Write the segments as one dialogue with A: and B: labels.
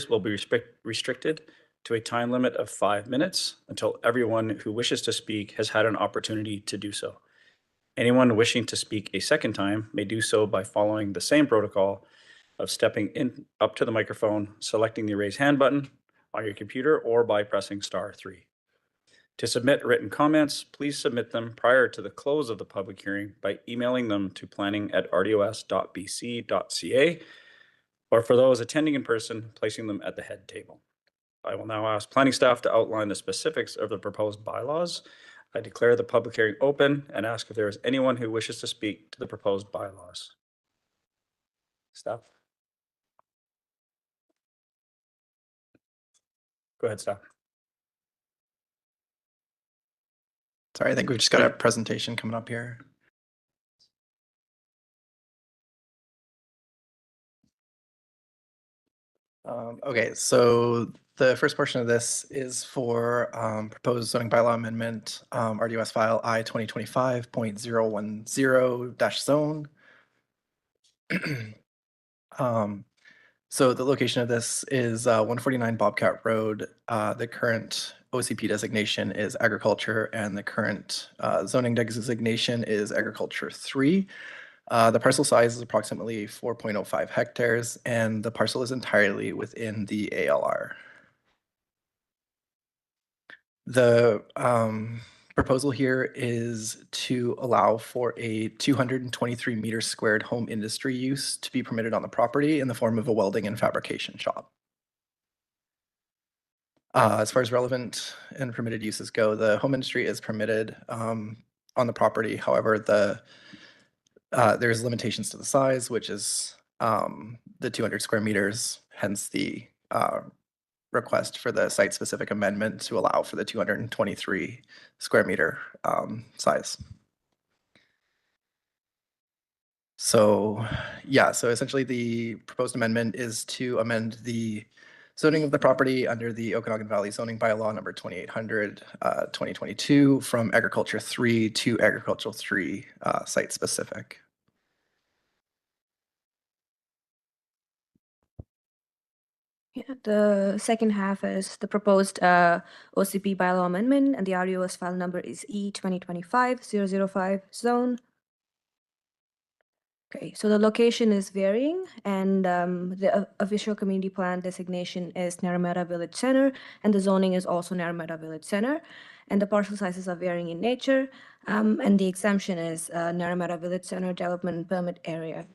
A: will be restricted to a time limit of 5 minutes until everyone who wishes to speak has had an opportunity to do so. Anyone wishing to speak a second time may do so by following the same protocol of stepping up to the microphone, selecting the raise hand button on your computer, or by pressing *3. To submit written comments, please submit them prior to the close of the public hearing by emailing them to planning@rdos.bc.ca, or for those attending in person, placing them at the head table. I will now ask planning staff to outline the specifics of the proposed bylaws. I declare the public hearing open and ask if there is anyone who wishes to speak to the proposed bylaws. Staff? Go ahead, staff.
B: Sorry, I think we've just got a presentation coming up here. Okay, so the first portion of this is for proposed zoning bylaw amendment, RDOS file I-2025.010-zone. So the location of this is 149 Bobcat Road. The current OCP designation is agriculture, and the current zoning designation is agriculture 3. The parcel size is approximately 4.05 hectares, and the parcel is entirely within the ALR. The proposal here is to allow for a 223 meter squared home industry use to be permitted on the property in the form of a welding and fabrication shop. As far as relevant and permitted uses go, the home industry is permitted on the property. However, there's limitations to the size, which is the 200 square meters, hence the request for the site-specific amendment to allow for the 223 square meter size. So yeah, so essentially the proposed amendment is to amend the zoning of the property under the Okanagan Valley zoning bylaw number 2800 2022 from agriculture 3 to agricultural 3 site-specific.
C: Yeah, the second half is the proposed OCP bylaw amendment, and the RDOS file number is E2025-005 zone. Okay, so the location is varying, and the official community plan designation is Narameta Village Center, and the zoning is also Narameta Village Center, and the parcel sizes are varying in nature, and the exemption is Narameta Village Center Development Permit Area.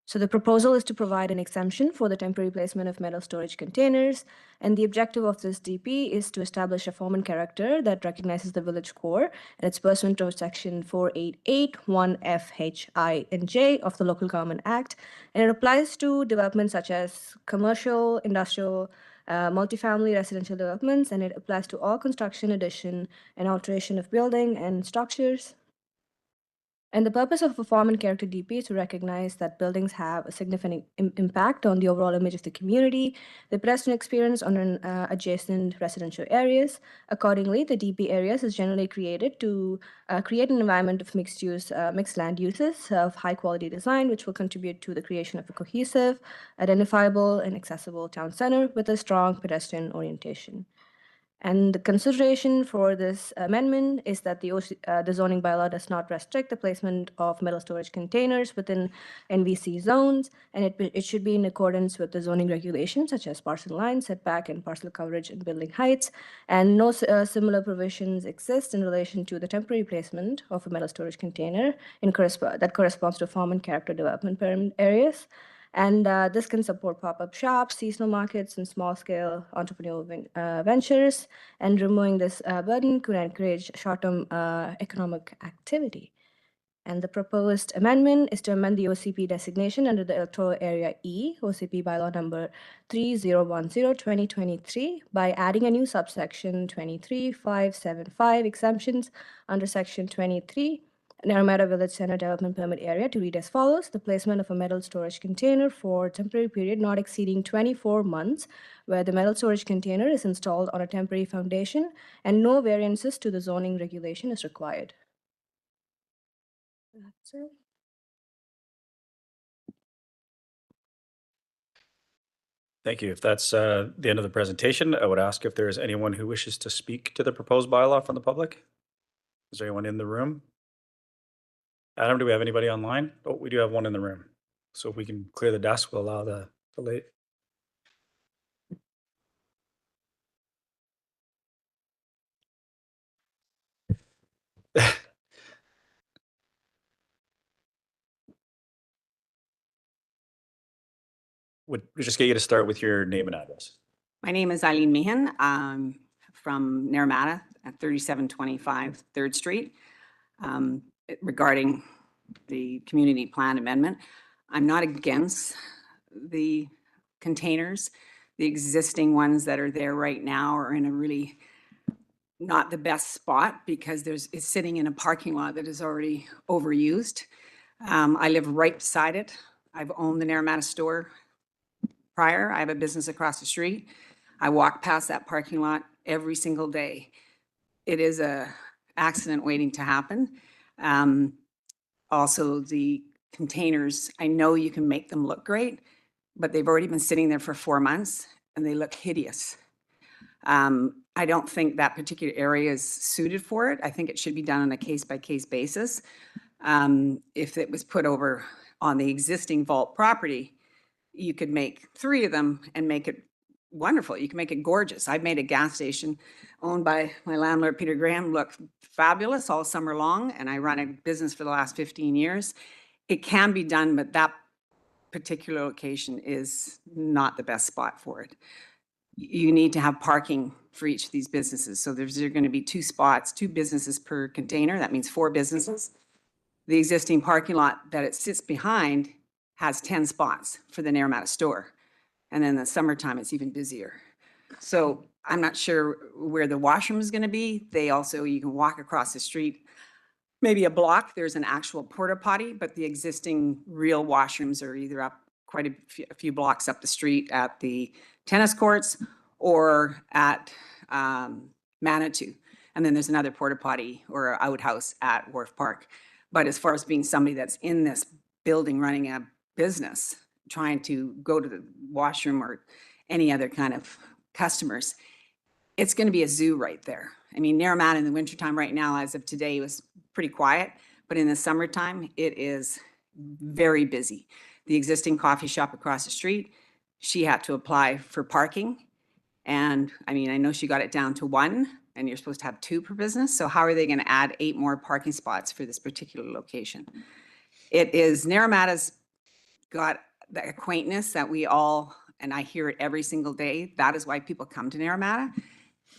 C: So the proposal is to provide an exemption for the temporary placement of metal storage containers, and the objective of this DP is to establish a form and character that recognizes the village core, and it's pursuant to Section 4881F, H, I, and J of the Local Government Act, and it applies to developments such as commercial, industrial, multifamily residential developments, and it applies to all construction, addition, and alteration of building and structures. And the purpose of a form and character DP is to recognize that buildings have a significant impact on the overall image of the community, the pedestrian experience on adjacent residential areas. Accordingly, the DP areas is generally created to create an environment of mixed land uses of high quality design, which will contribute to the creation of a cohesive, identifiable, and accessible town center with a strong pedestrian orientation. And the consideration for this amendment is that the zoning bylaw does not restrict the placement of metal storage containers within NVC zones, and it should be in accordance with the zoning regulations such as parcel line, setback, and parcel coverage and building heights. And no similar provisions exist in relation to the temporary placement of a metal storage container that corresponds to form and character development permit areas. And this can support pop-up shops, seasonal markets, and small-scale entrepreneurial ventures. And removing this burden could encourage short-term economic activity. And the proposed amendment is to amend the OCP designation under the Electoral Area E, OCP bylaw number 3010-2023, by adding a new subsection 23.575 exemptions under section 23. Narameta Village Center Development Permit Area to read as follows: the placement of a metal storage container for a temporary period not exceeding 24 months, where the metal storage container is installed on a temporary foundation, and no variances to the zoning regulation is required. That's it.
A: Thank you. If that's the end of the presentation, I would ask if there is anyone who wishes to speak to the proposed bylaw from the public. Is there anyone in the room? Adam, do we have anybody online? Oh, we do have one in the room. So if we can clear the desk, we'll allow the late. Would we just get you to start with your name and address?
D: My name is Eileen Meehan. I'm from Naramata at 3725 3rd Street. Regarding the community plan amendment, I'm not against the containers. The existing ones that are there right now are in a really not the best spot because it's sitting in a parking lot that is already overused. I live right beside it. I've owned the Naramata store prior. I have a business across the street. I walk past that parking lot every single day. It is a accident waiting to happen. Also, the containers, I know you can make them look great, but they've already been sitting there for 4 months and they look hideous. I don't think that particular area is suited for it. I think it should be done on a case-by-case basis. If it was put over on the existing vault property, you could make 3 of them and make it wonderful. You can make it gorgeous. I've made a gas station owned by my landlord, Peter Graham, look fabulous all summer long, and I run a business for the last 15 years. It can be done, but that particular location is not the best spot for it. You need to have parking for each of these businesses. So there's going to be 2 spots, 2 businesses per container. That means 4 businesses. The existing parking lot that it sits behind has 10 spots for the Naramata store. And then in the summertime, it's even busier. So I'm not sure where the washroom is going to be. They also, you can walk across the street, maybe a block, there's an actual porta potty, but the existing real washrooms are either up quite a few blocks up the street at the tennis courts or at Manitou. And then there's another porta potty or outhouse at Wharf Park. But as far as being somebody that's in this building running a business, trying to go to the washroom or any other kind of customers, it's going to be a zoo right there. I mean, Naramata in the wintertime right now, as of today, was pretty quiet, but in the summertime, it is very busy. The existing coffee shop across the street, she had to apply for parking. And I mean, I know she got it down to 1, and you're supposed to have 2 per business. So how are they going to add 8 more parking spots for this particular location? It is, Naramata's got the quaintness that we all, and I hear it every single day. That is why people come to Naramata.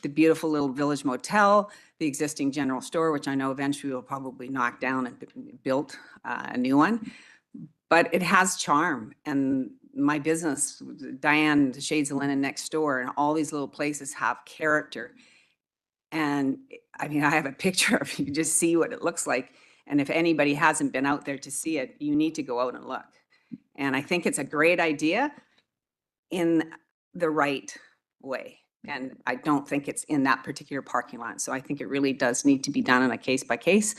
D: The beautiful little village motel, the existing general store, which I know eventually will probably knock down and build a new one. But it has charm. And my business, Diane, the Shades of Linen next door, and all these little places have character. And I mean, I have a picture of, you just see what it looks like. And if anybody hasn't been out there to see it, you need to go out and look. And I think it's a great idea in the right way. And I don't think it's in that particular parking lot. So I think it really does need to be done on a case by case.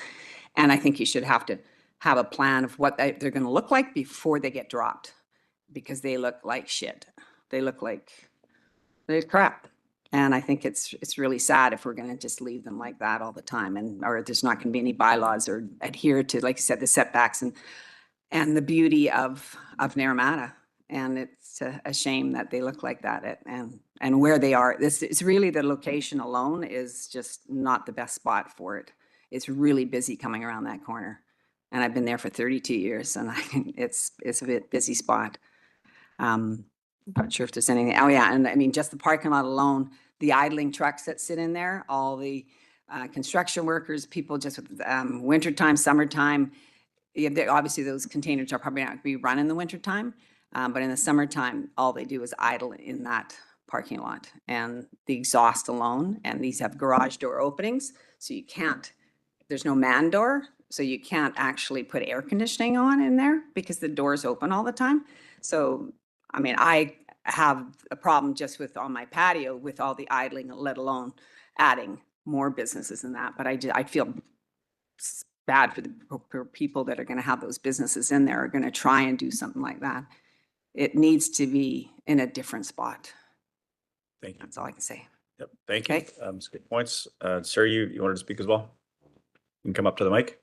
D: And I think you should have to have a plan of what they're going to look like before they get dropped, because they look like shit. They look like they're crap. And I think it's really sad if we're going to just leave them like that all the time, and or there's not going to be any bylaws or adhere to, like I said, the setbacks and the beauty of Naramata. And it's a shame that they look like that and where they are. It's really the location alone is just not the best spot for it. It's really busy coming around that corner. And I've been there for 32 years, and it's a bit busy spot. I'm not sure if there's anything. Oh yeah, and I mean, just the parking lot alone, the idling trucks that sit in there, all the construction workers, people just with wintertime, summertime. Yeah, obviously those containers are probably not going to be run in the wintertime, but in the summertime, all they do is idle in that parking lot. And the exhaust alone, and these have garage door openings, so you can't, there's no man door, so you can't actually put air conditioning on in there because the door's open all the time. So, I mean, I have a problem just with on my patio with all the idling, let alone adding more businesses in that. But I feel bad for the people that are going to have those businesses in there, are going to try and do something like that. it needs to be in a different spot.
A: Thank you.
D: That's all I can say.
A: Yep, thank you.
D: Okay.
A: Some good points. Sir, you wanted to speak as well? You can come up to the mic.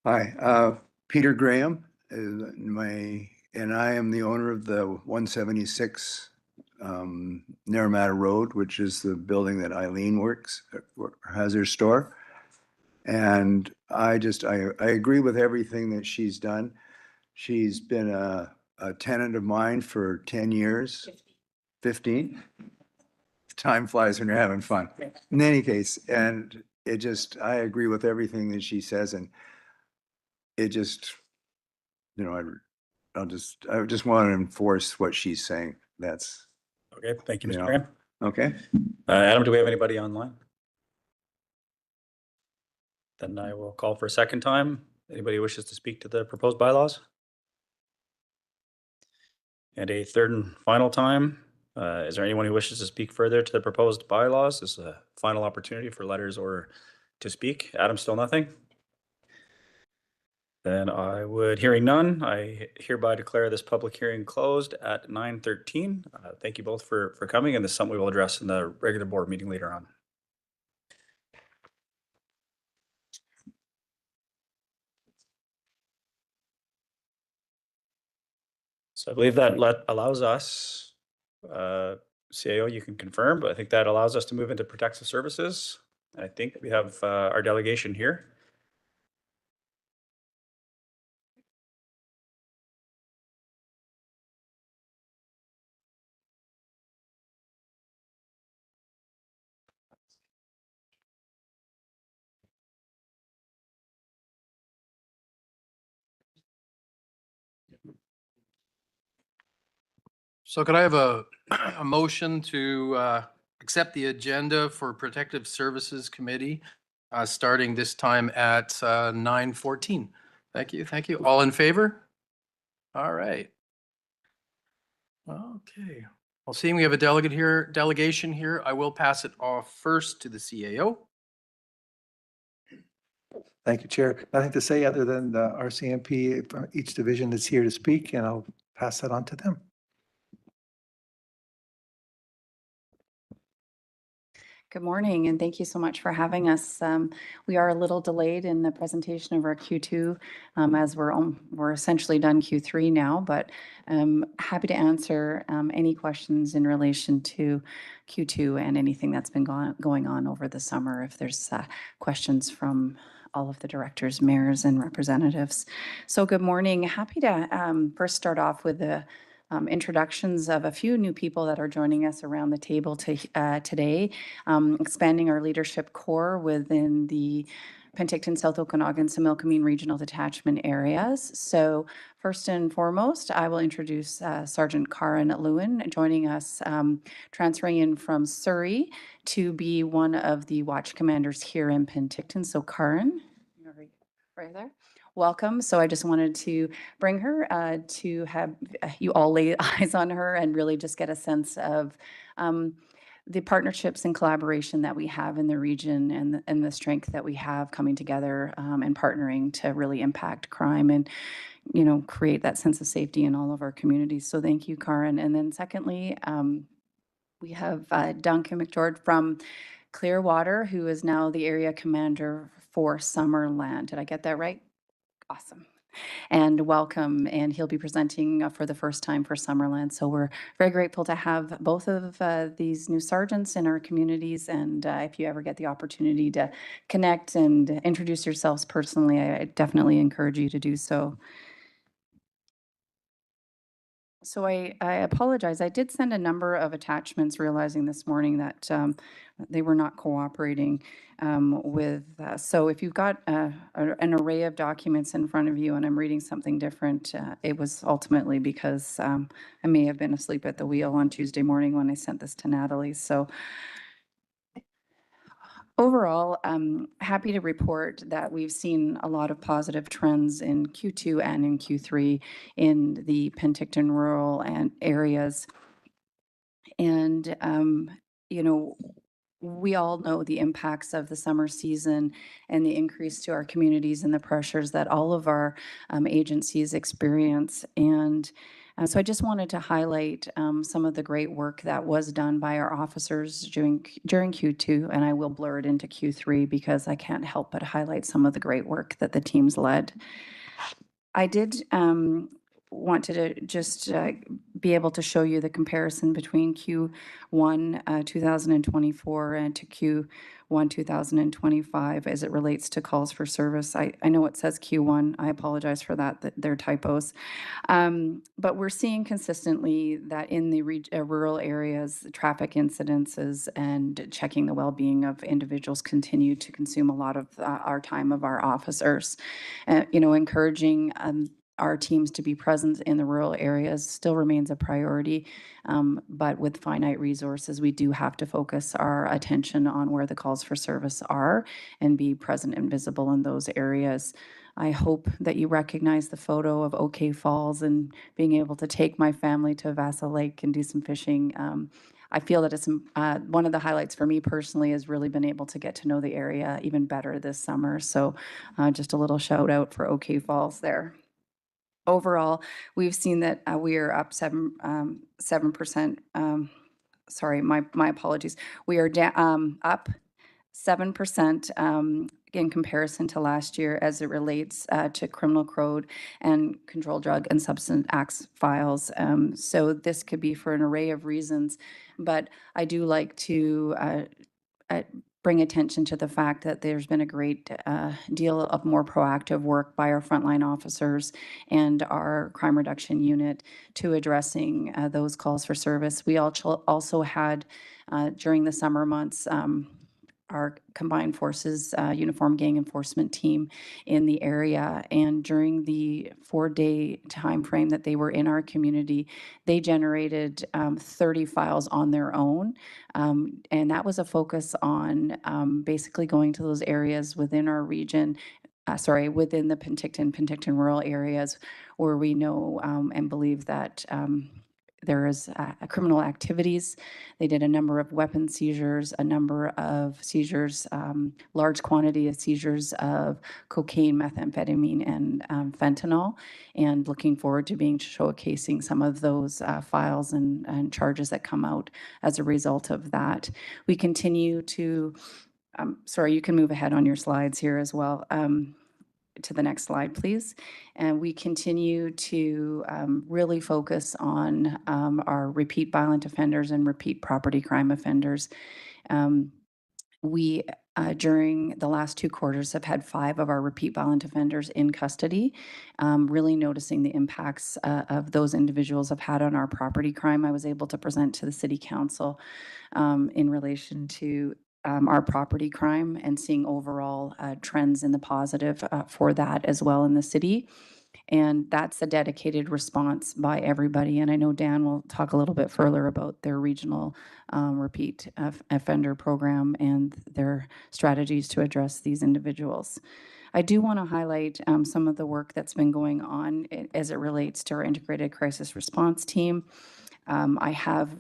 E: Hi, Peter Graham, and I am the owner of the 176 Naramata Road, which is the building that Eileen has her store. And I agree with everything that she's done. She's been a tenant of mine for 10 years. 15? Time flies when you're having fun. In any case, and I agree with everything that she says, and it just, I just want to enforce what she's saying. That's
A: Okay, thank you, Mr.
E: Yeah.
A: Graham.
E: okay.
A: Adam, do we have anybody online? Then I will call for a second time. Anybody who wishes to speak to the proposed bylaws? And a third and final time. Is there anyone who wishes to speak further to the proposed bylaws? This is a final opportunity for letters or to speak. Adam, still nothing? Then I would, hearing none, I hereby declare this public hearing closed at 9:13. Thank you both for coming, and this is something we will address in the regular board meeting later on. So I believe that allows us, CAO, you can confirm, but I think that allows us to move into protective services. I think we have our delegation here.
F: So could I have a motion to accept the agenda for Protective Services Committee, starting this time at 9:14? Thank you, thank you. All in favor? All right. Okay. Well, seeing we have a delegation here, I will pass it off first to the CAO.
G: Thank you, Chair. Nothing to say other than the RCMP, each division that's here to speak, and I'll pass that on to them.
H: Good morning, and thank you so much for having us. We are a little delayed in the presentation of our Q2 as we're essentially done Q3 now, but happy to answer any questions in relation to Q2 and anything that's been going on over the summer. If there's questions from all of the directors, mayors, and representatives. So good morning. Happy to first start off with the introductions of a few new people that are joining us around the table today, expanding our leadership core within the Penticton, South Okanagan, Similkameen Regional Detachment areas. So first and foremost, I will introduce Sergeant Karen Lewin, joining us, transferring in from Surrey to be one of the watch commanders here in Penticton. So Karen, you're right there. Welcome. So I just wanted to bring her to have you all lay eyes on her and really just get a sense of the partnerships and collaboration that we have in the region and the strength that we have coming together and partnering to really impact crime and, create that sense of safety in all of our communities. So thank you, Karen. And then secondly, we have Duncan McGeorge from Clearwater, who is now the area commander for Summerland. Did I get that right? Awesome. And welcome. And he'll be presenting for the first time for Summerland. So we're very grateful to have both of these new sergeants in our communities. And if you ever get the opportunity to connect and introduce yourselves personally, I definitely encourage you to do so. So I apologize. I did send a number of attachments, realizing this morning that they were not cooperating with. So if you've got an array of documents in front of you and I'm reading something different, it was ultimately because I may have been asleep at the wheel on Tuesday morning when I sent this to Natalie. So overall, I'm happy to report that we've seen a lot of positive trends in Q2 and in Q3 in the Penticton rural and areas. And you know, we all know the impacts of the summer season and the increase to our communities and the pressures that all of our agencies experience. And so I just wanted to highlight some of the great work that was done by our officers during Q2, and I will blur it into Q3 because I can't help but highlight some of the great work that the teams led. I did wanted to just be able to show you the comparison between Q1 2024 and to Q1 2025 as it relates to calls for service. I know it says Q1. I apologize for that they're typos. But we're seeing consistently that in the rural areas, traffic incidences and checking the well-being of individuals continue to consume a lot of our time of our officers. Encouraging our teams to be present in the rural areas still remains a priority, but with finite resources, we do have to focus our attention on where the calls for service are and be present and visible in those areas. I hope that you recognize the photo of OK Falls and being able to take my family to Vassal Lake and do some fishing. I feel that it's one of the highlights for me personally has really been able to get to know the area even better this summer. So just a little shout out for OK Falls there. Overall, we've seen that we are up 7%. Sorry, my apologies. We are up 7% in comparison to last year as it relates to criminal code and controlled drug and substance acts files. So this could be for an array of reasons, but I do like to bring attention to the fact that there's been a great deal of more proactive work by our frontline officers and our crime reduction unit to addressing those calls for service. We also had during the summer months our combined forces uniform gang enforcement team in the area, and during the 4-day time frame that they were in our community, they generated 30 files on their own, and that was a focus on basically going to those areas within our region, within the Penticton rural areas where we know and believe that there is criminal activities. They did a number of weapon seizures, a number of seizures, large quantity of seizures of cocaine, methamphetamine, and fentanyl, and looking forward to showcasing some of those files and charges that come out as a result of that. We continue to, sorry, you can move ahead on your slides here as well. To the next slide, please. And we continue to really focus on our repeat violent offenders and repeat property crime offenders. We, during the last 2 quarters, have had 5 of our repeat violent offenders in custody, really noticing the impacts of those individuals have had on our property crime. I was able to present to the City Council in relation to our property crime and seeing overall trends in the positive for that as well in the city. And that's a dedicated response by everybody. And I know Dan will talk a little bit further about their regional repeat offender program and their strategies to address these individuals. I do want to highlight some of the work that's been going on as it relates to our integrated crisis response team. I have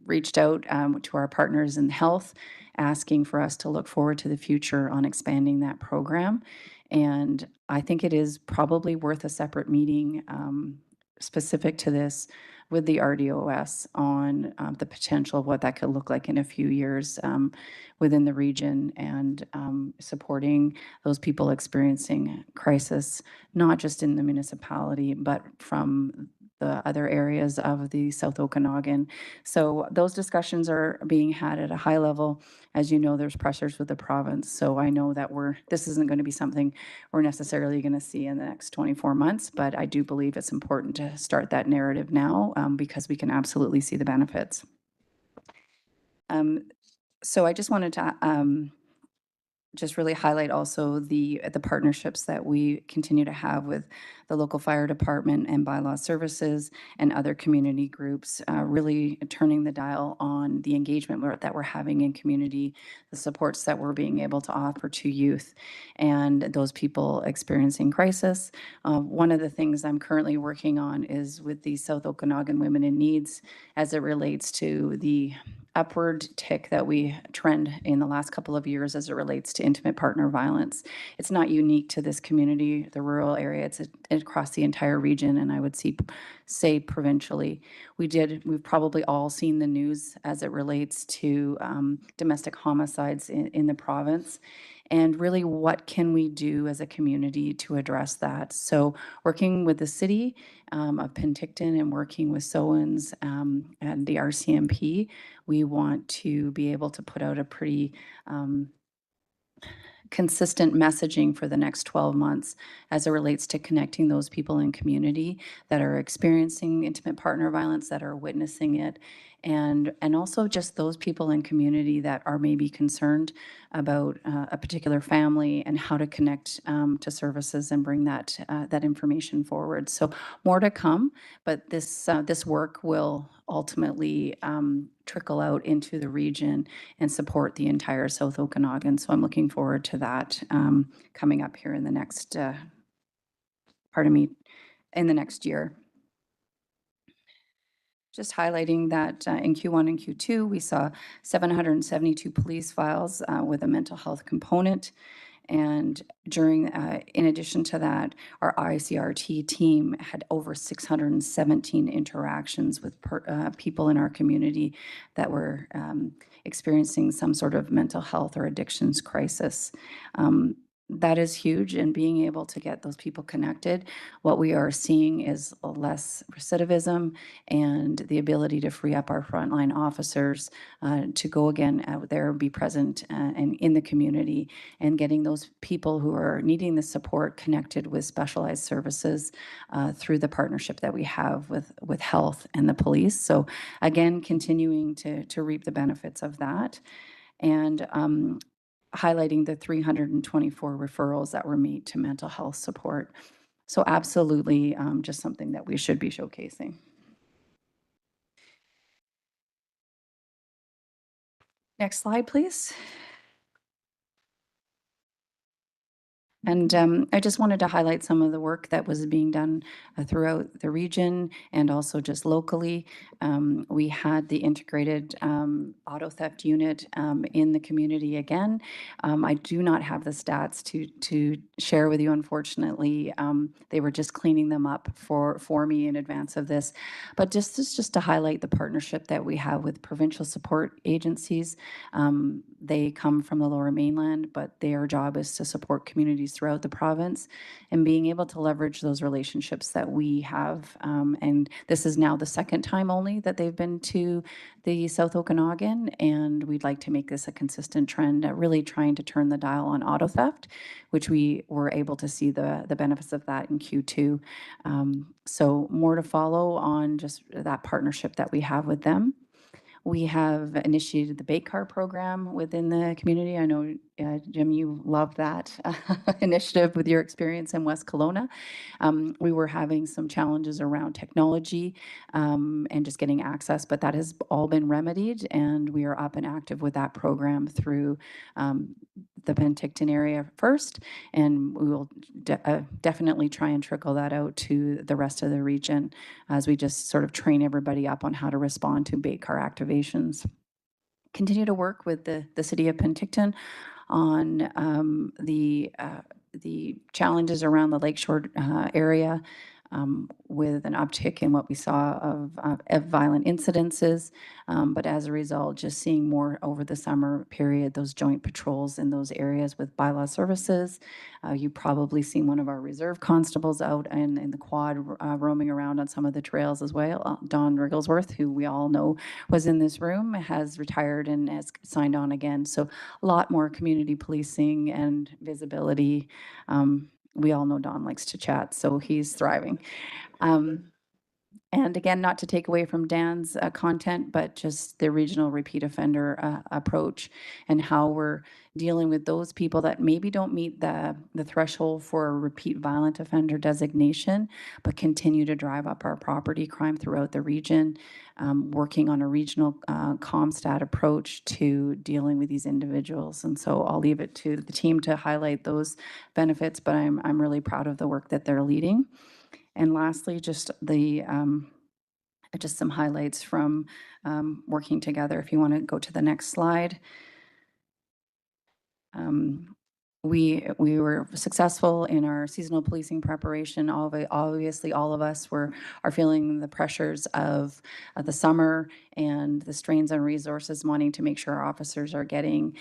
H: reached out to our partners in health, asking for us to look forward to the future on expanding that program. And I think it is probably worth a separate meeting specific to this with the RDOS on the potential of what that could look like in a few years within the region, and supporting those people experiencing crisis, not just in the municipality, but from the other areas of the South Okanagan. So those discussions are being had at a high level. As you know, there's pressures with the province. So I know that this isn't going to be something we're necessarily going to see in the next 24 months, but I do believe it's important to start that narrative now because we can absolutely see the benefits. So I just wanted to just really highlight also the partnerships that we continue to have with the local fire department and bylaw services and other community groups, really turning the dial on the engagement that we're having in community, the supports that we're being able to offer to youth and those people experiencing crisis. One of the things I'm currently working on is with the South Okanagan Women in Needs as it relates to the upward tick that we trend in the last couple of years as it relates to intimate partner violence. It's not unique to this community, the rural area. It's across the entire region, and I would say provincially. We've probably all seen the news as it relates to domestic homicides in the province. And really, what can we do as a community to address that? So working with the city of Penticton and working with SOANS and the RCMP, we want to be able to put out a pretty consistent messaging for the next 12 months as it relates to connecting those people in community that are experiencing intimate partner violence, that are witnessing it, and also just those people in community that are maybe concerned about a particular family and how to connect to services and bring that information forward. So more to come, but this work will ultimately trickle out into the region and support the entire South Okanagan. So I'm looking forward to that coming up here in the next, in the next year. Just highlighting that in Q1 and Q2, we saw 772 police files with a mental health component. And in addition to that, our ICRT team had over 617 interactions with people in our community that were experiencing some sort of mental health or addictions crisis. That is huge, and being able to get those people connected. What we are seeing is less recidivism and the ability to free up our frontline officers to go again out there, be present and in the community, and getting those people who are needing the support connected with specialized services through the partnership that we have with health and the police. So again, continuing to reap the benefits of that. And highlighting the 324 referrals that were made to mental health support. So absolutely just something that we should be showcasing. Next slide, please. And I just wanted to highlight some of the work that was being done throughout the region and also just locally. We had the integrated auto theft unit in the community again. I do not have the stats to share with you, unfortunately. They were just cleaning them up for me in advance of this. But just to highlight the partnership that we have with provincial support agencies. They come from the Lower Mainland, but their job is to support communities throughout the province, and being able to leverage those relationships that we have. And this is now the second time only that they've been to the South Okanagan, and we'd like to make this a consistent trend, really trying to turn the dial on auto theft, which we were able to see the benefits of that in Q2. So more to follow on just that partnership that we have with them. We have initiated the bake car program within the community. I know, Jim, you love that initiative with your experience in West Kelowna. We were having some challenges around technology and just getting access, but that has all been remedied, and we are up and active with that program through the Penticton area first, and we will definitely try and trickle that out to the rest of the region as we just sort of train everybody up on how to respond to bake car activations. Continue to work with the city of Penticton on the challenges around the lakeshore area with an uptick in what we saw of violent incidences. But as a result, just seeing more over the summer period, those joint patrols in those areas with bylaw services. You've probably seen one of our reserve constables out in the quad roaming around on some of the trails as well. Don Rigglesworth, who we all know was in this room, has retired and has signed on again. So a lot more community policing and visibility. We all know Don likes to chat, so he's thriving. And again, not to take away from Dan's content, but just the regional repeat offender approach and how we're dealing with those people that maybe don't meet the threshold for a repeat violent offender designation, but continue to drive up our property crime throughout the region, working on a regional ComStat approach to dealing with these individuals. And so I'll leave it to the team to highlight those benefits, but I'm really proud of the work that they're leading. And lastly, just the just some highlights from working together. If you want to go to the next slide. We were successful in our seasonal policing preparation. Obviously, all of us are feeling the pressures of the summer and the strains on resources, wanting to make sure our officers are getting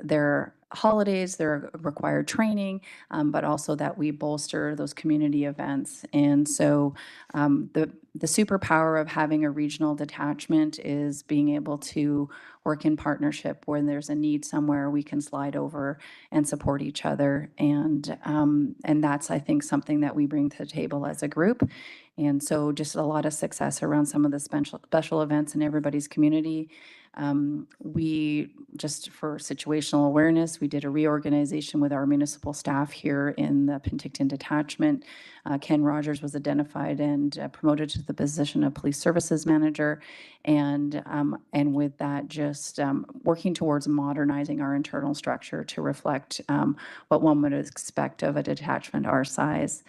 H: their holidays, their required training, but also that we bolster those community events. And so the superpower of having a regional detachment is being able to work in partnership. When there's a need somewhere, we can slide over and support each other. And that's, I think, something that we bring to the table as a group. And so just a lot of success around some of the special events in everybody's community. We, just for situational awareness, we did a reorganization with our municipal staff here in the Penticton detachment. Ken Rogers was identified and promoted to the position of police services manager. And with that, just working towards modernizing our internal structure to reflect what one would expect of a detachment our size.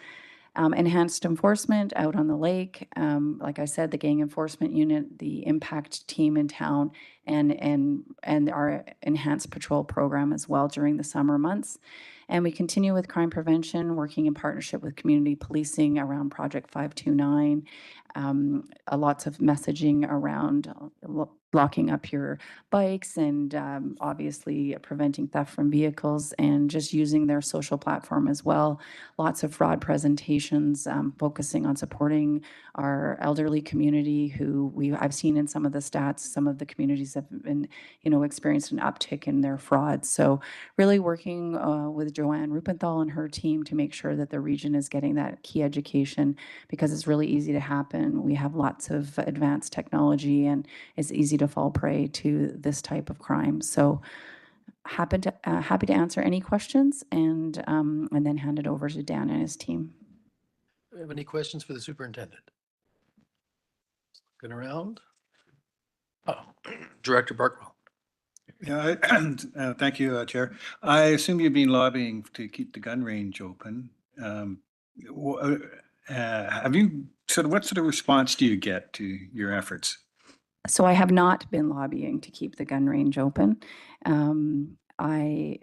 H: Enhanced enforcement out on the lake. Like I said, the gang enforcement unit, the impact team in town, and our enhanced patrol program as well during the summer months. And we continue with crime prevention, working in partnership with community policing around Project 529. Lots of messaging around locking up your bikes and obviously preventing theft from vehicles, and just using their social platform as well. Lots of fraud presentations, focusing on supporting our elderly community who I've seen in some of the stats, some of the communities have been, experienced an uptick in their fraud. So really working with Joanne Rupenthal and her team to make sure that the region is getting that key education, because it's really easy to happen. We have lots of advanced technology and it's easy to fall prey to this type of crime. So happy to answer any questions and then hand it over to Dan and his team.
F: Do we have any questions for the superintendent? Looking around. Oh, Director Barkwell.
G: Yeah, thank you, Chair. I assume you've been lobbying to keep the gun range open. Have you what sort of response do you get to your efforts?
H: So I have not been lobbying to keep the gun range open. I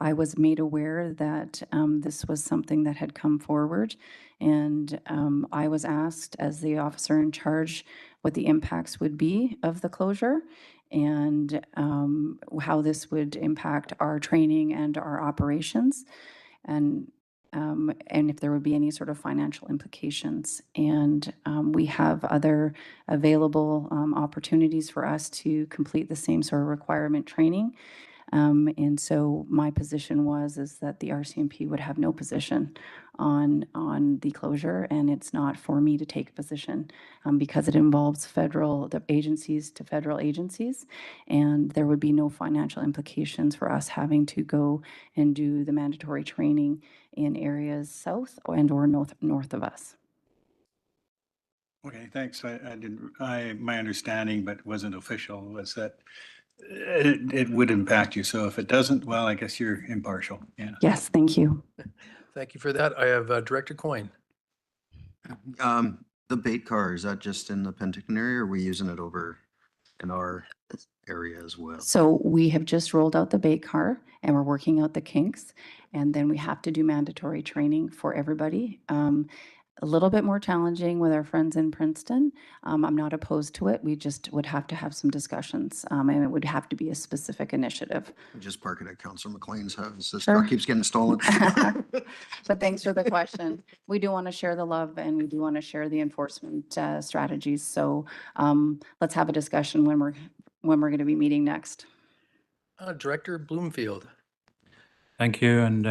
H: was made aware that this was something that had come forward, and I was asked as the officer in charge what the impacts would be of the closure and how this would impact our training and our operations, and if there would be any sort of financial implications. And we have other available opportunities for us to complete the same sort of requirement training. And so my position is that the RCMP would have no position on the closure, and it's not for me to take a position because it involves the agencies to federal agencies, and there would be no financial implications for us having to go and do the mandatory training in areas south and or north of us.
G: Okay, thanks. My understanding, but wasn't official, was that it would impact you. So if it doesn't, well, I guess you're impartial. Yeah.
H: Yes, thank you.
F: Thank you for that. I have Director Coyne.
I: The bait car, is that just in the Penticton area, or are we using it over in our area as well?
H: So we have just rolled out the bait car and we're working out the kinks, and then we have to do mandatory training for everybody. A little bit more challenging with our friends in Princeton. I'm not opposed to it. We just would have to have some discussions, and it would have to be a specific initiative.
I: Just park it at Councillor McLean's house. This
H: Sure.
I: stuff keeps getting stolen.
H: But thanks for the question. We do want to share the love, and we do want to share the enforcement strategies. So let's have a discussion when we're going to be meeting next.
F: Director Bloomfield.
J: Thank you. And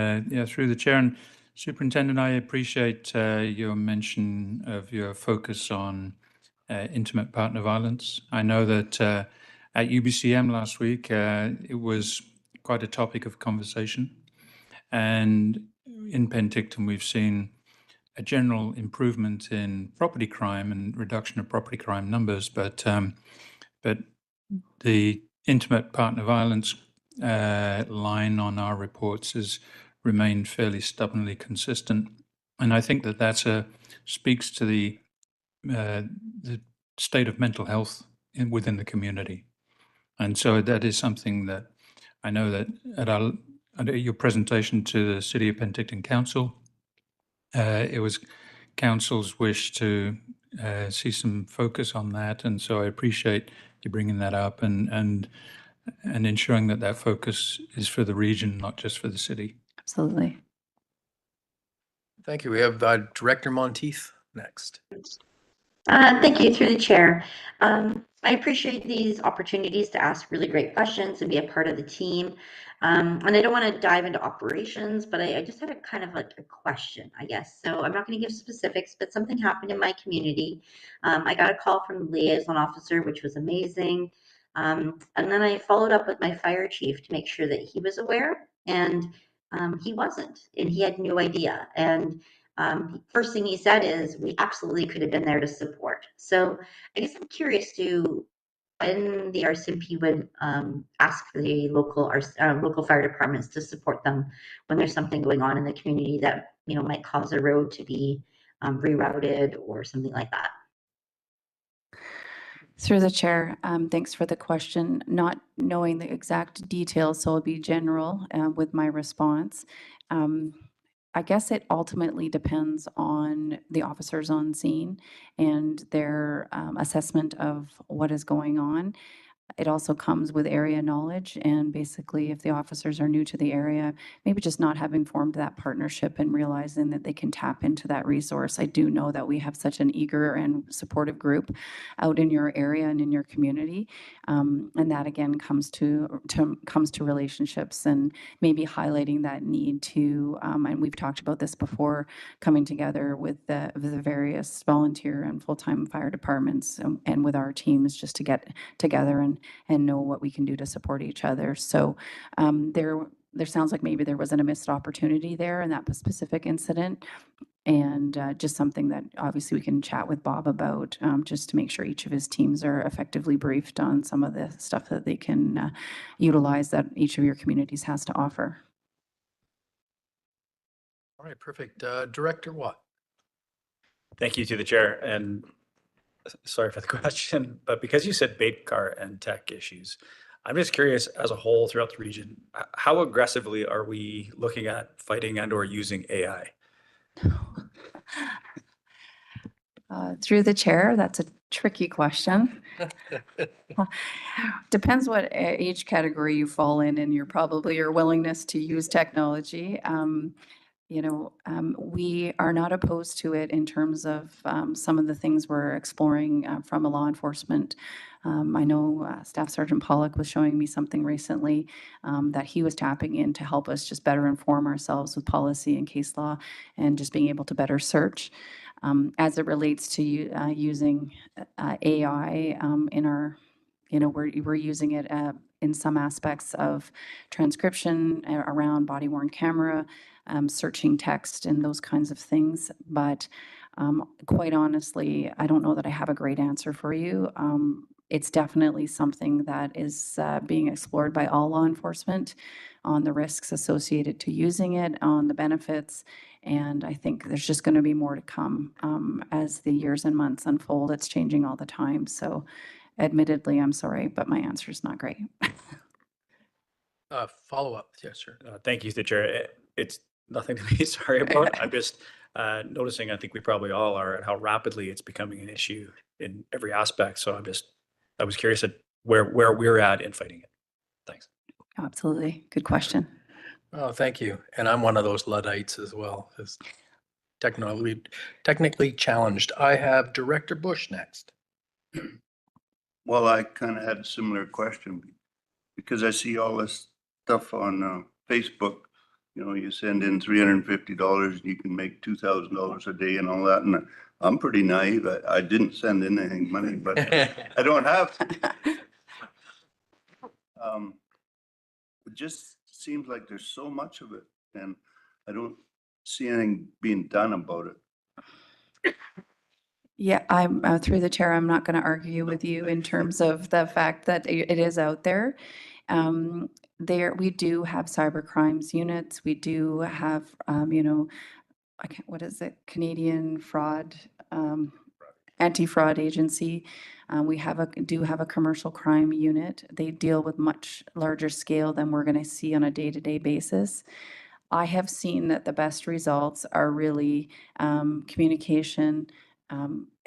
J: through the chair and Superintendent, I appreciate your mention of your focus on intimate partner violence. I know that at UBCM last week, it was quite a topic of conversation. And in Penticton, we've seen a general improvement in property crime and reduction of property crime numbers, but the intimate partner violence line on our reports has remained fairly stubbornly consistent. And I think that speaks to the the state of mental health within the community. And so that is something that I know that at your presentation to the City of Penticton Council, it was council's wish to see some focus on that. And so I appreciate you bringing that up and ensuring that that focus is for the region, not just for the city.
H: Absolutely.
F: Thank you. We have Director Monteith next.
K: Thank you, through the chair. I appreciate these opportunities to ask really great questions and be a part of the team. And I don't want to dive into operations, but I just had a kind of like a question, I guess. So I'm not going to give specifics, but something happened in my community. I got a call from the liaison officer, which was amazing. And then I followed up with my fire chief to make sure that he was aware, and he wasn't, and he had no idea. And first thing he said is, we absolutely could have been there to support. So I guess I'm curious to when the RCMP would ask the local fire departments to support them when there's something going on in the community that might cause a road to be rerouted or something like that.
H: Through the chair, thanks for the question. Not knowing the exact details, so I'll be general with my response. I guess it ultimately depends on the officers on scene and their assessment of what is going on. It also comes with area knowledge, and basically if the officers are new to the area, maybe just not having formed that partnership and realizing that they can tap into that resource. I do know that we have such an eager and supportive group out in your area and in your community, and that again comes to relationships and maybe highlighting that need to, and we've talked about this before, coming together with the various volunteer and full-time fire departments and with our teams just to get together and know what we can do to support each other. So there sounds like maybe there wasn't a missed opportunity there in that specific incident, and just something that obviously we can chat with Bob about, just to make sure each of his teams are effectively briefed on some of the stuff that they can utilize that each of your communities has to offer.
F: All right, perfect. Director Watt.
A: Thank you to the chair, and sorry for the question, but because you said bait car and tech issues, I'm just curious, as a whole throughout the region, how aggressively are we looking at fighting and or using AI?
H: Through the chair, that's a tricky question. Depends what age category you fall in and your willingness to use technology. We are not opposed to it in terms of some of the things we're exploring from a law enforcement. I know Staff Sergeant Pollock was showing me something recently that he was tapping in to help us just better inform ourselves with policy and case law and just being able to better search. As it relates to using AI in our, we're using it in some aspects of transcription around body-worn camera, searching text and those kinds of things. But quite honestly, I don't know that I have a great answer for you. It's definitely something that is being explored by all law enforcement on the risks associated to using it, on the benefits. And I think there's just going to be more to come as the years and months unfold. It's changing all the time. So admittedly, I'm sorry, but my answer is not great.
F: Follow up. Yes, sir.
A: Thank you, the chair. It's nothing to be sorry about. I'm just noticing, I think we probably all are, at how rapidly it's becoming an issue in every aspect. So I was curious at where we're at in fighting it. Thanks.
H: Absolutely. Good question.
F: Oh, thank you. And I'm one of those Luddites as well, as technically challenged. I have Director Bush next.
L: Well, I kind of had a similar question because I see all this stuff on Facebook. You send in $350 and you can make $2,000 a day and all that. And I'm pretty naive. I didn't send in any money, but I don't have to. It just seems like there's so much of it, and I don't see anything being done about it.
H: Yeah, I'm through the chair. I'm not going to argue with you in terms of the fact that it is out there. We do have cyber crimes units. We do have, what is it? Canadian fraud anti-fraud agency. We do have a commercial crime unit. They deal with much larger scale than we're going to see on a day-to-day basis. I have seen that the best results are really communication,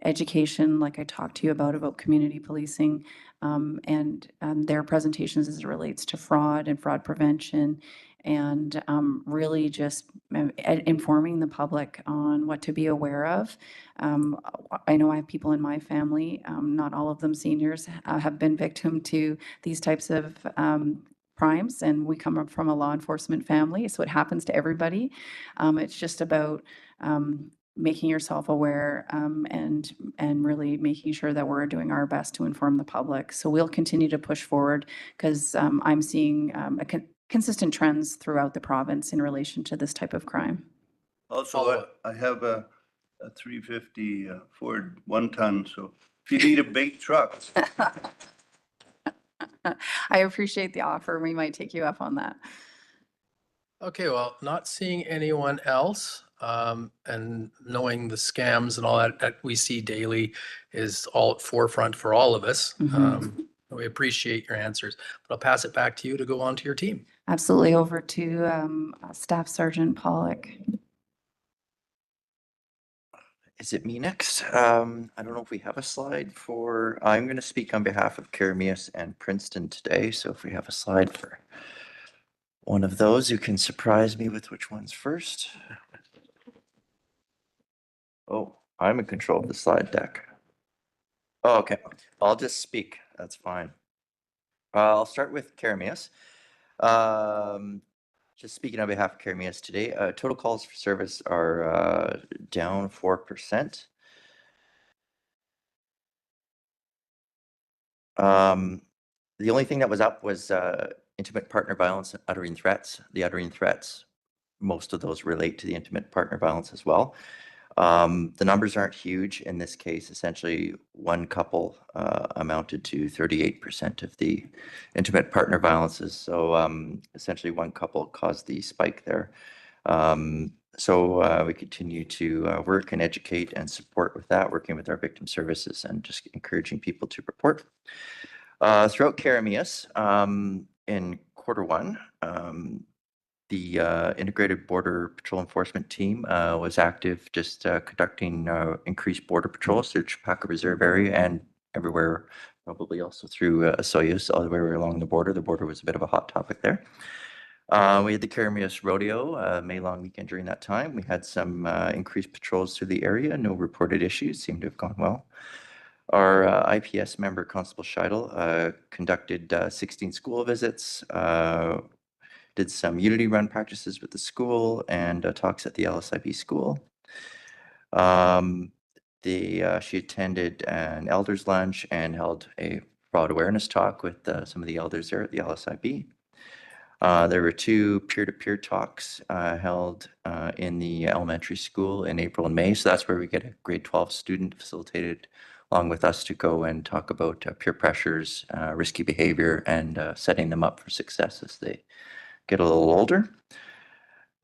H: education, like I talked to you about community policing, and their presentations as it relates to fraud and fraud prevention, and really just informing the public on what to be aware of. I know I have people in my family, not all of them seniors, have been victim to these types of crimes, and we come up from a law enforcement family, so it happens to everybody. It's just about making yourself aware and really making sure that we're doing our best to inform the public. So we'll continue to push forward because I'm seeing consistent trends throughout the province in relation to this type of crime.
L: Also, I have a 350 Ford 1-ton, so if you need a big truck.
H: I appreciate the offer. We might take you up on that.
F: Okay, well, not seeing anyone else, and knowing the scams and all that we see daily is all at forefront for all of us. We appreciate your answers, but I'll pass it back to you to go on to your team.
H: Absolutely. Over to Staff Sergeant Pollock.
M: Is it me next? I don't know if we have a slide for, I'm going to speak on behalf of Karamias and Princeton today. So if we have a slide for one of those, you can surprise me with which one's first. Oh, I'm in control of the slide deck. Oh, okay. I'll just speak. That's fine. I'll start with Karamias. Just speaking on behalf of Karamias today, total calls for service are down 4%. The only thing that was up was intimate partner violence and uttering threats. The uttering threats, most of those relate to the intimate partner violence as well. The numbers aren't huge in this case. Essentially, one couple amounted to 38% of the intimate partner violences. So essentially, one couple caused the spike there. So we continue to work and educate and support with that, working with our victim services and just encouraging people to report. Throughout Karamias, in Q1, the Integrated Border Patrol Enforcement Team was active, just conducting increased border patrols through Chappaqua Reserve area and everywhere, probably also through Soyuz, all the way along the border. The border was a bit of a hot topic there. We had the Karamias Rodeo, May long weekend during that time. We had some increased patrols through the area. No reported issues, seemed to have gone well. Our IPS member, Constable Scheidel, conducted 16 school visits, did some unity run practices with the school and talks at the LSIB school. She attended an elders lunch and held a fraud awareness talk with some of the elders there at the LSIB. There were 2 peer-to-peer talks held in the elementary school in April and May. So that's where we get a grade 12 student facilitated along with us to go and talk about peer pressures, risky behavior, and setting them up for success as they get a little older.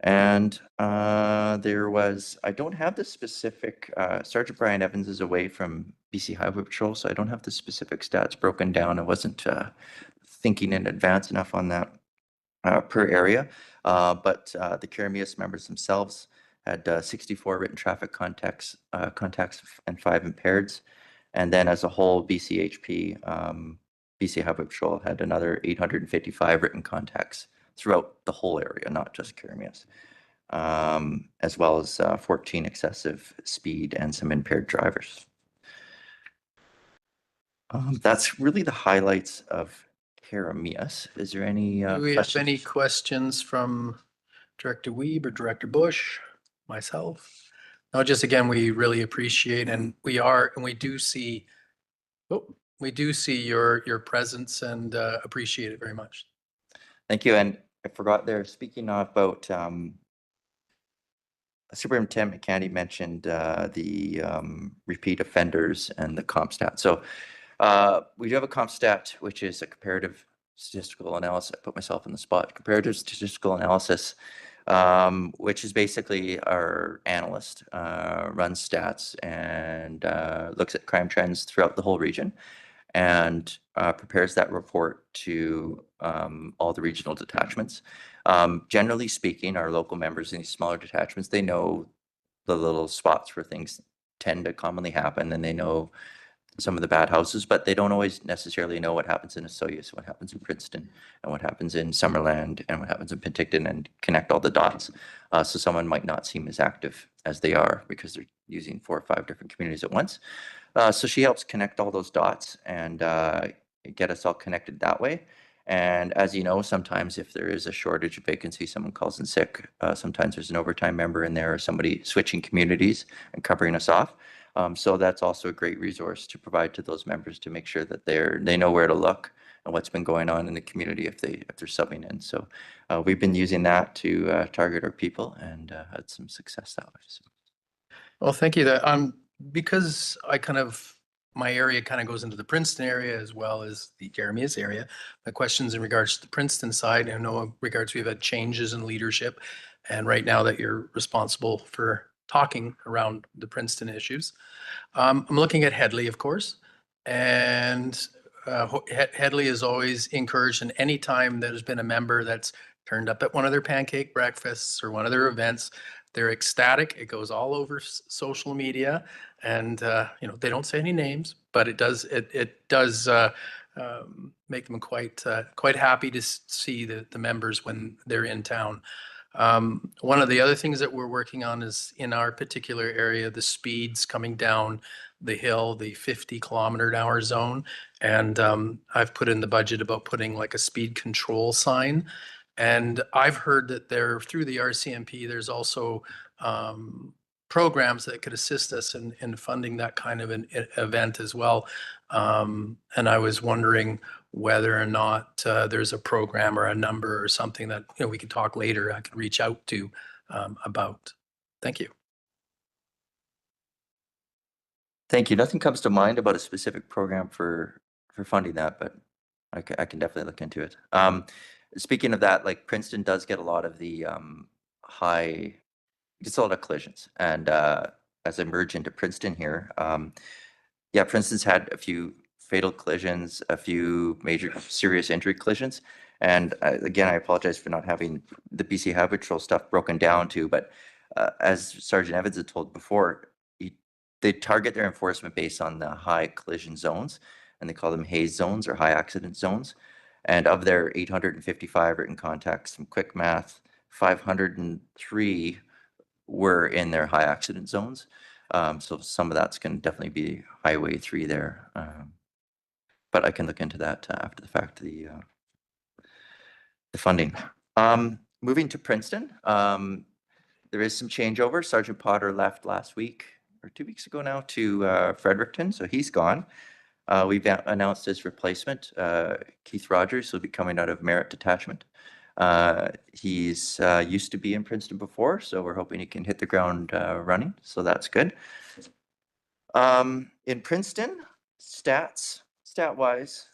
M: And there was, I don't have the specific, Sergeant Brian Evans is away from BC Highway Patrol, so I don't have the specific stats broken down. I wasn't thinking in advance enough on that per area, but the Karamias members themselves had 64 written traffic contacts and 5 impaireds. And then as a whole, BCHP, BC Highway Patrol had another 855 written contacts throughout the whole area, not just Karamias, as well as 14 excessive speed and some impaired drivers. That's really the highlights of Karamias. Is there any
F: Do we
M: questions?
F: have any questions from Director Weeb or Director Bush, myself? No, just again, we really appreciate and we do see your presence and appreciate it very much.
M: Thank you. And I forgot there, speaking about Superintendent McCandy mentioned the repeat offenders and the comp stat. So we do have a comp stat, which is a comparative statistical analysis. I put myself in the spot. Comparative statistical analysis which is basically our analyst, runs stats and looks at crime trends throughout the whole region and prepares that report to all the regional detachments. Generally speaking, our local members in these smaller detachments, they know the little spots where things tend to commonly happen, and they know some of the bad houses, but they don't always necessarily know what happens in Osoyoos, what happens in Princeton, and what happens in Summerland, and what happens in Penticton, and connect all the dots. So someone might not seem as active as they are because they're using 4 or 5 different communities at once. So she helps connect all those dots and get us all connected that way. And as you know, sometimes if there is a shortage of vacancy, someone calls in sick, sometimes there's an overtime member in there or somebody switching communities and covering us off. So that's also a great resource to provide to those members to make sure that they know where to look and what's been going on in the community if they're subbing in. So we've been using that to target our people and had some success that way. So.
F: Well, thank you. Because my area kind of goes into the Princeton area as well as the Jeremias area. The questions in regards to the Princeton side, I know in regards we've had changes in leadership, and right now that you're responsible for talking around the Princeton issues. I'm looking at Headley, of course, and Headley is always encouraged, and any time there's been a member that's turned up at one of their pancake breakfasts or one of their events, they're ecstatic. It goes all over social media, and they don't say any names, but it does make them quite happy to see the members when they're in town. One of the other things that we're working on is in our particular area, the speeds coming down the hill, the 50-kilometer-an-hour zone. And I've put in the budget about putting like a speed control sign. And I've heard that through the RCMP, there's also programs that could assist us in funding that kind of an event as well. And I was wondering whether or not there's a program or a number or something that we could talk later, I could reach out to about. Thank you.
M: Thank you. Nothing comes to mind about a specific program for funding that, but I can definitely look into it. Speaking of that, like Princeton does get a lot of the gets a lot of collisions. And as I merge into Princeton here, Princeton's had a few fatal collisions, a few major serious injury collisions. And again, I apologize for not having the BC Highway Patrol stuff broken down too, but as Sergeant Evans had told before, they target their enforcement based on the high collision zones, and they call them haze zones or high accident zones. And of their 855 written contacts, from quick math, 503 were in their high accident zones. So some of that's going to definitely be Highway 3 there. But I can look into that after the fact, the funding. Moving to Princeton, there is some changeover. Sergeant Potter left last week or 2 weeks ago now to Fredericton, so he's gone. We've announced his replacement, Keith Rogers, will be coming out of Merit Detachment. He's used to be in Princeton before, so we're hoping he can hit the ground running, so that's good. In Princeton, stat-wise,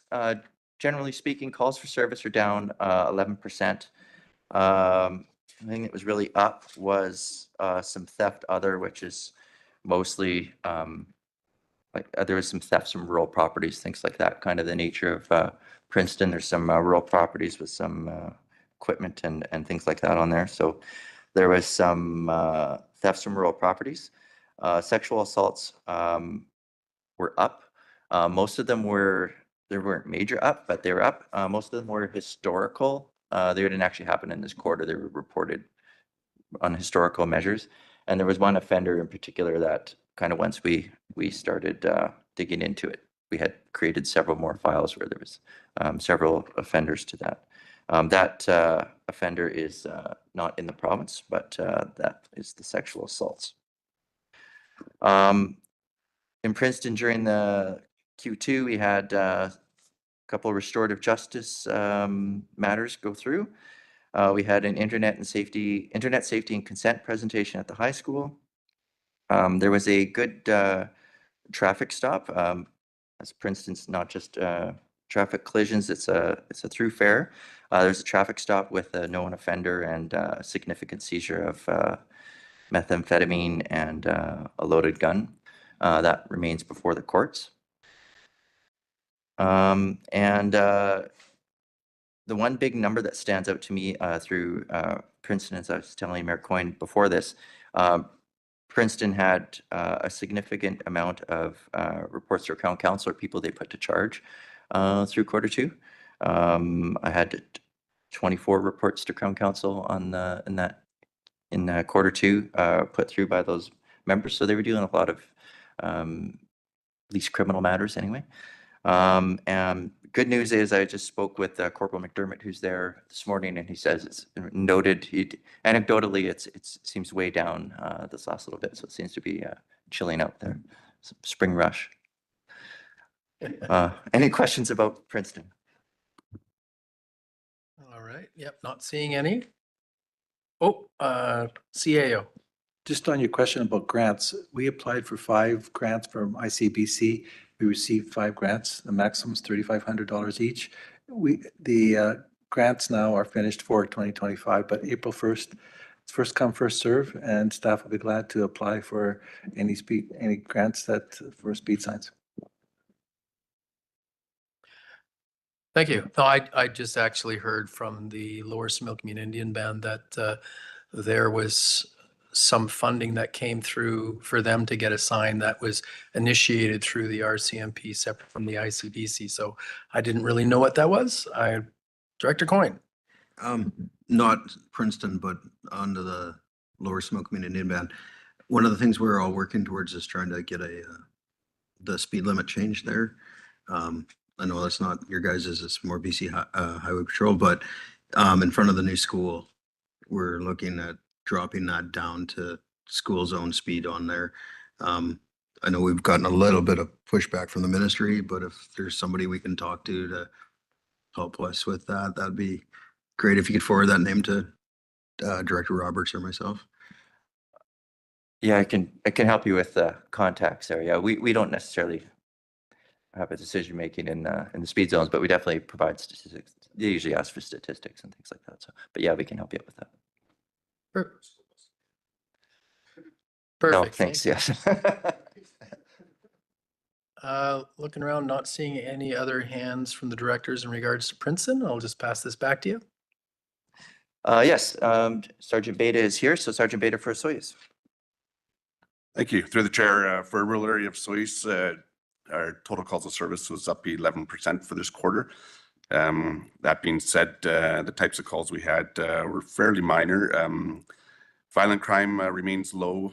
M: generally speaking, calls for service are down 11%. The thing that was really up was some theft other, which is mostly there was some thefts from rural properties, things like that, kind of the nature of Princeton. There's some rural properties with some equipment and things like that on there. So there was some thefts from rural properties. Sexual assaults were up. Most of them there weren't major up, but they were up. Most of them were historical. They didn't actually happen in this quarter. They were reported on historical measures. And there was one offender in particular that kind of once we started digging into it, we had created several more files where there was several offenders to that. That offender is not in the province, but that is the sexual assaults. In Princeton during the Q2, we had a couple of restorative justice matters go through. We had an internet safety and consent presentation at the high school. There was a good traffic stop. As Princeton's not just traffic collisions, it's a through fare. There's a traffic stop with a known offender and a significant seizure of methamphetamine and a loaded gun. That remains before the courts. The one big number that stands out to me through Princeton, as I was telling Mayor Coyne before this, Princeton had a significant amount of reports to Crown Council or people they put to charge through Q2. I had 24 reports to Crown Council on in Q2 put through by those members. So they were dealing with a lot of at least criminal matters anyway. And good news is I just spoke with Corporal McDermott, who's there this morning, and he says it's noted. Anecdotally, it seems way down this last little bit, so it seems to be chilling out there. Spring rush. Any questions about Princeton?
F: All right. Yep, not seeing any. Oh, CAO.
N: Just on your question about grants, we applied for 5 grants from ICBC. We received 5 grants. The maximum is $3,500 each. The grants now are finished for 2025, but April 1st, it's first come, first serve, and staff will be glad to apply for any grants for speed signs.
F: Thank you. No, I just actually heard from the Lower Similkameen Indian Band that there was some funding that came through for them to get a sign that was initiated through the RCMP separate from the ICBC. So I didn't really know what that was. Director Coyne.
I: Not Princeton, but onto the Lower Similkameen Indian Band. One of the things we're all working towards is trying to get the speed limit change there. I know that's not your guys's, it's more BC Highway Patrol, but in front of the new school, we're looking at dropping that down to school zone speed on there. I know we've gotten a little bit of pushback from the ministry, but if there's somebody we can talk to help us with that, that'd be great. If you could forward that name to Director Roberts or myself.
M: Yeah, I can help you with the contacts there. Yeah, we don't necessarily have a decision making in the speed zones, but we definitely provide statistics. They usually ask for statistics and things like that. So, but yeah, we can help you out with that.
F: Perfect.
M: No, thanks. Yes.
F: Looking around, not seeing any other hands from the directors in regards to Princeton. I'll just pass this back to you.
M: Yes, Sergeant Beta is here. So Sergeant Beta for Soyuz.
O: Thank you. Through the chair, for a rural area of Soyuz, our total calls of service was up 11% for this quarter. That being said, the types of calls we had were fairly minor. Violent crime remains low.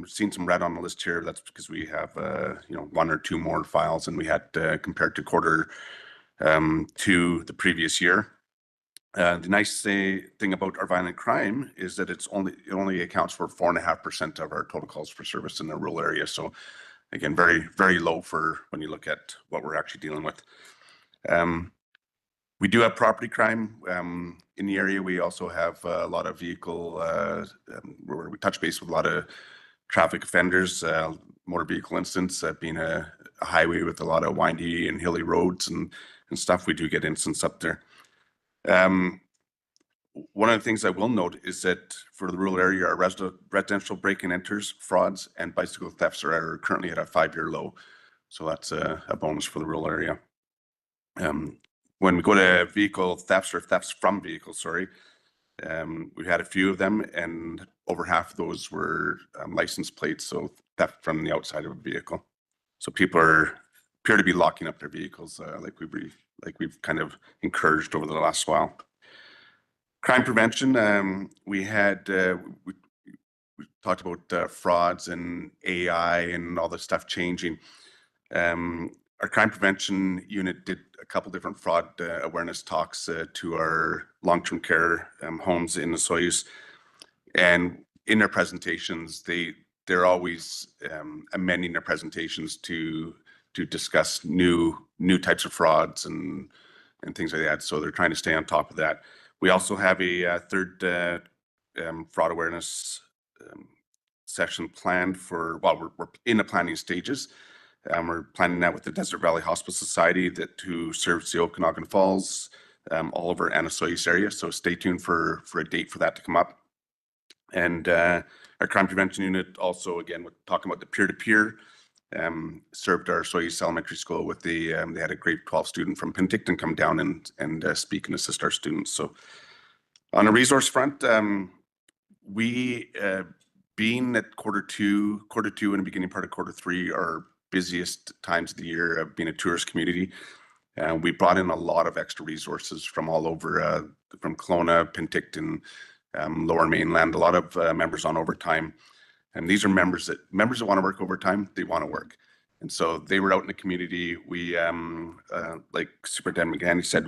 O: Seen some red on the list here. That's because we have 1 or 2 more files than we had compared to quarter to the previous year. The nice thing about our violent crime is that it only accounts for 4.5% of our total calls for service in the rural area. So again, very, very low for when you look at what we're actually dealing with. We do have property crime in the area. We also have a lot of vehicle, where we touch base with a lot of traffic offenders, motor vehicle incidents, being a highway with a lot of windy and hilly roads and stuff. We do get incidents up there. One of the things I will note is that for the rural area, our residential break-in enters, frauds, and bicycle thefts are currently at a 5-year low. So that's a bonus for the rural area. When we go to vehicle thefts or thefts from vehicles, we've had a few of them, and over half of those were license plates, so theft from the outside of a vehicle. So people appear to be locking up their vehicles, like we've kind of encouraged over the last while. Crime prevention, we talked about frauds and AI and all this stuff changing. Our crime prevention unit did a couple different fraud awareness talks to our long-term care homes in the Soyuz, and in their presentations, they're always amending their presentations to discuss new types of frauds and things like that. So they're trying to stay on top of that. We also have a third fraud awareness session planned for, well, we're in the planning stages. We're planning that with the Desert Valley Hospice Society who serves the Okanagan Falls all over Anasoyas area. So stay tuned for a date for that to come up. And our crime prevention unit also, again, we're talking about the peer-to-peer, served our Soyuz Elementary School with they had a grade 12 student from Penticton come down and speak and assist our students. So on a resource front, we being at quarter two and the beginning part of quarter three, our busiest times of the year of being a tourist community. We brought in a lot of extra resources from all over, from Kelowna, Penticton, Lower Mainland, a lot of members on overtime. And these are members that want to work overtime, they want to work. And so they were out in the community. We, like Superintendent McGann said,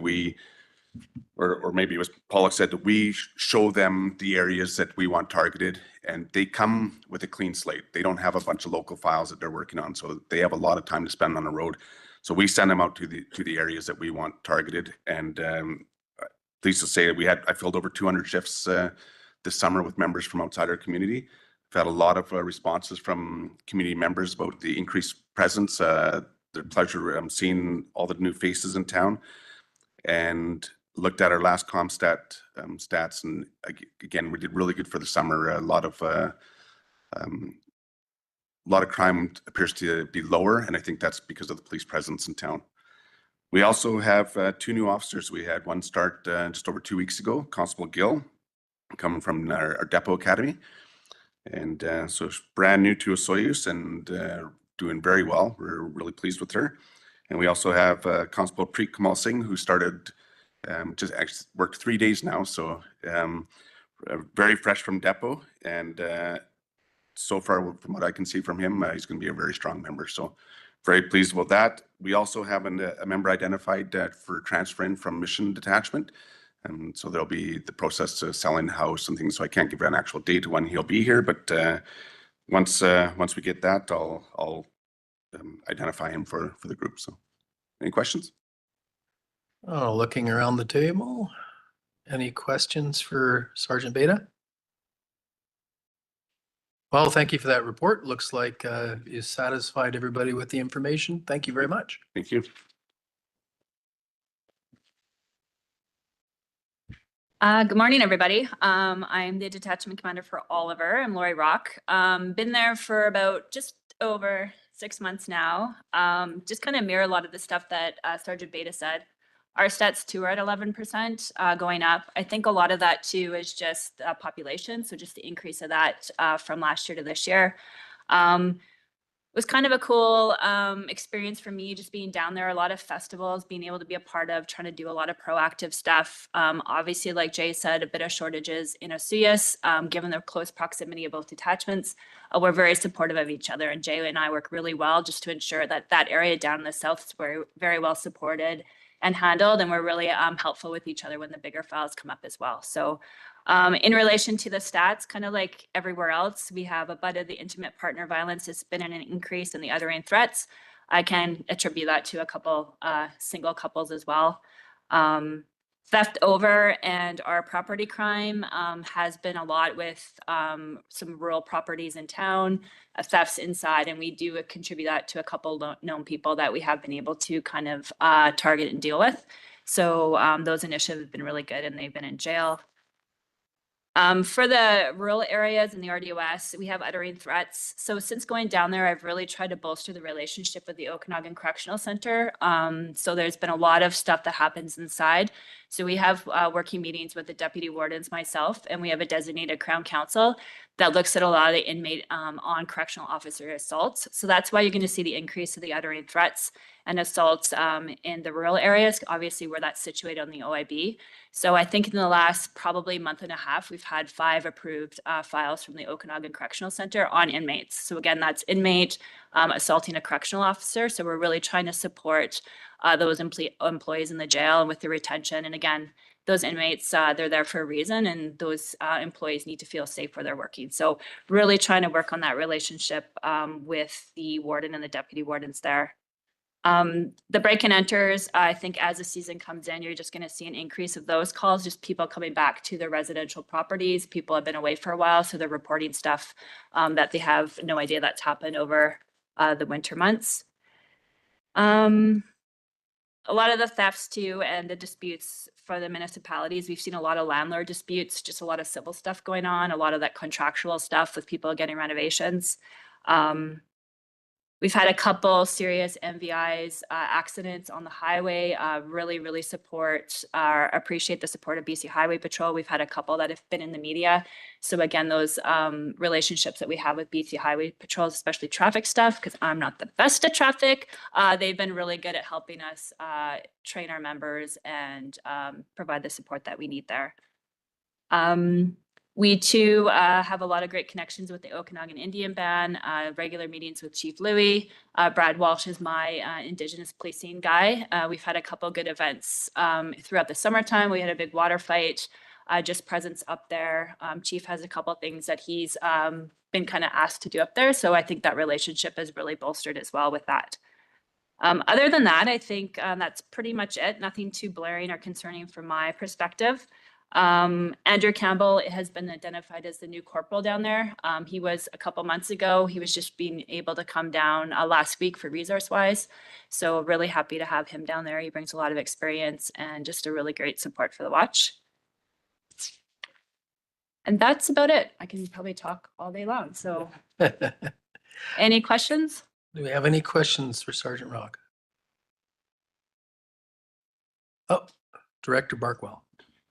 O: or maybe it was Pollock said that we show them the areas that we want targeted, and they come with a clean slate. They don't have a bunch of local files that they're working on, so they have a lot of time to spend on the road. So we send them out to the areas that we want targeted. And pleased to say that I filled over 200 shifts this summer with members from outside our community. I've had a lot of responses from community members about the increased presence, their pleasure seeing all the new faces in town, and looked at our last ComStat stats, and again, we did really good for the summer. A lot of crime appears to be lower, and I think that's because of the police presence in town. We also have 2 new officers. We had one start just over 2 weeks ago, Constable Gill, coming from our Depot Academy. And so she's brand new to Soyuz and doing very well. We're really pleased with her. And we also have Constable Preet Kamal Singh, who started, just actually worked 3 days now. So very fresh from Depot. And so far, from what I can see from him, he's going to be a very strong member. So very pleased about that. We also have a member identified for transferring from Mission Detachment. And so there'll be the process to selling the house and things. So I can't give an actual date when he'll be here, but once we get that, I'll identify him for the group. So any questions?
F: Oh, looking around the table. Any questions for Sergeant Beta? Well, thank you for that report. Looks like you satisfied everybody with the information. Thank you very much.
O: Thank you.
P: Good morning, everybody. I'm the detachment commander for Oliver. I'm Lori Rock. Been there for about just over 6 months now. Just kind of mirror a lot of the stuff that Sergeant Beta said. Our stats too are at 11% going up. I think a lot of that too is just population. So just the increase of that from last year to this year. It was kind of a cool experience for me, just being down there, a lot of festivals, being able to be a part of, trying to do a lot of proactive stuff. Obviously, like Jay said, a bit of shortages in Osoyoos, given the close proximity of both detachments. We're very supportive of each other, and Jay and I work really well just to ensure that that area down in the south is very, very well supported and handled, and we're really helpful with each other when the bigger files come up as well. So in relation to the stats, kind of like everywhere else, we have a bit of the intimate partner violence. It's been an increase in the othering threats. I can attribute that to a couple single couples as well. Theft over and our property crime has been a lot with some rural properties in town, thefts inside, and we do contribute that to a couple known people that we have been able to kind of target and deal with. So those initiatives have been really good, and they've been in jail. For the rural areas in the RDOS, we have uttering threats. So since going down there, I've really tried to bolster the relationship with the Okanagan Correctional Center. So there's been a lot of stuff that happens inside. So we have working meetings with the deputy wardens, myself, and we have a designated Crown Counsel that looks at a lot of the inmate on correctional officer assaults. So that's why you're going to see the increase of the uttering threats and assaults in the rural areas, obviously where that's situated on the OIB. So I think in the last probably month and a half, we've had 5 approved files from the Okanagan Correctional Center on inmates. So again, that's inmate assaulting a correctional officer. So we're really trying to support those employees in the jail and with the retention. And again, those inmates, they're there for a reason, and those employees need to feel safe where they're working. So really trying to work on that relationship with the warden and the deputy wardens there. The break and enters, I think as the season comes in, you're just going to see an increase of those calls, just people coming back to their residential properties. People have been away for a while, so they're reporting stuff that they have no idea that's happened over the winter months. a lot of the thefts too and the disputes for the municipalities, we've seen a lot of landlord disputes, just a lot of civil stuff going on, a lot of that contractual stuff with people getting renovations. We've had a couple serious MVIs, accidents on the highway. Really appreciate the support of BC Highway Patrol. We've had a couple that have been in the media. So again, those relationships that we have with BC Highway Patrol, especially traffic stuff, because I'm not the best at traffic. They've been really good at helping us train our members and provide the support that we need there. We too have a lot of great connections with the Okanagan Indian Band, regular meetings with Chief Louie. Brad Walsh is my Indigenous policing guy. We've had a couple good events throughout the summertime. We had a big water fight, just presence up there. Chief has a couple things that he's been kind of asked to do up there. So I think that relationship is really bolstered as well with that. Other than that, I think that's pretty much it. Nothing too blaring or concerning from my perspective. Andrew Campbell has been identified as the new corporal down there. He was a couple months ago. He was just being able to come down last week for resource-wise. So really happy to have him down there. He brings a lot of experience and just a really great support for the watch. And that's about it. I can probably talk all day long. So any questions?
F: Do we have any questions for Sergeant Rock? Oh, Director Barkwell.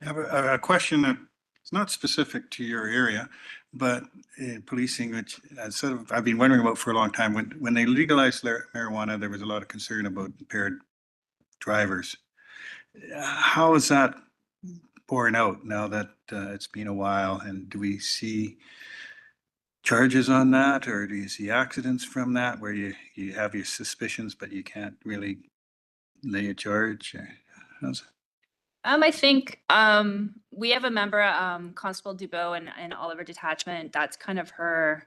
G: I have a question that it's not specific to your area, but in policing, which I've been wondering about for a long time. When they legalized marijuana, there was a lot of concern about impaired drivers. How is that borne out now that it's been a while? And do we see charges on that, or do you see accidents from that where you have your suspicions, but you can't really lay a charge? How's it?
P: I think we have a member, Constable Dubois in Oliver Detachment. That's kind of her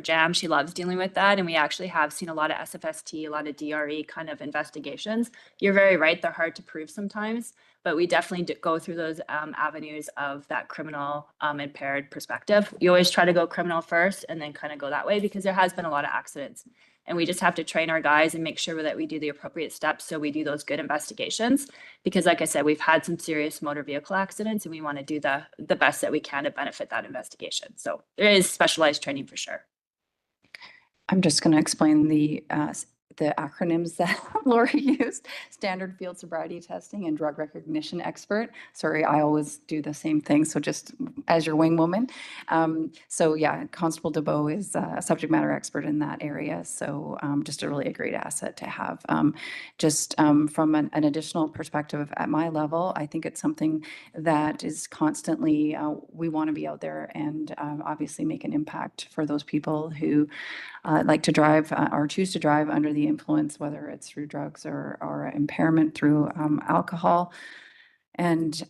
P: jam. She loves dealing with that. And we actually have seen a lot of SFST, a lot of DRE kind of investigations. You're very right. They're hard to prove sometimes, but we definitely go through those avenues of that criminal impaired perspective. You always try to go criminal first and then kind of go that way because there has been a lot of accidents. And we just have to train our guys and make sure that we do the appropriate steps so we do those good investigations. Because like I said, we've had some serious motor vehicle accidents and we want to do the best that we can to benefit that investigation. So there is specialized training for sure.
H: I'm just going to explain the acronyms that Lori used: standard field sobriety testing and drug recognition expert. Sorry, I always do the same thing. So just as your wing woman. So yeah, Constable Dubois is a subject matter expert in that area. So just a great asset to have. From an additional perspective at my level, I think it's something that is constantly, we want to be out there and obviously make an impact for those people who like to drive or choose to drive under the influence, whether it's through drugs or impairment through alcohol. And,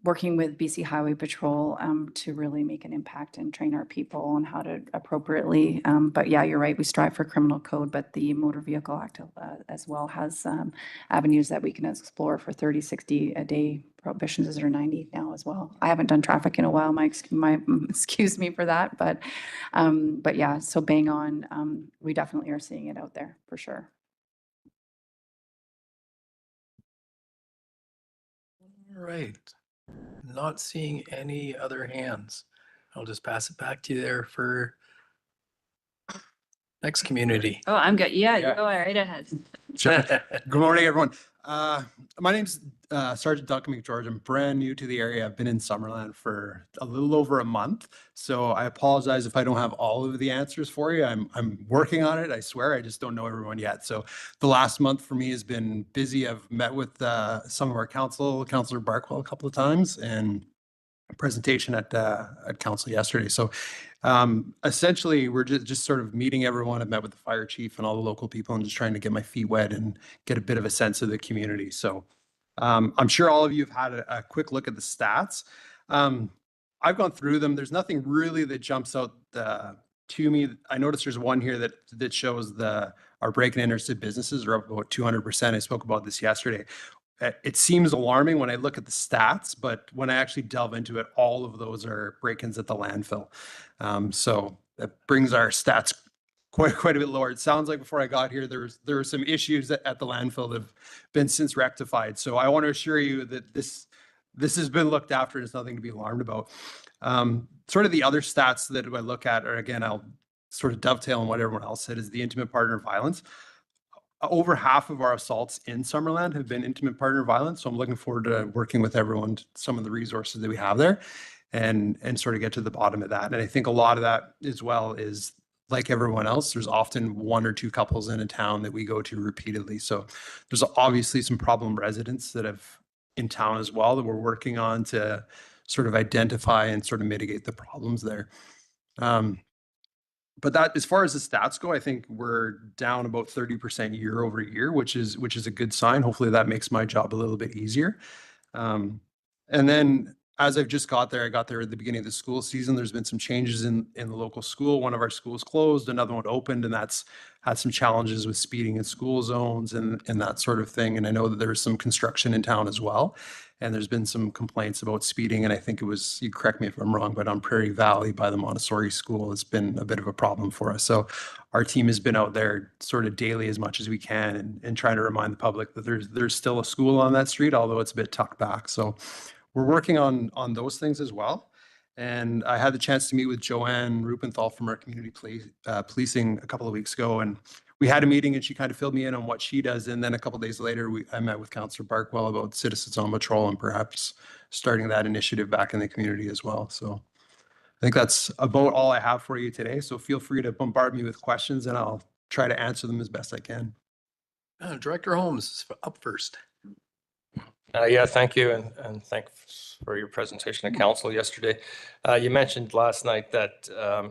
H: working with BC Highway Patrol to really make an impact and train our people on how to appropriately. But yeah, you're right. We strive for criminal code, but the Motor Vehicle Act as well has avenues that we can explore for 30, 60 a day prohibitions or 90 now as well. I haven't done traffic in a while. Excuse me for that. But yeah, so bang on. We definitely are seeing it out there for sure.
F: All right. Not seeing any other hands. I'll just pass it back to you there for next community.
P: Oh, I'm good. Yeah, you go right ahead.
Q: Good morning, everyone. My name's Sergeant Duncan McGeorge. I'm brand new to the area. I've been in Summerland for a little over a month, so I apologize if I don't have all of the answers for you. I'm working on it. I swear, I just don't know everyone yet. So the last month for me has been busy. I've met with some of our Councillor Barkwell a couple of times, and a presentation at council yesterday. So essentially, we're just sort of meeting everyone. I've met with the fire chief and all the local people and just trying to get my feet wet and get a bit of a sense of the community. So I'm sure all of you have had a quick look at the stats. I've gone through them. There's nothing really that jumps out to me. I noticed there's one here that shows our break and enter to businesses are up about 200%. I spoke about this yesterday. It seems alarming when I look at the stats, but when I actually delve into it, all of those are break-ins at the landfill. So that brings our stats quite a bit lower. It sounds like before I got here, there were some issues at the landfill that have been since rectified. So I want to assure you that this has been looked after and it's nothing to be alarmed about. Sort of the other stats that I look at are, again, I'll sort of dovetail on what everyone else said, is the intimate partner violence. Over half of our assaults in Summerland have been intimate partner violence. So I'm looking forward to working with everyone, some of the resources that we have there, and sort of get to the bottom of that. And I think a lot of that as well is, like everyone else, there's often one or two couples in a town that we go to repeatedly. So there's obviously some problem residents that have in town as well that we're working on to sort of identify and sort of mitigate the problems there. But that, as far as the stats go, I think we're down about 30% year over year, which is a good sign. Hopefully that makes my job a little bit easier. And then as I've just got there, I got there at the beginning of the school season. There's been some changes in the local school. One of our schools closed, another one opened, and that's had some challenges with speeding in school zones and that sort of thing. And I know that there's some construction in town as well. And there's been some complaints about speeding. And I think it was, you correct me if I'm wrong, but on Prairie Valley by the Montessori school, it's been a bit of a problem for us. So our team has been out there sort of daily as much as we can and trying to remind the public that there's still a school on that street, although it's a bit tucked back. So we're working on those things as well. And I had the chance to meet with Joanne Rupenthal from our community policing a couple of weeks ago. And we had a meeting and she kind of filled me in on what she does. And then a couple of days later, I met with Councillor Barkwell about Citizens on Patrol and perhaps starting that initiative back in the community as well. So I think that's about all I have for you today. So feel free to bombard me with questions and I'll try to answer them as best I can.
F: Director Holmes is up first.
R: Yeah, thank you, and thanks for your presentation to council yesterday. You mentioned last night that,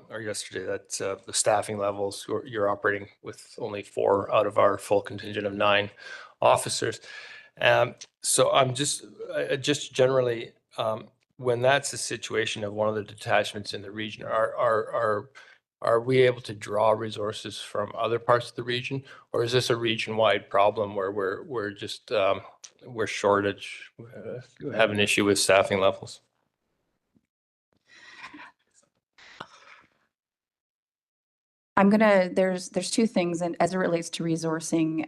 R: or yesterday, that the staffing levels, you're operating with only 4 out of our full contingent of 9 officers. So I'm just generally, when that's the situation of one of the detachments in the region, are we able to draw resources from other parts of the region, or is this a region-wide problem where we're just we're shortage, have an issue with staffing levels?
H: There's 2 things, and as it relates to resourcing,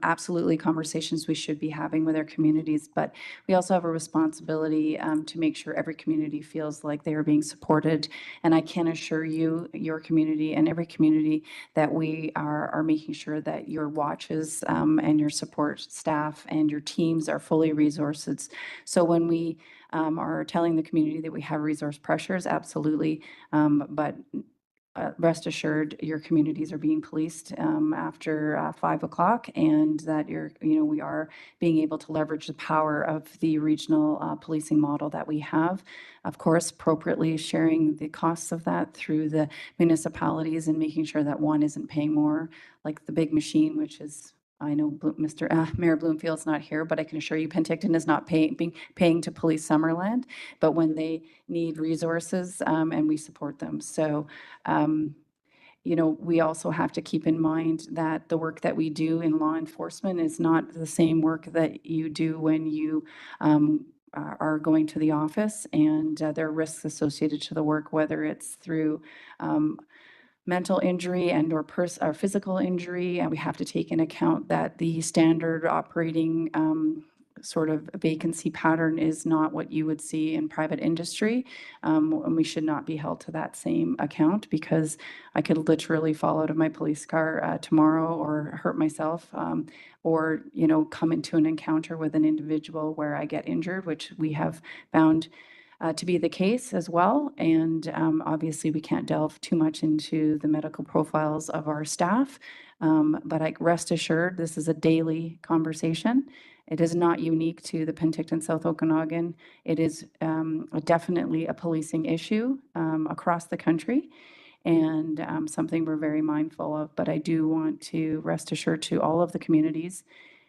H: absolutely conversations we should be having with our communities, but we also have a responsibility to make sure every community feels like they are being supported. And I can assure you, your community and every community, that we are making sure that your watches and your support staff and your teams are fully resourced. So when we are telling the community that we have resource pressures, absolutely, but rest assured, your communities are being policed after 5 o'clock, and that we are being able to leverage the power of the regional policing model that we have. Of course, appropriately sharing the costs of that through the municipalities and making sure that one isn't paying more, like the big machine, which is, I know Mayor Bloomfield's not here, but I can assure you Penticton is not paying to police Summerland, but when they need resources and we support them. So, we also have to keep in mind that the work that we do in law enforcement is not the same work that you do when you are going to the office, and there are risks associated to the work, whether it's through mental injury and or physical injury. And we have to take in account that the standard operating sort of vacancy pattern is not what you would see in private industry. And we should not be held to that same account, because I could literally fall out of my police car tomorrow or hurt myself, or, come into an encounter with an individual where I get injured, which we have found to be the case as well. And obviously we can't delve too much into the medical profiles of our staff, but I rest assured this is a daily conversation. It is not unique to the Penticton South Okanagan. It is definitely a policing issue across the country, and something we're very mindful of. But I do want to rest assured to all of the communities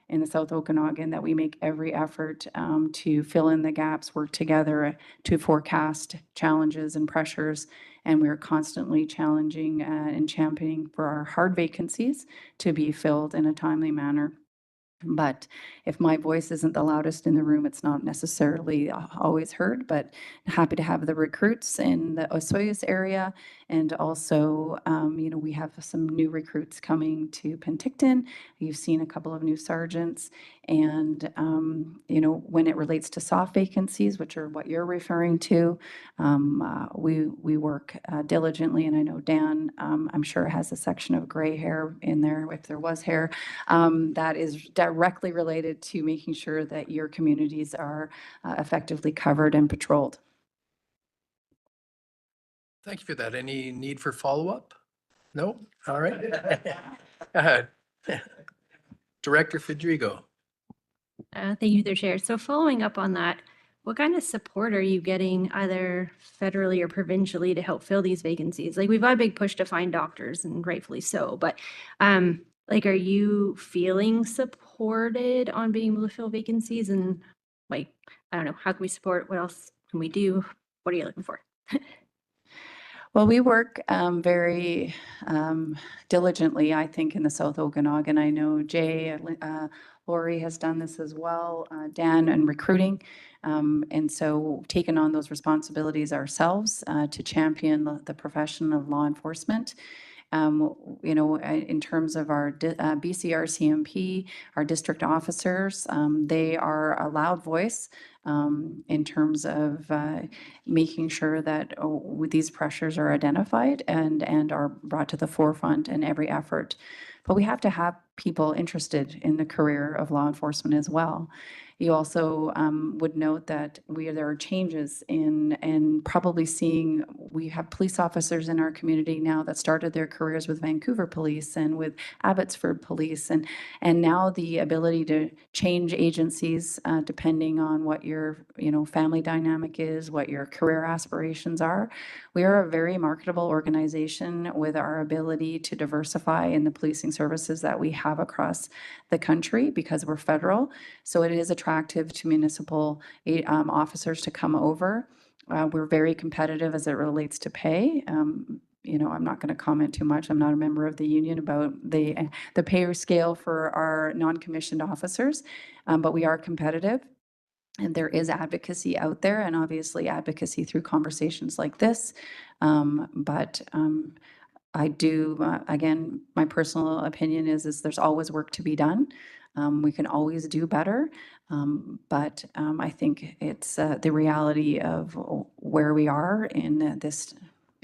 H: in the South Okanagan that we make every effort to fill in the gaps, work together to forecast challenges and pressures, and we're constantly challenging and championing for our hard vacancies to be filled in a timely manner. But if my voice isn't the loudest in the room, it's not necessarily always heard, but happy to have the recruits in the Osoyoos area. And also, we have some new recruits coming to Penticton. You've seen a couple of new sergeants. And, when it relates to soft vacancies, which are what you're referring to, we work diligently. And I know Dan, I'm sure, has a section of gray hair in there, if there was hair, that is directly related to making sure that your communities are effectively covered and patrolled.
F: Thank you for that. Any need for follow-up? No? All right. Go ahead. Director Fedrigo.
S: Thank you, through Chair. So following up on that, what kind of support are you getting either federally or provincially to help fill these vacancies? Like, we've got a big push to find doctors, and rightfully so, but are you feeling supported on being able to fill vacancies? And I don't know, how can we support? What else can we do? What are you looking for?
H: Well, we work very diligently, I think, in the South Okanagan. I know Jay, Lori has done this as well, Dan, and recruiting. And so taken on those responsibilities ourselves to champion the profession of law enforcement. In terms of our BCRCMP, our district officers, they are a loud voice in terms of making sure that these pressures are identified and are brought to the forefront in every effort. But we have to have people interested in the career of law enforcement as well. You also would note that there are changes in probably seeing, we have police officers in our community now that started their careers with Vancouver Police and with Abbotsford Police, and now the ability to change agencies depending on what your family dynamic is, what your career aspirations are. We are a very marketable organization with our ability to diversify in the policing services that we have across the country because we're federal. So it is attractive to municipal officers to come over. We're very competitive as it relates to pay. I'm not going to comment too much. I'm not a member of the union about the pay scale for our non-commissioned officers, but we are competitive. And there is advocacy out there, and obviously advocacy through conversations like this. I do, again, my personal opinion is there's always work to be done. We can always do better. But I think it's the reality of where we are in this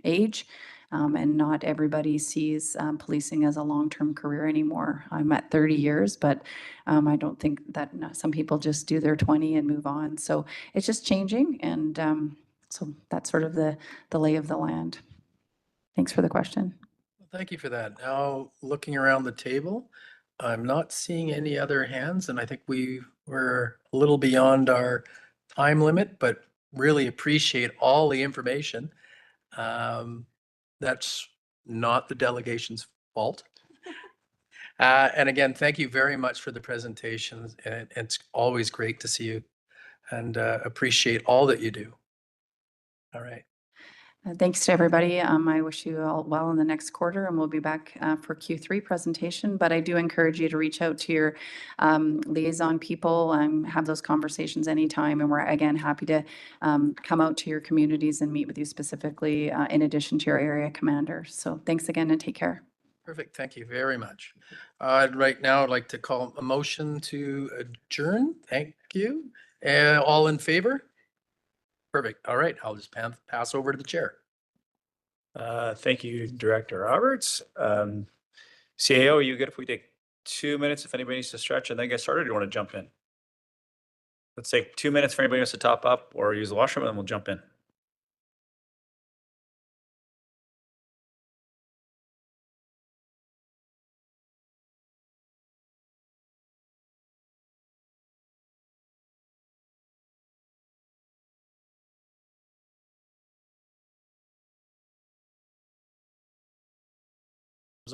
H: age. And not everybody sees policing as a long-term career anymore. I'm at 30 years, but I don't think that some people just do their 20 and move on. So it's just changing. And so that's sort of the lay of the land. Thanks for the question.
F: Thank you for that. Now, looking around the table, I'm not seeing any other hands, and I think we're a little beyond our time limit, but really appreciate all the information. That's not the delegation's fault. And again, thank you very much for the presentations. And it's always great to see you and appreciate all that you do. All right.
H: Thanks to everybody. I wish you all well in the next quarter, and we'll be back for Q3 presentation. But I do encourage you to reach out to your liaison people and have those conversations anytime. And we're, again, happy to come out to your communities and meet with you specifically in addition to your area commander. So thanks again and take care.
F: Perfect. Thank you very much. Right now, I'd like to call a motion to adjourn. Thank you. All in favor? Perfect. All right. I'll just pass over to the chair.
A: Thank you, Director Roberts. CAO, are you good if we take 2 minutes if anybody needs to stretch and then get started, or do you want to jump in? Let's take 2 minutes for anybody who wants to top up or use the washroom, and then we'll jump in.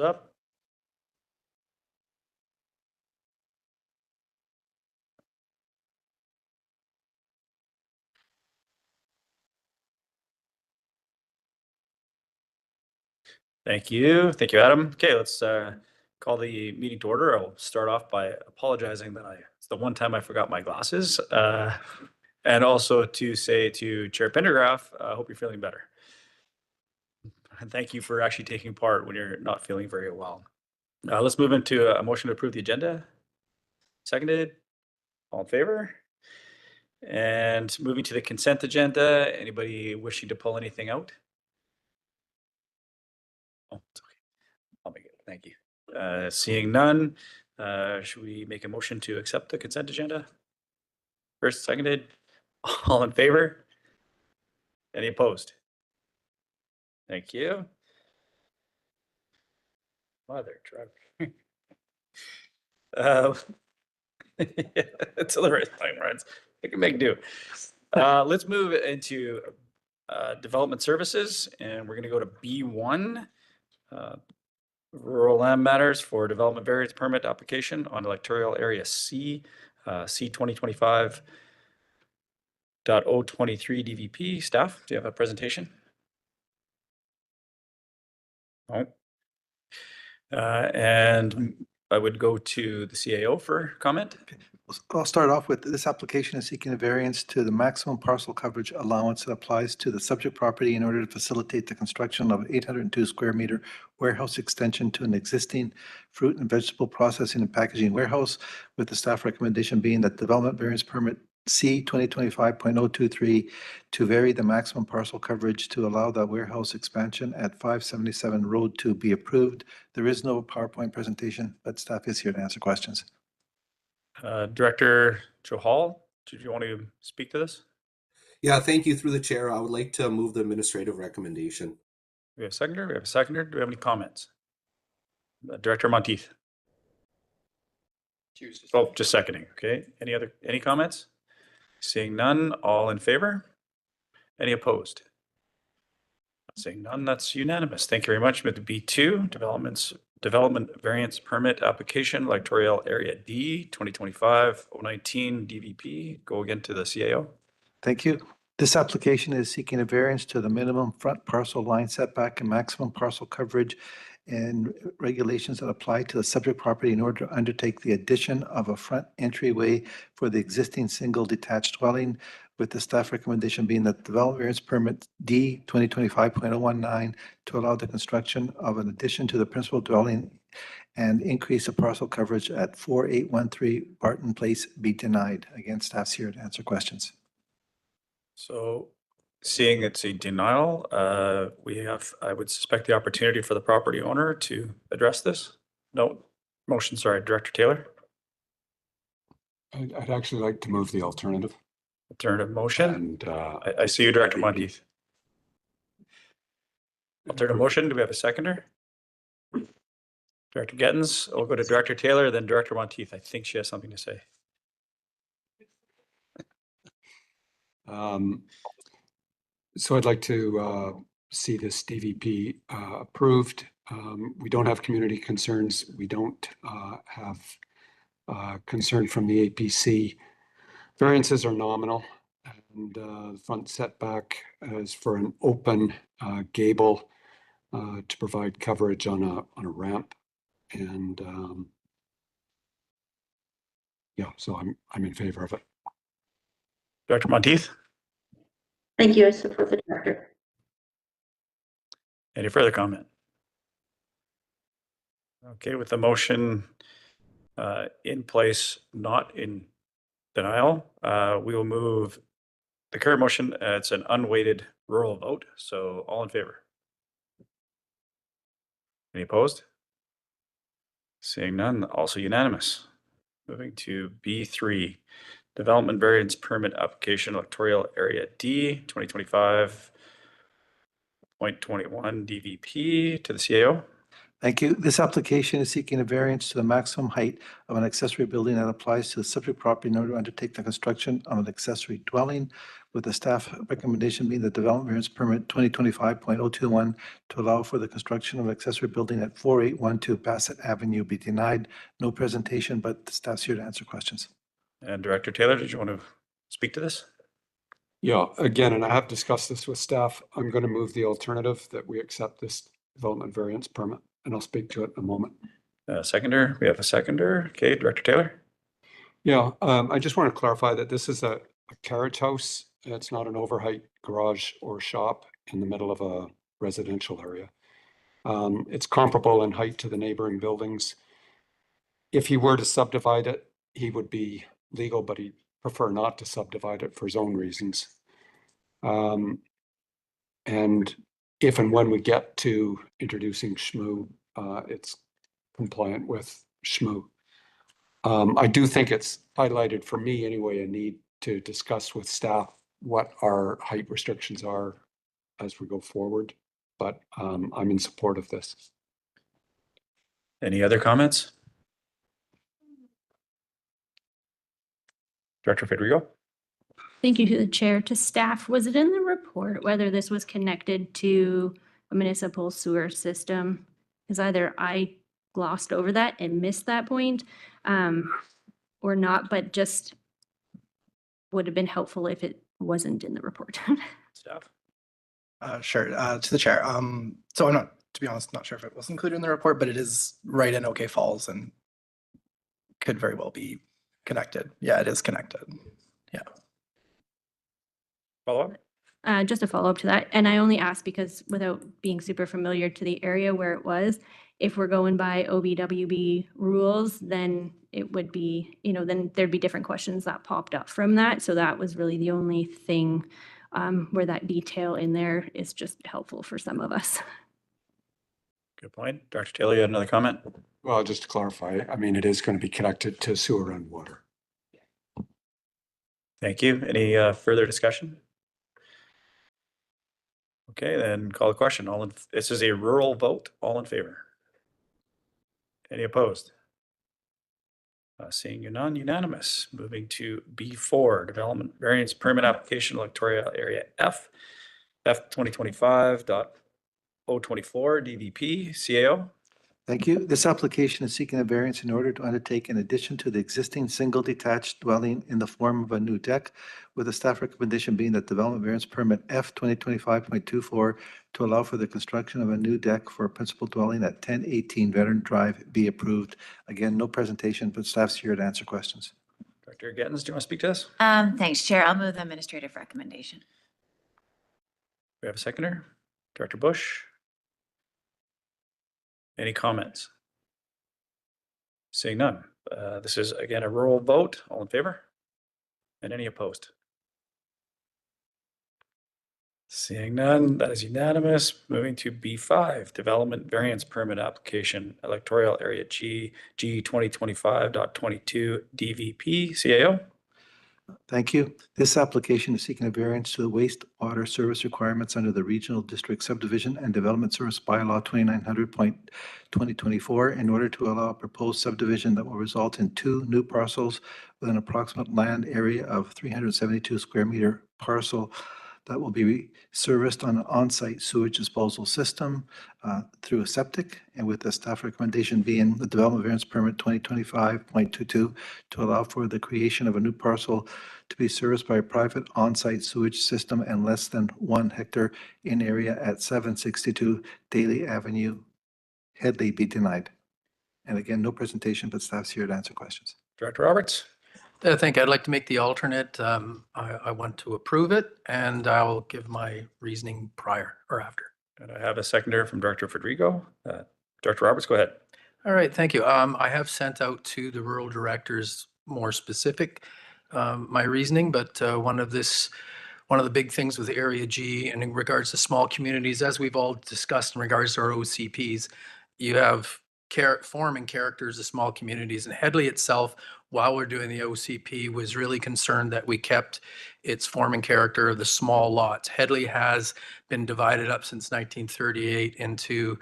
A: Up. Thank you. Thank you, Adam. Okay, let's Call the meeting to order. I'll start off by apologizing that it's the one time I forgot my glasses. And also to say to Chair Pendergraph, I hope you're feeling better. And thank you for actually taking part when you're not feeling very well. Let's move into a motion to approve the agenda. Seconded. All in favor? And moving to the consent agenda, anybody wishing to pull anything out? Oh, it's okay. I'll make it. Thank you. Seeing none, should we make a motion to accept the consent agenda? First, seconded. All in favor? Any opposed? Thank you. Mother truck. Until the right time runs, I can make do. Let's move into development services, and we're going to go to B1, rural land matters for development variance permit application on electoral area C, C 2025.023 DVP. Staff, do you have a presentation? No. And I would go to the CAO for comment.
N: I'll start off with this application is seeking a variance to the maximum parcel coverage allowance that applies to the subject property in order to facilitate the construction of 802 square meter warehouse extension to an existing fruit and vegetable processing and packaging warehouse, with the staff recommendation being that development variance permit C 2025.023 to vary the maximum parcel coverage to allow the warehouse expansion at 577 Road to be approved. There is no PowerPoint presentation, but staff is here to answer questions.
A: Director Johal, did you want to speak to this?
T: Yeah, thank you. Through the chair, I would like to move the administrative recommendation.
A: We have a seconder. We have a seconder. Do we have any comments? Director Monteith. Oh, just seconding. Okay. Any comments? Seeing none, all in favor? Any opposed? Seeing none, that's unanimous. Thank you very much. With B2, development variance permit application, electoral area D, 2025-019 DVP. Go again to the CAO.
N: Thank you. This application is seeking a variance to the minimum front parcel line setback and maximum parcel coverage and regulations that apply to the subject property in order to undertake the addition of a front entryway for the existing single detached dwelling, with the staff recommendation being that development variance permit D 2025.019 to allow the construction of an addition to the principal dwelling and increase the parcel coverage at 4813 Barton Place be denied. Again, staff's here to answer questions.
A: So seeing it's a denial, I would suspect the opportunity for the property owner to address this. No motion, sorry, Director Taylor.
U: I'd actually like to move the alternative.
A: Alternative motion.
U: And
A: I see you, Director Monteith. Alternative motion. Do we have a seconder? Director Gettins. We'll go to Director Taylor, then Director Monteith. I think she has something to say.
U: So I'd like to see this DVP approved. We don't have community concerns. We don't have concern from the APC. Variances are nominal, and the front setback is for an open gable to provide coverage on a ramp. And yeah, so I'm in favor of it.
A: Director Monteith.
K: Thank you. I support the director.
A: Any further comment? Okay, with the motion in place, not in denial, we will move the current motion. It's an unweighted rural vote. So all in favor? Any opposed? Seeing none, also unanimous. Moving to B3. Development variance permit application, electoral area D, 2025.21 DVP to the CAO.
N: Thank you. This application is seeking a variance to the maximum height of an accessory building that applies to the subject property in order to undertake the construction of an accessory dwelling, with the staff recommendation being the development variance permit 2025.021 to allow for the construction of an accessory building at 4812 Bassett Avenue be denied. No presentation, but the staff's here to answer questions.
A: And Director Taylor, did you want to speak to this?
U: Yeah, again, and I have discussed this with staff. I'm going to move the alternative that we accept this development variance permit, and I'll speak to it in a moment.
A: Seconder, we have a seconder. Okay, Director Taylor.
U: Yeah, I just want to clarify that this is a carriage house. It's not an overheight garage or shop in the middle of a residential area. It's comparable in height to the neighboring buildings. If he were to subdivide it, he would be legal, but he'd prefer not to subdivide it for his own reasons. And if and when we get to introducing SHMU, it's compliant with SHMU. I do think it's highlighted for me anyway, a need to discuss with staff what our height restrictions are as we go forward, but I'm in support of this.
A: Any other comments? Director Federico?
S: Thank you to the chair. To staff, was it in the report whether this was connected to a municipal sewer system? Because either I glossed over that and missed that point, or not, but just would have been helpful if it wasn't in the report.
A: Staff.
B: Sure, to the chair. So I'm not, to be honest, not sure if it was included in the report, but it is right in OK Falls and could very well be connected. Yeah, it is connected. Yeah.
A: Follow up?
S: Just a follow-up to that, and I only asked because without being super familiar to the area where it was, if we're going by OBWB rules, then it would be, then there'd be different questions that popped up from that. So that was really the only thing where that detail in there is just helpful for some of us.
A: Good point. Dr. Taylor, you had another comment?
U: Well, just to clarify, I mean, it is going to be connected to sewer and water.
A: Thank you. Any further discussion? Okay, then call the question. This is a rural vote. All in favor? Any opposed? Seeing none, unanimous. Moving to B4, Development Variance Permit Application, Electoral Area F, F2025.024 DVP, CAO.
N: Thank you. This application is seeking a variance in order to undertake an addition to the existing single detached dwelling in the form of a new deck, with a staff recommendation being that development variance permit F 2025.24 to allow for the construction of a new deck for a principal dwelling at 1018 Veteran Drive be approved. Again, no presentation, but staff's here to answer questions.
A: Dr. Gettins, do you want to speak to this?
V: Thanks, Chair. I'll move the administrative recommendation.
A: We have a seconder. Director Bush. Any comments? Seeing none. This is again a rural vote. All in favor? And any opposed? Seeing none, that is unanimous. Moving to B5, Development Variance Permit Application, Electoral Area G, G 2025.22 DVP, CAO.
N: Thank you. This application is seeking a variance to the wastewater service requirements under the Regional District Subdivision and Development Service Bylaw 2900.2024 in order to allow a proposed subdivision that will result in 2 new parcels with an approximate land area of 372 square meter parcel that will be serviced on an on-site sewage disposal system through a septic, and with the staff recommendation being the development variance permit 2025.22 to allow for the creation of a new parcel to be serviced by a private on-site sewage system and less than 1 hectare in area at 762 Daly Avenue, Headley, be denied. And again, no presentation, but staff's here to answer questions.
A: Director Roberts.
F: I think I'd like to make the alternate. I want to approve it, and I'll give my reasoning prior or after.
A: And I have a seconder from Director Federico. Director Roberts, go ahead.
F: All right, thank you. I have sent out to the rural directors more specific my reasoning, but one of the big things with Area G and in regards to small communities, as we've all discussed in regards to our OCPs, you have forming characters of small communities, and Headley itself, while we're doing the OCP, was really concerned that we kept its forming character of the small lots. Headley has been divided up since 1938 into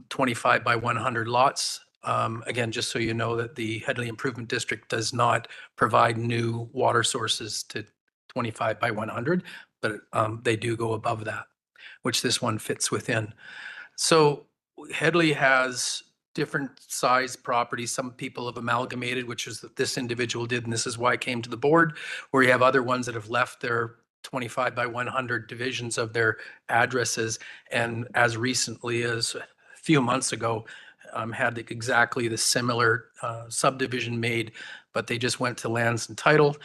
F: 25 by 100 lots. Again, just so you know that the Headley Improvement District does not provide new water sources to 25 by 100, but they do go above that, which this one fits within. So Headley has different size properties. Some people have amalgamated, which is that this individual did, and this is why I came to the board, where you have other ones that have left their 25 by 100 divisions of their addresses. And as recently as a few months ago, had exactly the similar subdivision made, but they just went to lands and title.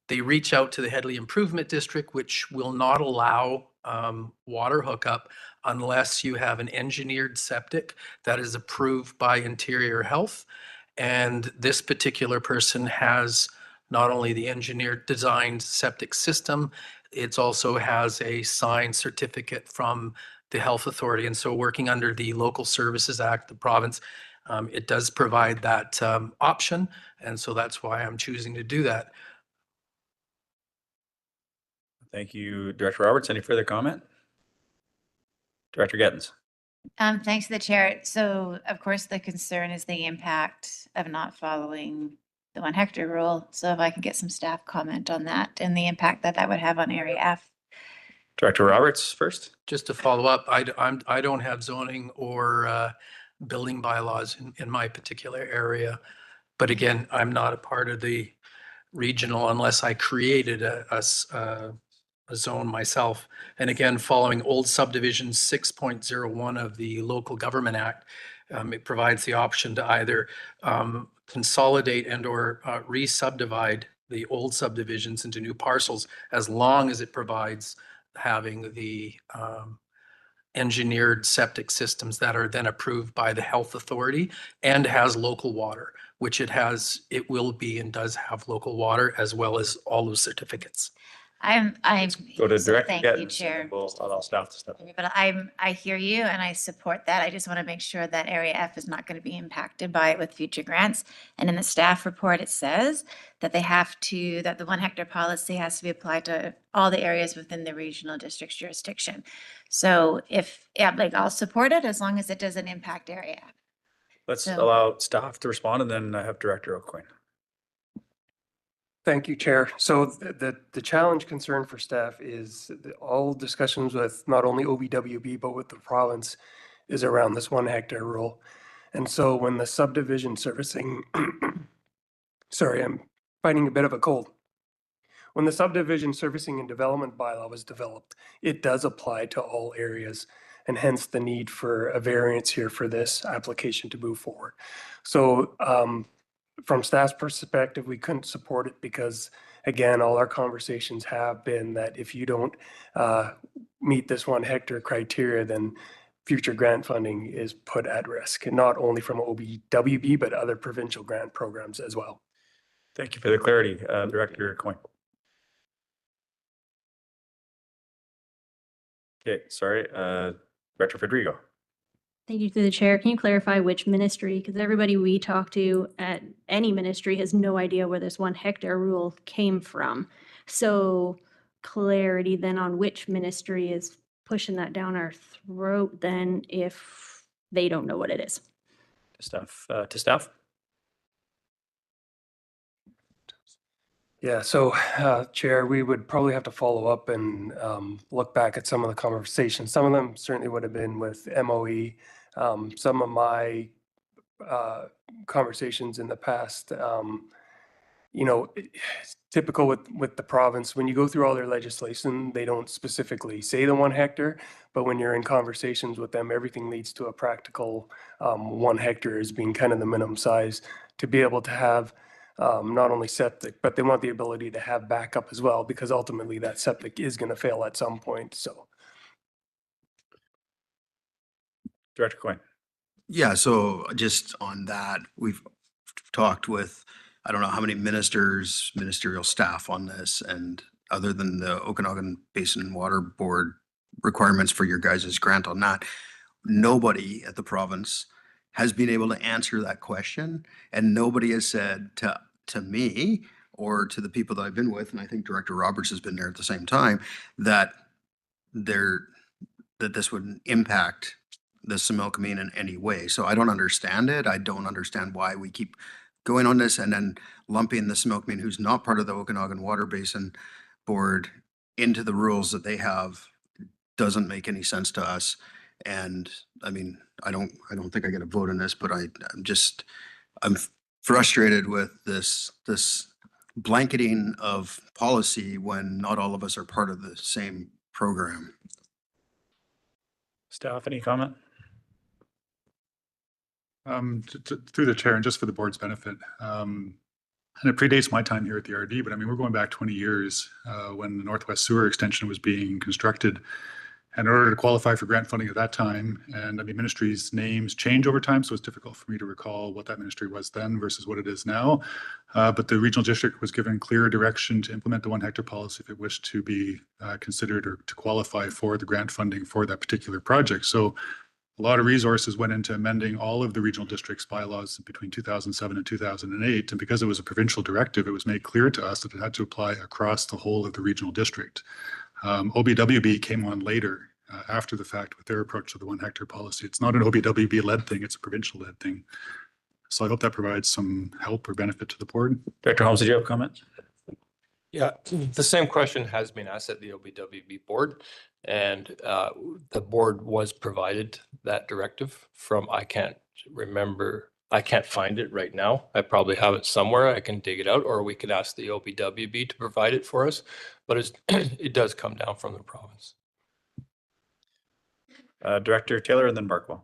F: They reach out to the Headley Improvement District, which will not allow water hookup unless you have an engineered septic that is approved by Interior Health. And this particular person has not only the engineered designed septic system, it also has a signed certificate from the health authority. And so working under the Local Services Act, the province, it does provide that option. And so that's why I'm choosing to do that.
A: Thank you, Director Roberts. Any further comment? Director Gettens.
V: Thanks to the chair. So of course, the concern is the impact of not following the 1 hectare rule. So if I can get some staff comment on that and the impact that that would have on Area F.
A: Director Roberts first.
F: Just to follow up, I don't have zoning or building bylaws in my particular area. But again, I'm not a part of the regional unless I created a zone myself. And again, following old subdivision 6.01 of the Local Government Act, it provides the option to either consolidate and or re-subdivide the old subdivisions into new parcels, as long as it provides having the engineered septic systems that are then approved by the health authority and has local water, which it will be and does have local water as well as all those certificates.
A: Go to Director
V: Thank you,
A: Gettens,
V: Chair.
A: and we'll allow staff to step in.
V: But I hear you and I support that. I just want to make sure that Area F is not going to be impacted by it with future grants. And in the staff report, it says that that the 1 hectare policy has to be applied to all the areas within the regional district's jurisdiction. So I'll support it as long as it doesn't impact Area F.
A: Let's
V: So-
A: allow staff to respond, and then I have Director O'Quinn.
C: Thank you, Chair. So the challenge concern for staff is that all discussions with not only OBWB, but with the province is around this 1 hectare rule. And so when the subdivision servicing, sorry, I'm fighting a bit of a cold. When the subdivision servicing and development bylaw was developed, it does apply to all areas, and hence the need for a variance here for this application to move forward. So from staff's perspective, we couldn't support it because, again, all our conversations have been that if you don't meet this 1 hectare criteria, then future grant funding is put at risk, and not only from OBWB, but other provincial grant programs as well.
A: Thank you for the clarity, Director Coyne. Okay, sorry, Director Federico.
S: Thank you through the chair. Can you clarify which ministry? Because everybody we talk to at any ministry has no idea where this 1 hectare rule came from. So clarity then on which ministry is pushing that down our throat then if they don't know what it is.
A: To staff.
C: Yeah, so Chair, we would probably have to follow up and look back at some of the conversations. Some of them certainly would have been with MOE. Some of my conversations in the past, it's typical with the province, when you go through all their legislation, they don't specifically say the 1 hectare, but when you're in conversations with them, everything leads to a practical 1 hectare as being kind of the minimum size to be able to have not only septic, but they want the ability to have backup as well, because ultimately that septic is going to fail at some point. So,
A: Director Coyne.
I: Yeah, so just on that, we've talked with, I don't know how many ministerial staff on this, and other than the Okanagan Basin Water Board requirements for your guys' grant on that, nobody at the province has been able to answer that question, and nobody has said to me or to the people that I've been with, and I think Director Roberts has been there at the same time, that this would impact the Similkameen in any way. So I don't understand it. I don't understand why we keep going on this and then lumping the Similkameen, who's not part of the Okanagan Water Basin Board, into the rules that they have. Doesn't make any sense to us. And I mean, I don't think I get a vote on this, but I'm frustrated with this blanketing of policy when not all of us are part of the same program.
A: Staff, any comment?
D: Through the chair and just for the board's benefit, and it predates my time here at the RD, but I mean, we're going back 20 years when the Northwest Sewer Extension was being constructed. And in order to qualify for grant funding at that time, and I mean, ministries' names change over time, so it's difficult for me to recall what that ministry was then versus what it is now. But the regional district was given clear direction to implement the 1 hectare policy if it wished to be considered or to qualify for the grant funding for that particular project. So a lot of resources went into amending all of the regional district's bylaws between 2007 and 2008. And because it was a provincial directive, it was made clear to us that it had to apply across the whole of the regional district. OBWB came on later after the fact with their approach to the 1 hectare policy. It's not an OBWB-led thing, it's a provincial-led thing. So I hope that provides some help or benefit to the board.
A: Director Holmes, did you have comments?
R: Yeah, the same question has been asked at the OBWB board, and the board was provided that directive from, I can't remember, I can't find it right now. I probably have it somewhere. I can dig it out, or we could ask the OBWB to provide it for us, but it does come down from the province.
A: Director Taylor and then Barkwell.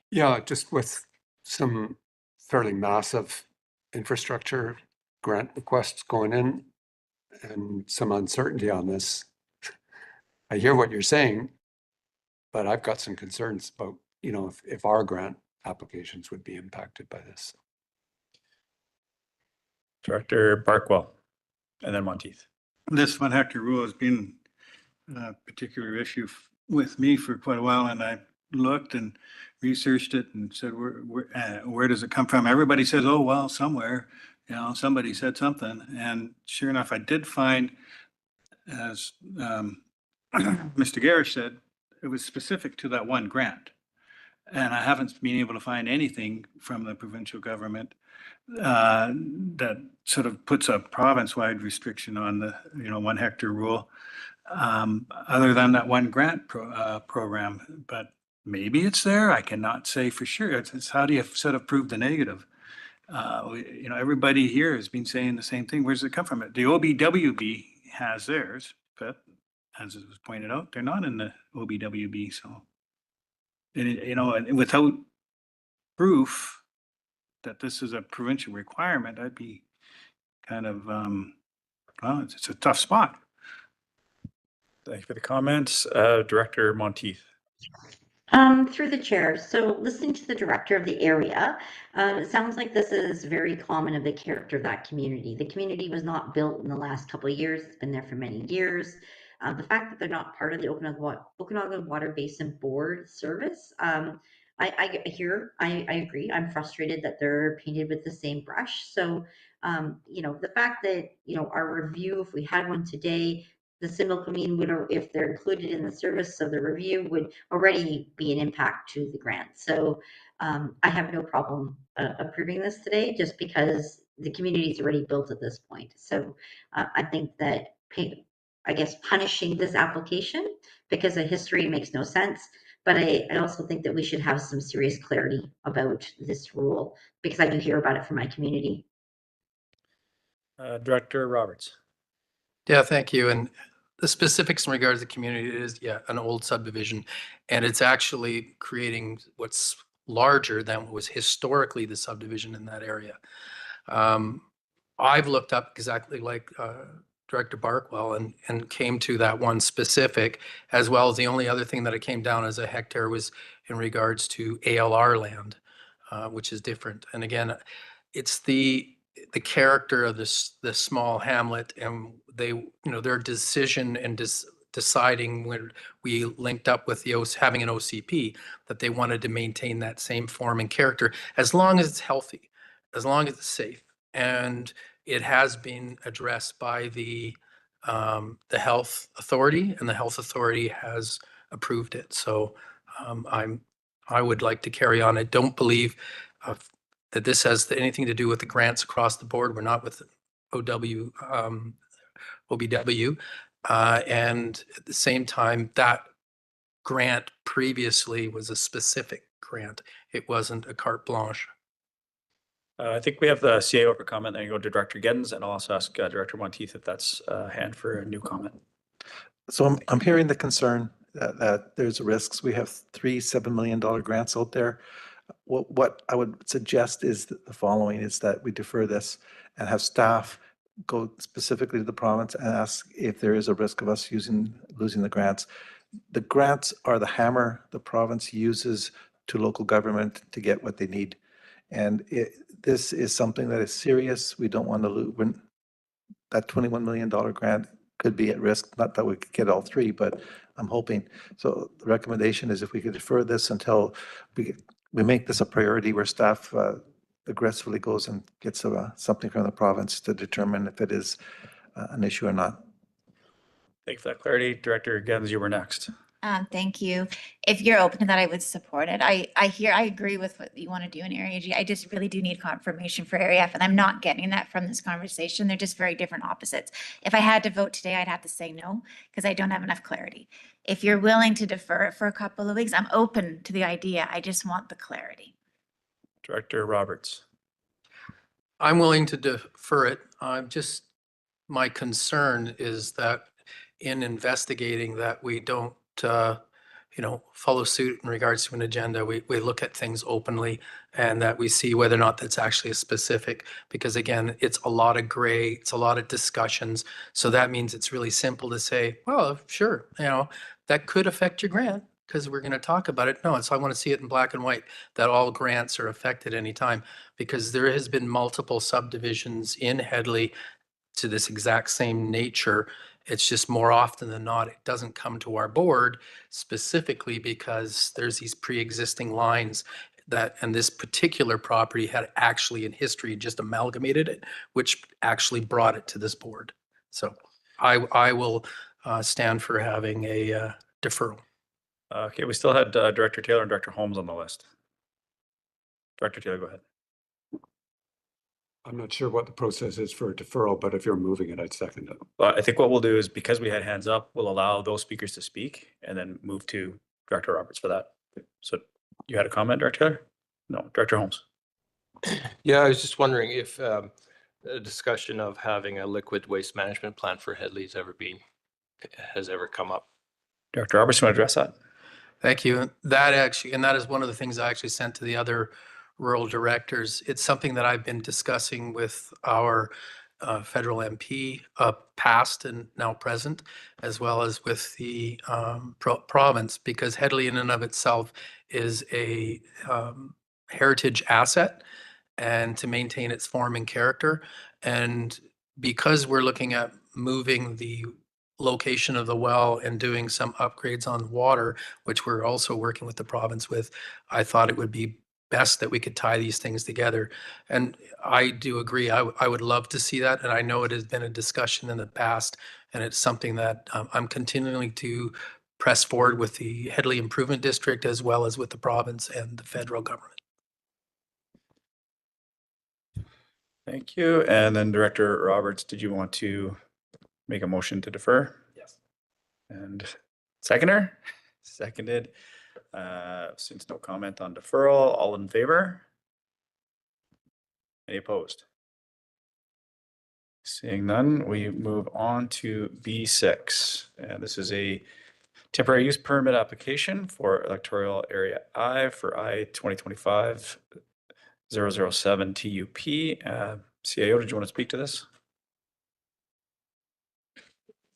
U: Yeah, just with some fairly massive infrastructure grant requests going in and some uncertainty on this. I hear what you're saying, but I've got some concerns about, you know, if our grant applications would be impacted by this.
A: Director Barkwell and then Monteith.
G: This 1 hectare rule has been a particular issue with me for quite a while, and I looked and researched it and said, where does it come from? Everybody says, oh, well, somewhere, you know, somebody said something. And sure enough, I did find, as Mr. Garish said, it was specific to that one grant. And I haven't been able to find anything from the provincial government that sort of puts a province-wide restriction on the 1 hectare rule, other than that one grant program. But maybe it's there. I cannot say for sure. It's how do you sort of prove the negative? Everybody here has been saying the same thing. Where does it come from? The OBWB has theirs, but as it was pointed out, they're not in the OBWB. So, and without proof that this is a provincial requirement, I'd be kind of, well, it's a tough spot.
A: Thank you for the comments. Director Monteith.
K: Through the chair. So listening to the director of the area, it sounds like this is very common of the character of that community. The community was not built in the last couple of years. It's been there for many years. The fact that they're not part of the Okanagan Water Basin Board service, I agree. I'm frustrated that they're painted with the same brush. So, the fact that, our review, if we had one today, the Similkameen would, if they're included in the service of the review, would already be an impact to the grant. So I have no problem approving this today, just because the community is already built at this point. So I think that, punishing this application because of history makes no sense. But I also think that we should have some serious clarity about this rule, because I do hear about it from my community.
A: Director Roberts.
F: Yeah, thank you. And the specifics in regards to the community, it is, an old subdivision, and it's actually creating what's larger than what was historically the subdivision in that area. I've looked up exactly like Director Barkwell and came to that one specific, as well as the only other thing that it came down as a hectare was in regards to ALR land, which is different. And again, it's the character of this small hamlet, and their decision and deciding when we linked up with the having an OCP that they wanted to maintain that same form and character as long as it's healthy, as long as it's safe. And it has been addressed by the health authority, and the health authority has approved it. So I would like to carry on. I don't believe that this has anything to do with the grants across the board. We're not with OBW. And at the same time, that grant previously was a specific grant. It wasn't a carte blanche.
A: I think we have the CAO for comment, then you go to Director Geddens, and I'll also ask Director Monteith if that's a hand for a new comment.
N: So I'm hearing the concern, that there's risks. We have 3 $7 million grants out there. What I would suggest is the following, is that we defer this and have staff go specifically to the province and ask if there is a risk of us losing the grants. The grants are the hammer the province uses to local government to get what they need. And this is something that is serious. We don't want to lose. That $21 million grant could be at risk. Not that we could get all 3, but I'm hoping. So the recommendation is if we could defer this until we make this a priority where staff aggressively goes and gets something from the province to determine if it is an issue or not.
A: Thank you for that clarity. Director Gens, you were next.
V: Thank you. If you're open to that, I would support it. I agree with what you want to do in Area G. I just really do need confirmation for Area F, and I'm not getting that from this conversation. They're just very different opposites. If I had to vote today, I'd have to say no, because I don't have enough clarity. If you're willing to defer it for a couple of weeks, I'm open to the idea. I just want the clarity.
A: Director Roberts.
F: I'm willing to defer it. My concern is that in investigating that we don't, follow suit in regards to an agenda. We look at things openly and that we see whether or not that's actually a specific, because again, it's a lot of gray, it's a lot of discussions. So that means it's really simple to say, well, sure, that could affect your grant because we're going to talk about it. No, so I want to see it in black and white that all grants are affected anytime, because there has been multiple subdivisions in Headley to this exact same nature. It's just more often than not, it doesn't come to our board specifically because there's these pre-existing lines and this particular property had actually in history just amalgamated it, which actually brought it to this board. So I will stand for having a deferral.
A: Okay, we still had Director Taylor and Director Holmes on the list. Director Taylor, go ahead.
U: I'm not sure what the process is for a deferral, but if you're moving it, I'd second it.
A: Well, I think what we'll do is, because we had hands up, we'll allow those speakers to speak and then move to Director Roberts for that. So you had a comment, Director Taylor? No, Director Holmes.
R: Yeah, I was just wondering if a discussion of having a liquid waste management plan for Headley has ever come up.
A: Director Roberts, you want to address that?
F: Thank you. That is one of the things I actually sent to the other rural directors. It's something that I've been discussing with our federal MP, past and now present, as well as with the province, because Headley in and of itself is a heritage asset, and to maintain its form and character. And because we're looking at moving the location of the well and doing some upgrades on water, which we're also working with the province with, I thought it would be best that we could tie these things together. And I do agree. I would love to see that. And I know it has been a discussion in the past, and it's something that I'm continuing to press forward with the Headley Improvement District, as well as with the province and the federal government.
A: Thank you. And then Director Roberts, did you want to make a motion to defer?
F: Yes.
A: And seconder? Seconded. Since no comment on deferral, all in favor? Any opposed? Seeing none, we move on to B6. And this is a temporary use permit application for electoral area I for I 2025-007 TUP. CIO, did you want to speak to this?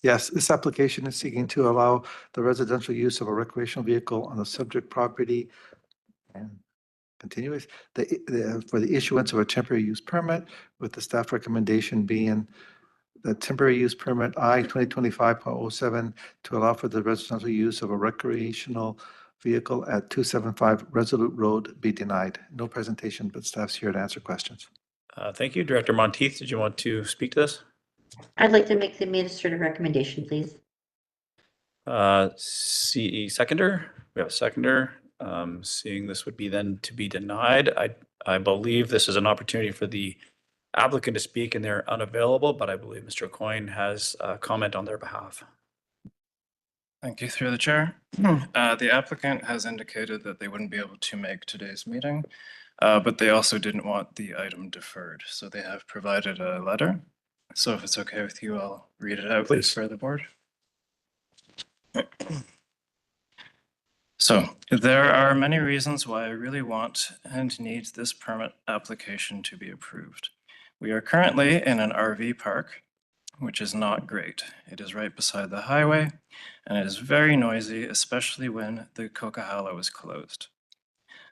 N: Yes, this application is seeking to allow the residential use of a recreational vehicle on the subject property and continuous for the issuance of a temporary use permit, with the staff recommendation being the temporary use permit I 2025.07 to allow for the residential use of a recreational vehicle at 275 Resolute Road be denied. No presentation, but staff's here to answer questions.
A: Thank you. Director Monteith, did you want to speak to this?
K: I'd like to make the administrative recommendation, please.
A: CE seconder. We have a seconder. Seeing this would be then to be denied. I believe this is an opportunity for the applicant to speak, and they're unavailable, but I believe Mr. Coyne has a comment on their behalf.
E: Thank you, through the chair. The applicant has indicated that they wouldn't be able to make today's meeting, but they also didn't want the item deferred. So they have provided a letter. So if it's okay with you, I'll read it out
A: Please.
E: for the board. So there are many reasons why I really want and need this permit application to be approved. We are currently in an RV park, which is not great. It is right beside the highway and it is very noisy, especially when the Coquihalla is closed.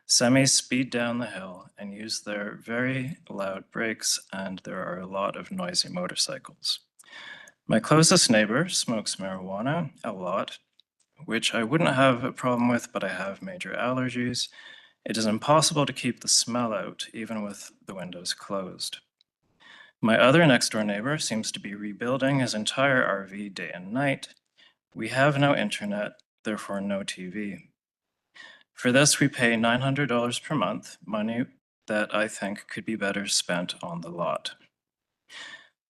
E: Semis speed down the hill and use their very loud brakes, and there are a lot of noisy motorcycles. My closest neighbor smokes marijuana a lot, which I wouldn't have a problem with, but I have major allergies. It is impossible to keep the smell out, even with the windows closed. My other next door neighbor seems to be rebuilding his entire RV day and night. We have no internet, therefore no TV. For this, we pay $900 per month, money that I think could be better spent on the lot.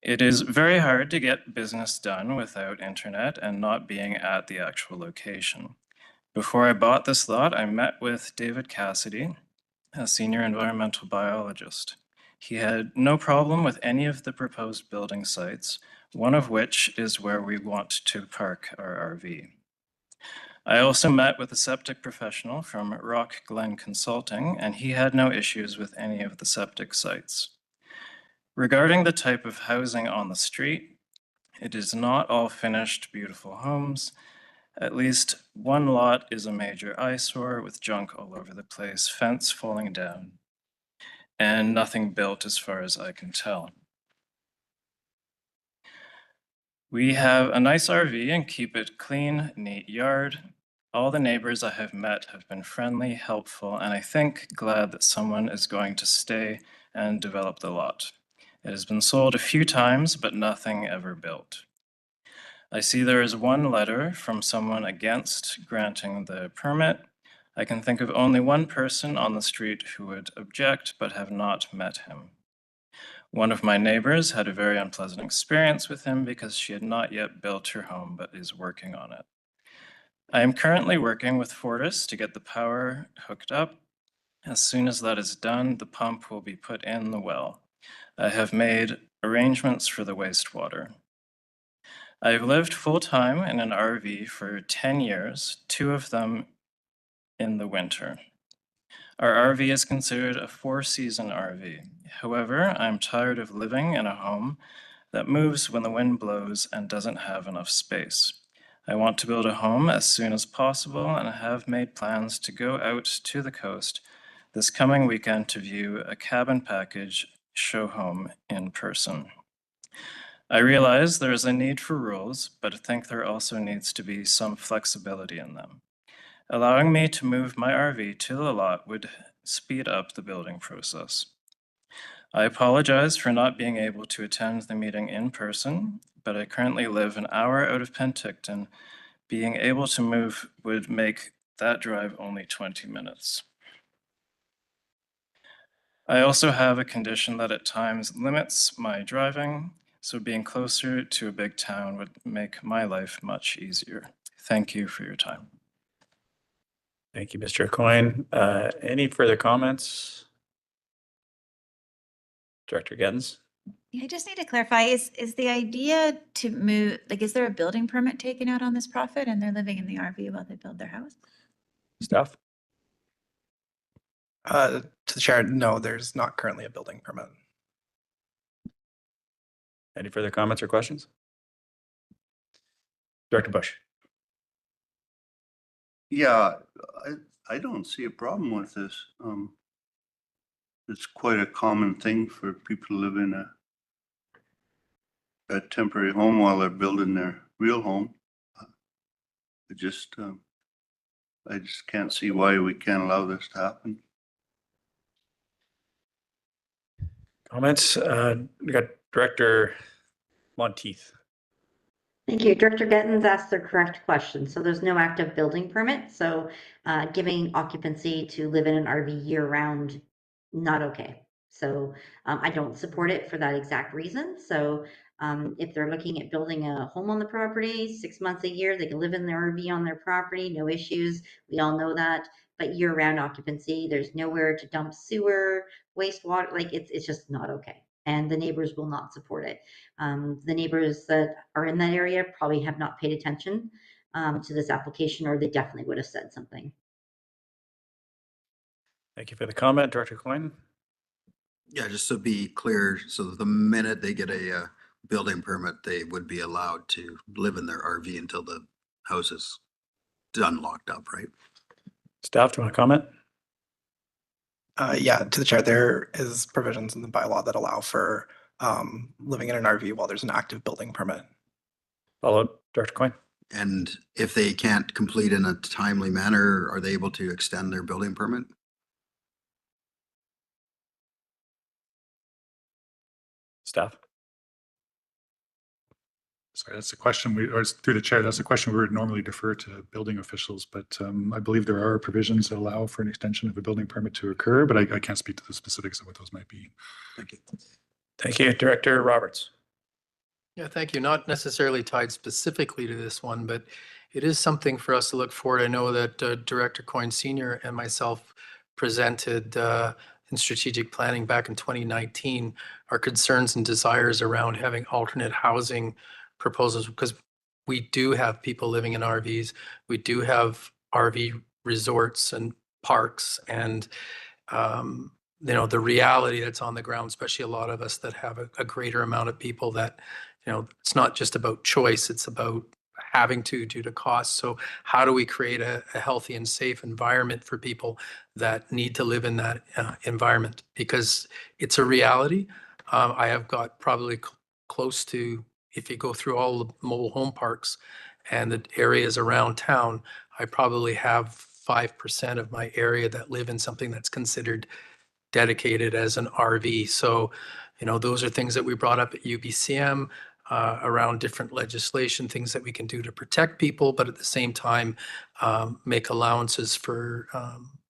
E: It is very hard to get business done without internet and not being at the actual location. Before I bought this lot, I met with David Cassidy, a senior environmental biologist. He had no problem with any of the proposed building sites, one of which is where we want to park our RV. I also met with a septic professional from Rock Glen Consulting, and he had no issues with any of the septic sites. Regarding the type of housing on the street, it is not all finished, beautiful homes. At least one lot is a major eyesore with junk all over the place, fence falling down, and nothing built as far as I can tell. We have a nice RV and keep it clean, neat yard. All the neighbors I have met have been friendly, helpful, and I think glad that someone is going to stay and develop the lot. It has been sold a few times, but nothing ever built. I see there is one letter from someone against granting the permit. I can think of only one person on the street who would object, but have not met him. One of my neighbors had a very unpleasant experience with him because she had not yet built her home, but is working on it. I am currently working with Fortis to get the power hooked up. As soon as that is done, the pump will be put in the well. I have made arrangements for the wastewater. I've lived full-time in an RV for 10 years, 2 of them in the winter. Our RV is considered a 4-season RV. However, I'm tired of living in a home that moves when the wind blows and doesn't have enough space. I want to build a home as soon as possible and have made plans to go out to the coast this coming weekend to view a cabin package show home in person. I realize there is a need for rules, but I think there also needs to be some flexibility in them. Allowing me to move my RV to the lot would speed up the building process. I apologize for not being able to attend the meeting in person, but I currently live an hour out of Penticton. Being able to move would make that drive only 20 minutes. I also have a condition that at times limits my driving, so being closer to a big town would make my life much easier. Thank you for your time.
A: Thank you, Mr. Coyne. Any further comments? Director Gettens?
V: I just need to clarify, is the idea to move, like, is there a building permit taken out on this profit and they're living in the RV while they build their house?
A: Staff?
B: To the chair, no, there's not currently a building permit.
A: Any further comments or questions? Director Bush?
J: Yeah, I don't see a problem with this. It's quite a common thing for people to live in a temporary home while they're building their real home. I just can't see why we can't allow this to happen.
A: Comments? We got Director Monteith.
K: Thank you. Director Gettens asked the correct question. So there's no active building permit. So giving occupancy to live in an RV year round, not okay. So I don't support it for that exact reason. So if they're looking at building a home on the property, 6 months a year, they can live in their RV on their property, no issues. We all know that. But year round occupancy, there's nowhere to dump sewer, wastewater, like it's just not okay. And the neighbors will not support it. The neighbors that are in that area probably have not paid attention to this application, or they definitely would have said something.
A: Thank you for the comment, Director Coyne.
I: Yeah, just to be clear, so the minute they get a building permit, they would be allowed to live in their RV until the house is done, locked up, right?
A: Staff, do you want to comment?
B: Yeah, to the chair, there is provisions in the bylaw that allow for living in an RV while there's an active building permit.
A: Followed, Director Coyne.
I: And if they can't complete in a timely manner, are they able to extend their building permit?
A: Staff.
D: Sorry, that's a question or it's through the chair, that's a question we would normally defer to building officials, but I believe there are provisions that allow for an extension of a building permit to occur, but I can't speak to the specifics of what those might be.
I: Thank you.
A: Thank you, Director Roberts.
F: Yeah, thank you. Not necessarily tied specifically to this one, but it is something for us to look forward. I know that Director Coyne Sr. and myself presented in strategic planning back in 2019 our concerns and desires around having alternate housing proposals, because we do have people living in RVs. We do have RV resorts and parks, and the reality that's on the ground, especially a lot of us that have a greater amount of people that, it's not just about choice, it's about having to due to cost. So how do we create a healthy and safe environment for people that need to live in that environment? Because it's a reality. I have got probably close to, if you go through all the mobile home parks and the areas around town, I probably have 5% of my area that live in something that's considered dedicated as an RV. So, those are things that we brought up at UBCM around different legislation, things that we can do to protect people, but at the same time, make allowances for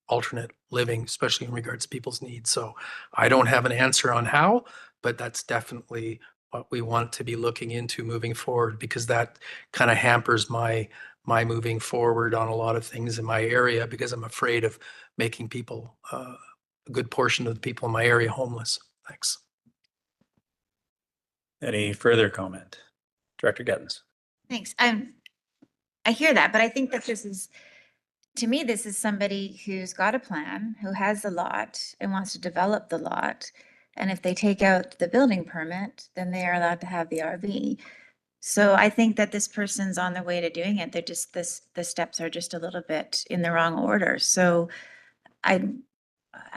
F: alternate living, especially in regards to people's needs. So I don't have an answer on how, but that's definitely what we want to be looking into moving forward, because that kind of hampers my moving forward on a lot of things in my area, because I'm afraid of making people, a good portion of the people in my area, homeless. Thanks.
A: Any further comment? Director Gettins.
V: Thanks. I hear that, but I think that to me, this is somebody who's got a plan, who has the lot and wants to develop the lot. And if they take out the building permit, then they are allowed to have the RV. So I think that this person's on their way to doing it. They're just, the steps are just a little bit in the wrong order. So I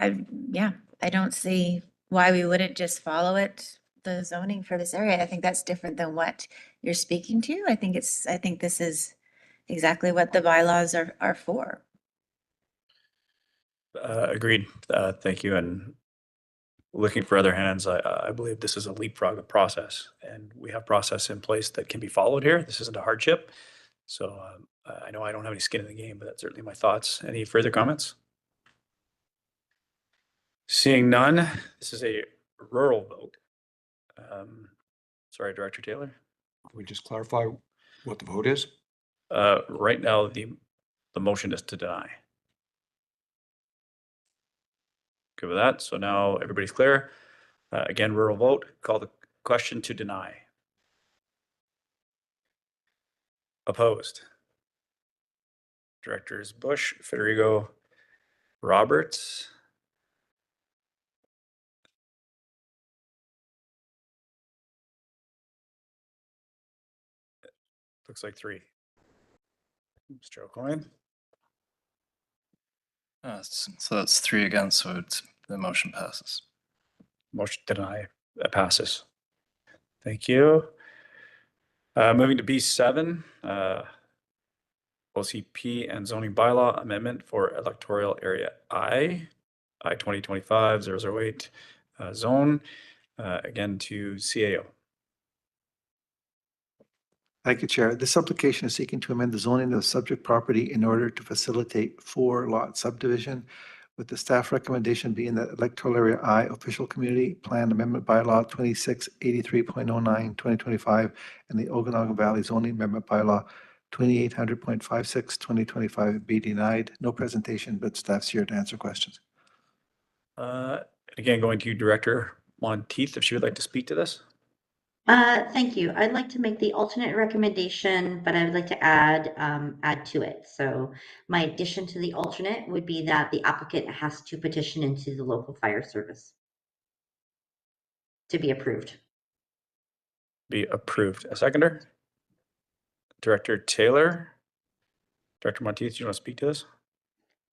V: don't see why we wouldn't just follow it, the zoning for this area. I think that's different than what you're speaking to. I think this is exactly what the bylaws are for.
A: Agreed. Thank you. And looking for other hands, I believe this is a leapfrog process, and we have process in place that can be followed here. This isn't a hardship. So I know I don't have any skin in the game, but that's certainly my thoughts. Any further comments? Seeing none, this is a rural vote. Sorry, Director Taylor.
U: Can we just clarify what the vote is?
A: Right now, the motion is to deny. Good with that. So now everybody's clear. Again, rural vote. Call the question to deny. Opposed. Directors Bush, Federico, Roberts. Looks like 3. Mr. O'Coin.
E: So that's 3 against, so the motion passes.
A: Motion to deny passes. Thank you. Moving to B7, OCP and zoning bylaw amendment for electoral area I 2025-008 zone, again to CAO.
N: Thank you, Chair. This application is seeking to amend the zoning of the subject property in order to facilitate 4-lot subdivision, with the staff recommendation being that electoral area I official community plan amendment bylaw 2683.09 2025 and the Okanagan Valley zoning amendment bylaw 2800.56 2025 be denied. No presentation, but staff's here to answer questions.
A: Again, going to Director Monteith, if she would like to speak to this.
K: Thank you. I'd like to make the alternate recommendation, but I would like to add to it. So my addition to the alternate would be that the applicant has to petition into the local fire service to be approved.
A: Be approved. A seconder? Director Taylor? Director Monteith, do you want to speak to this?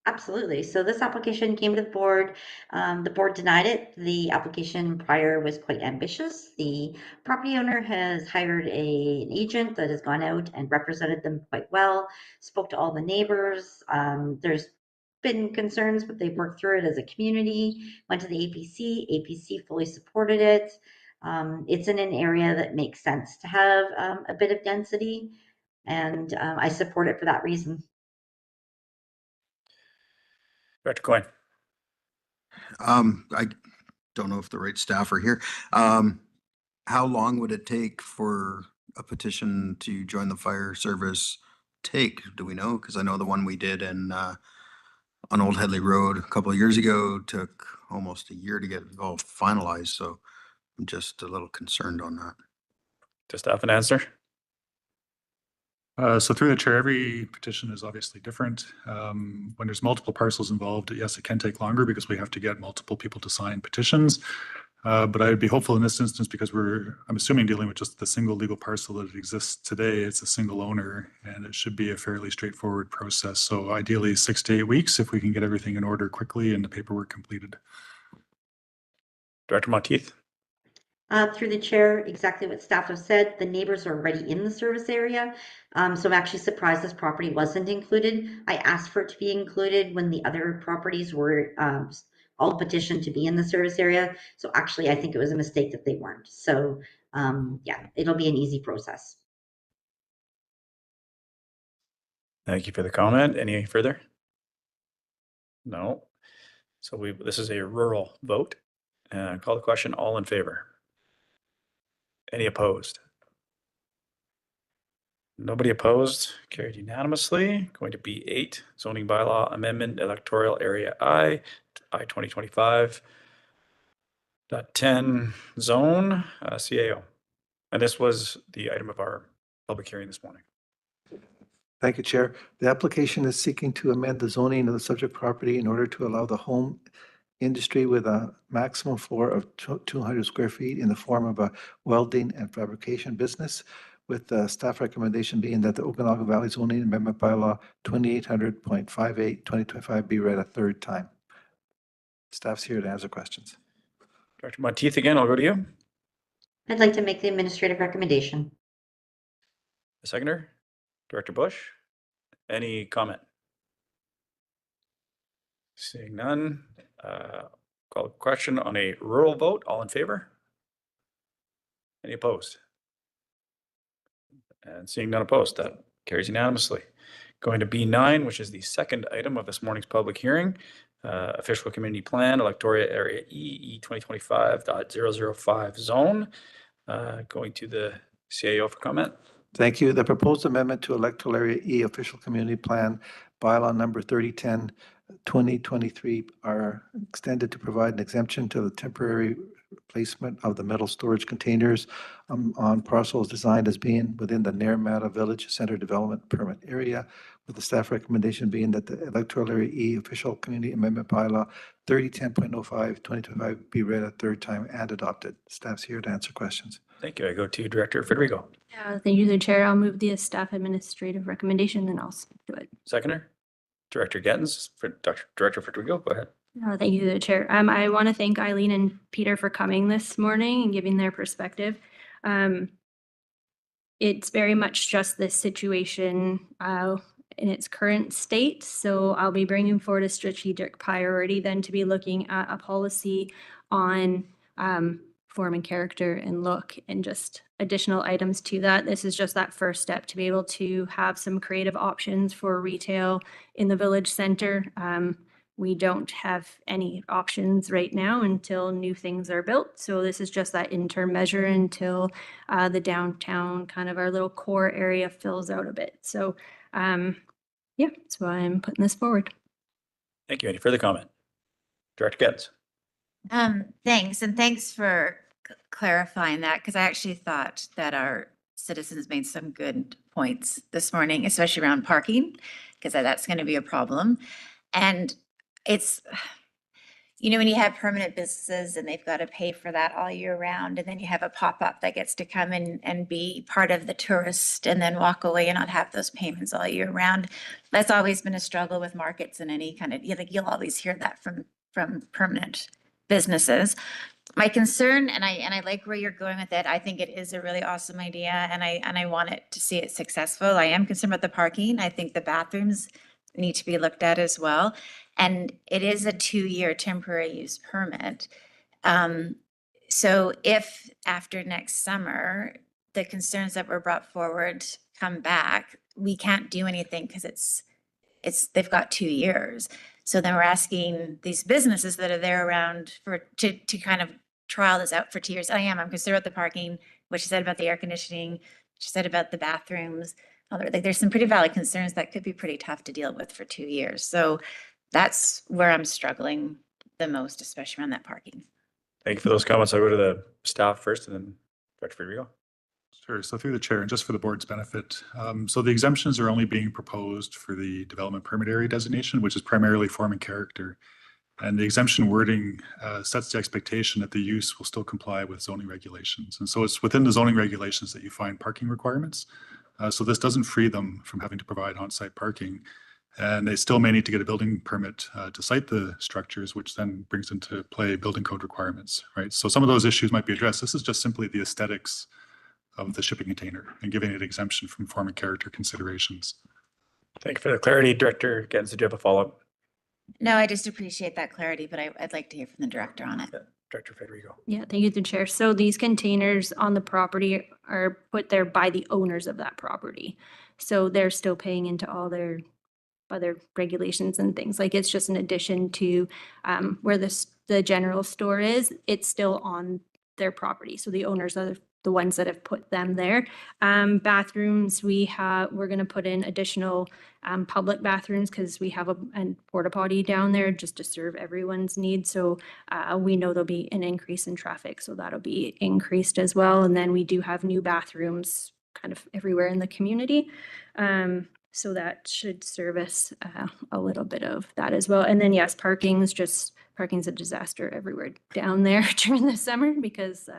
K: Absolutely. So this application came to the board. The board denied it. The application prior was quite ambitious. The property owner has hired an agent that has gone out and represented them quite well, spoke to all the neighbors. There's been concerns, but they've worked through it as a community, went to the APC. APC fully supported it. It's in an area that makes sense to have a bit of density, and I support it for that reason.
A: Director Coyne.
I: I don't know if the right staff are here. How long would it take for a petition to join the fire service take? Do we know? Because I know the one we did in on Old Headley Road a couple of years ago took almost a year to get it all finalized. So I'm just a little concerned on that.
A: Does staff an answer?
D: So through the chair, every petition is obviously different. When there's multiple parcels involved, yes, it can take longer because we have to get multiple people to sign petitions. But I'd be hopeful in this instance because I'm assuming dealing with just the single legal parcel that exists today. It's a single owner and it should be a fairly straightforward process. So ideally 6 to 8 weeks if we can get everything in order quickly and the paperwork completed.
A: Director Monteith.
K: Through the chair, exactly what staff have said. The neighbors are already in the service area. So I'm actually surprised this property wasn't included. I asked for it to be included when the other properties were all petitioned to be in the service area. So actually, I think it was a mistake that they weren't. So yeah, it'll be an easy process.
A: Thank you for the comment. Any further? No. So this is a rural vote. Call the question. All in favor? Any opposed? Nobody opposed. Carried unanimously. Going to B8, zoning bylaw amendment, electoral area I 2025.10 zone, CAO. And this was the item of our public hearing this morning.
N: Thank you, Chair. The application is seeking to amend the zoning of the subject property in order to allow the home industry with a maximum floor of 200 square feet in the form of a welding and fabrication business, with the staff recommendation being that the Okanagan Valley Zoning Amendment Bylaw 2800.58 2025 be read a third time. Staff's here to answer questions.
A: Director Monteith again, I'll go to you.
K: I'd like to make the administrative recommendation.
A: A seconder? Director Bush, any comment? Seeing none, call the question on a rural vote. All in favor? Any opposed? And seeing none opposed, that carries unanimously. Going to B9, which is the second item of this morning's public hearing, official community plan, electoral area E 2025.005 zone. Going to the CAO for comment.
N: Thank you. The proposed amendment to Electoral Area E Official Community Plan Bylaw number 3010-2023 are extended to provide an exemption to the temporary placement of the metal storage containers on parcels designed as being within the Naramata Village Center Development Permit area, with the staff recommendation being that the Electoral Area E Official Community Amendment Bylaw 3010.05/2025 be read a third time and adopted. Staff's here to answer questions.
A: Thank you. I go to Director Federico.
S: Thank you, the chair. I'll move the staff administrative recommendation and I'll speak to it.
A: Seconder, Director Gettens, Director Federico, go ahead.
S: Thank you, the chair. I want to thank Eileen and Peter for coming this morning and giving their perspective. It's very much just this situation in its current state. So I'll be bringing forward a strategic priority then to be looking at a policy on form and character and look and just additional items to that. This is just that first step to be able to have some creative options for retail in the village center. We don't have any options right now until new things are built. So this is just that interim measure until the downtown, kind of our little core area, fills out a bit. So yeah, that's why I'm putting this forward.
A: Thank you. Any further comment? Director Gettens.
V: Thanks, and thanks for clarifying that, because I actually thought that our citizens made some good points this morning, especially around parking, because that's going to be a problem. And it's, you know, when you have permanent businesses and they've got to pay for that all year round, and then you have a pop-up that gets to come in and be part of the tourist and then walk away and not have those payments all year round. That's always been a struggle with markets and any kind of, you'll always hear that from permanent businesses. My concern, and I like where you're going with it, I think it is a really awesome idea, and I want it to see it successful. I am concerned about the parking. I think the bathrooms need to be looked at as well. And it is a 2-year temporary use permit. So if after next summer, the concerns that were brought forward come back, we can't do anything because they've got 2 years. So then we're asking these businesses that are there around to kind of trial this out for 2 years. I'm concerned about the parking, what you said about the air conditioning, what you said about the bathrooms. Like, there's some pretty valid concerns that could be pretty tough to deal with for 2 years. So that's where I'm struggling the most, especially around that parking.
A: Thank you for those comments. I'll go to the staff first and then Director Federico.
D: Sure. So through the chair, and just for the board's benefit, so the exemptions are only being proposed for the development permit area designation, which is primarily form and character. And the exemption wording sets the expectation that the use will still comply with zoning regulations. And so it's within the zoning regulations that you find parking requirements. So this doesn't free them from having to provide on-site parking. And they still may need to get a building permit to site the structures, which then brings into play building code requirements, right? So some of those issues might be addressed. This is just simply the aesthetics of the shipping container and giving it exemption from form and character considerations.
A: Thank you for the clarity. Director Gens, did you have a follow-up?
V: No, I just appreciate that clarity, but I'd like to hear from the director on it.
A: Yeah. Director Federico.
S: Yeah, thank you, the chair. So these containers on the property are put there by the owners of that property. So they're still paying into all their other regulations and things. Like, it's just an addition to where the general store is. It's still on their property. So the owners are the ones that have put them there. Bathrooms, we're going to put in additional public bathrooms because we have a porta potty down there just to serve everyone's needs. So we know there'll be an increase in traffic, so that'll be increased as well. And then we do have new bathrooms kind of everywhere in the community. So that should service a little bit of that as well. And then yes, parking's a disaster everywhere down there during the summer because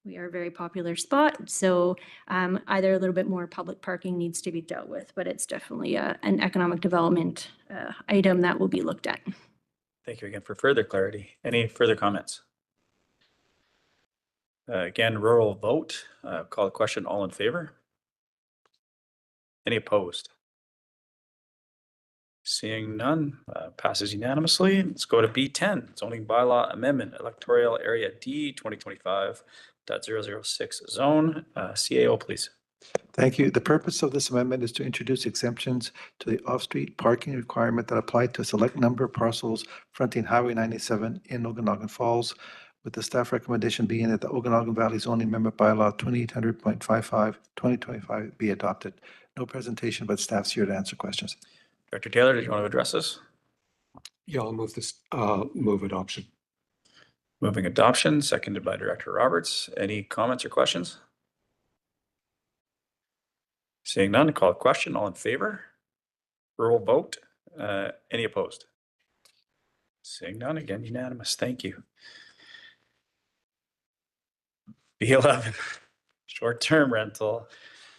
S: we are a very popular spot. So either a little bit more public parking needs to be dealt with, but it's definitely an economic development item that will be looked at.
A: Thank you again for further clarity. Any further comments? Again, rural vote. Call the question. All in favor? Any opposed? Seeing none, passes unanimously. Let's go to B10, zoning bylaw amendment, electoral area D 2025.006 zone. CAO, please.
N: Thank you. The purpose of this amendment is to introduce exemptions to the off-street parking requirement that apply to a select number of parcels fronting Highway 97 in Okanagan Falls, with the staff recommendation being that the Okanagan Valley Zoning Amendment Bylaw 2800.55/2025 be adopted. No presentation, but staff's here to answer questions.
A: Director Taylor, did you want to address this?
U: Yeah, I'll move this, move adoption.
A: Moving adoption, seconded by Director Roberts. Any comments or questions? Seeing none, call the question. All in favor? Rural vote. Any opposed? Seeing none, again unanimous. Thank you. B11, short-term rental.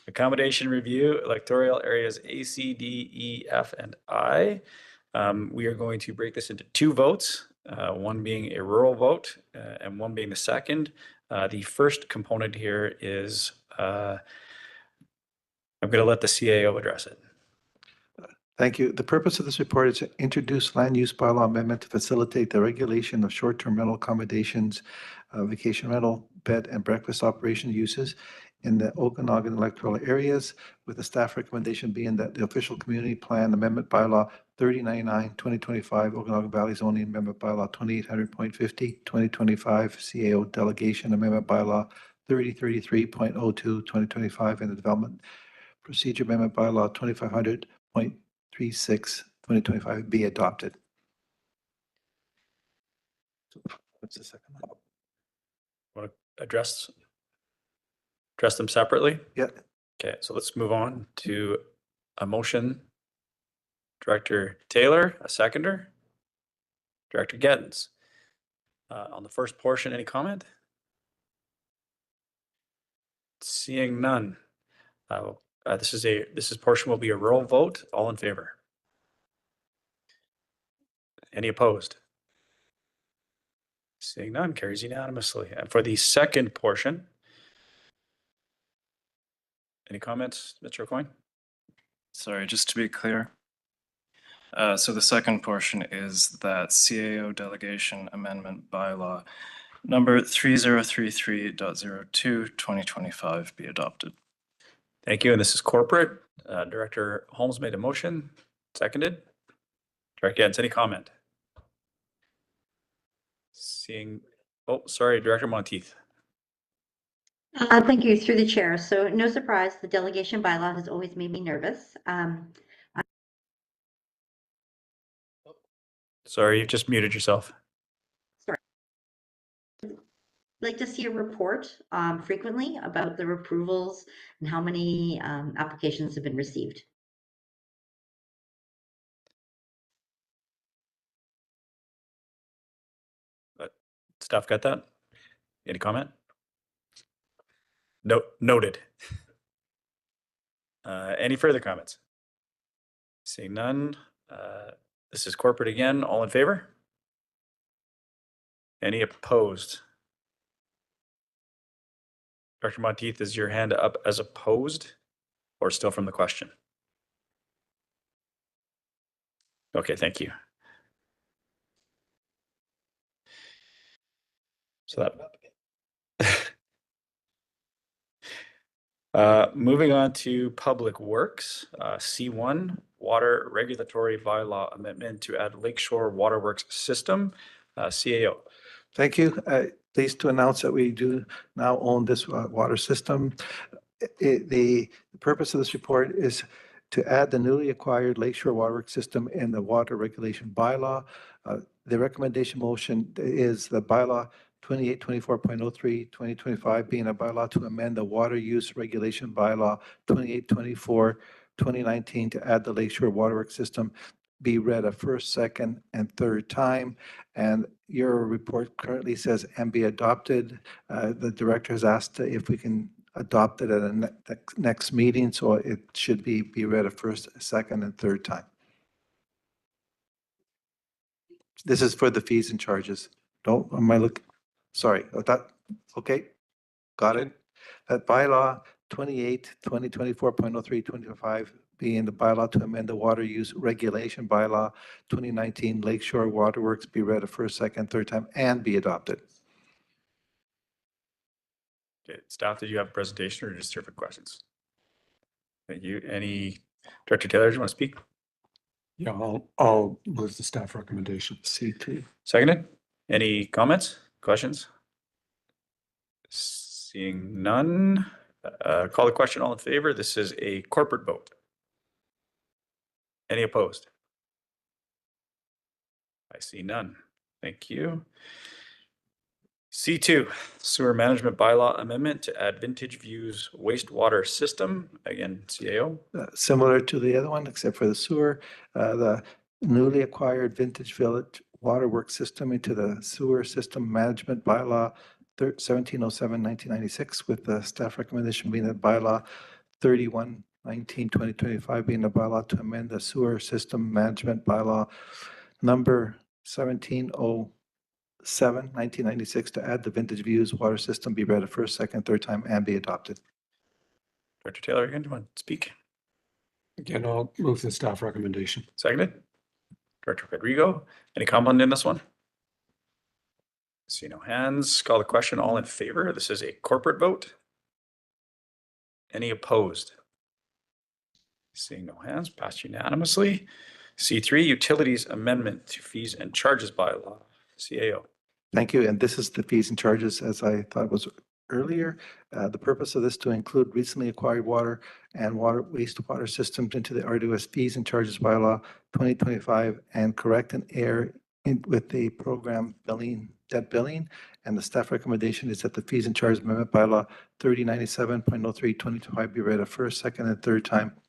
A: Accommodation review, electoral areas A, C, D, E, F, and I. We are going to break this into 2 votes, one being a rural vote and one being the second. The first component here is, I'm going to let the CAO address it.
N: Thank you. The purpose of this report is to introduce land use bylaw amendment to facilitate the regulation of short-term rental accommodations, vacation rental, bed and breakfast operation uses in the Okanagan electoral areas, with the staff recommendation being that the official community plan amendment bylaw 3099/2025 Okanagan Valley Zoning Amendment Bylaw 2800.50/2025 CAO Delegation Amendment Bylaw 3033.02/2025 and the Development Procedure Amendment Bylaw 2500.36/2025 be adopted. What's the second one?
A: Want to address them separately?
N: Yeah.
A: Okay, so let's move on to a motion. Director Taylor, a seconder. Director Gettens. On the first portion, any comment? Seeing none. This portion will be a roll vote. All in favor? Any opposed? Seeing none, carries unanimously. And for the second portion, any comments, Mr. O'Coin?
E: Sorry, just to be clear. So the second portion is that CAO delegation amendment bylaw number 3033.02 2025 be adopted.
A: Thank you. And this is corporate. Director Holmes made a motion, seconded. Director Gettens, any comment? Seeing, oh, sorry, Director Monteith.
K: Thank you, through the chair. So no surprise, the delegation bylaw has always made me nervous.
A: Sorry, you've just muted yourself.
K: Sorry. I'd like to see a report frequently about the approvals and how many applications have been received.
A: Staff got that? Any comment? No, noted. Any further comments? Seeing none. This is corporate again. All in favor? Any opposed? Dr. Monteith, is your hand up as opposed or still from the question? Okay, thank you. So that moving on to Public Works, C1, Water Regulatory Bylaw Amendment to add Lakeshore Waterworks System, CAO.
N: Thank you. Pleased to announce that we do now own this water system. The purpose of this report is to add the newly acquired Lakeshore Waterworks System in the Water Regulation Bylaw. The recommendation motion is the bylaw 2824.03 2025 being a bylaw to amend the Water Use Regulation Bylaw 2824 2019 to add the Lakeshore Waterworks System be read a first, second, and third time. And your report currently says and be adopted. The director has asked if we can adopt it at a next meeting, so it should be read a first, second, and third time. This is for the fees and charges. Don't, am I look? Sorry, okay, got it. That bylaw 2024.03 being the bylaw to amend the Water Use Regulation Bylaw 2019 Lakeshore Waterworks be read a first, second, third time and be adopted.
A: Okay, staff, did you have a presentation or just here for questions? Thank you. Any, Director Taylor, do you want to speak?
U: Yeah, I'll move the staff recommendation.
N: C2.
A: Seconded. Any comments, questions? Seeing none, call the question. All in favor. This is a corporate vote. Any opposed? I see none. Thank you. C2, Sewer Management Bylaw Amendment to add Vintage Views Wastewater System. Again, CAO.
N: Similar to the other one, except for the sewer, the newly acquired Vintage Village Waterworks System into the Sewer System Management Bylaw 1707/1996, with the staff recommendation being that bylaw 31/19/2025 being the bylaw to amend the Sewer System Management Bylaw number 1707/1996 to add the Vintage Views water system be read a first, second, third time and be adopted.
A: Director Taylor, again, do you want to speak?
U: Again, I'll move the staff recommendation.
A: Seconded. Director Rodrigo, any comment in this one? See no hands. Call the question. All in favor. This is a corporate vote. Any opposed? Seeing no hands, passed unanimously. C3, Utilities Amendment to Fees and Charges Bylaw, CAO.
N: Thank you. And this is the fees and charges as I thought was earlier. The purpose of this to include recently acquired water and wastewater systems into the RDOS Fees and Charges Bylaw 2025 and correct an error with the program billing, debt billing, And the staff recommendation is that the fees and charges amendment bylaw 3097.03/2025 be read a first, second, and third time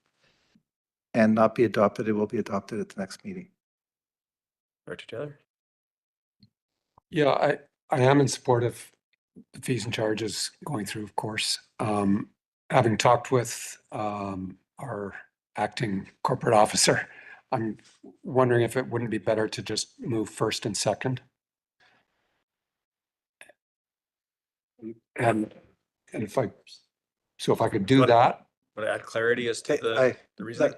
N: and not be adopted. It will be adopted at the next meeting.
A: Director Taylor?
U: Yeah, I am in support of the fees and charges going through, of course. Having talked with our acting corporate officer, I'm wondering if it wouldn't be better to just move first and second. And if I could do that.
A: Want to add clarity as to the reason?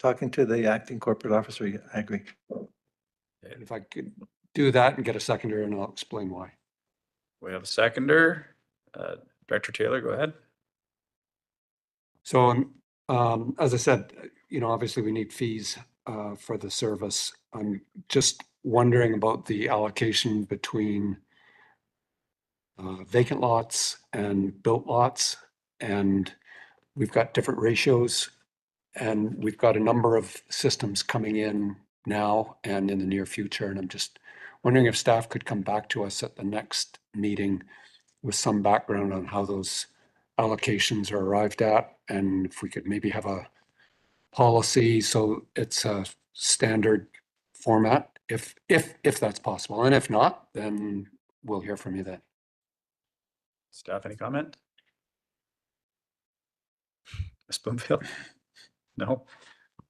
N: Talking to the acting corporate officer, I agree.
U: And if I could do that and get a seconder, and I'll explain why.
A: We have a seconder. Director Taylor, go ahead.
U: So, as I said, obviously we need fees for the service. I'm just wondering about the allocation between vacant lots and built lots. And we've got different ratios, and we've got a number of systems coming in now and in the near future. And I'm just wondering if staff could come back to us at the next meeting with some background on how those allocations are arrived at, and if we could maybe have a policy so it's a standard format, if that's possible. And if not, then we'll hear from you then.
A: Staff, any comment? Ms. Bloomfield? No?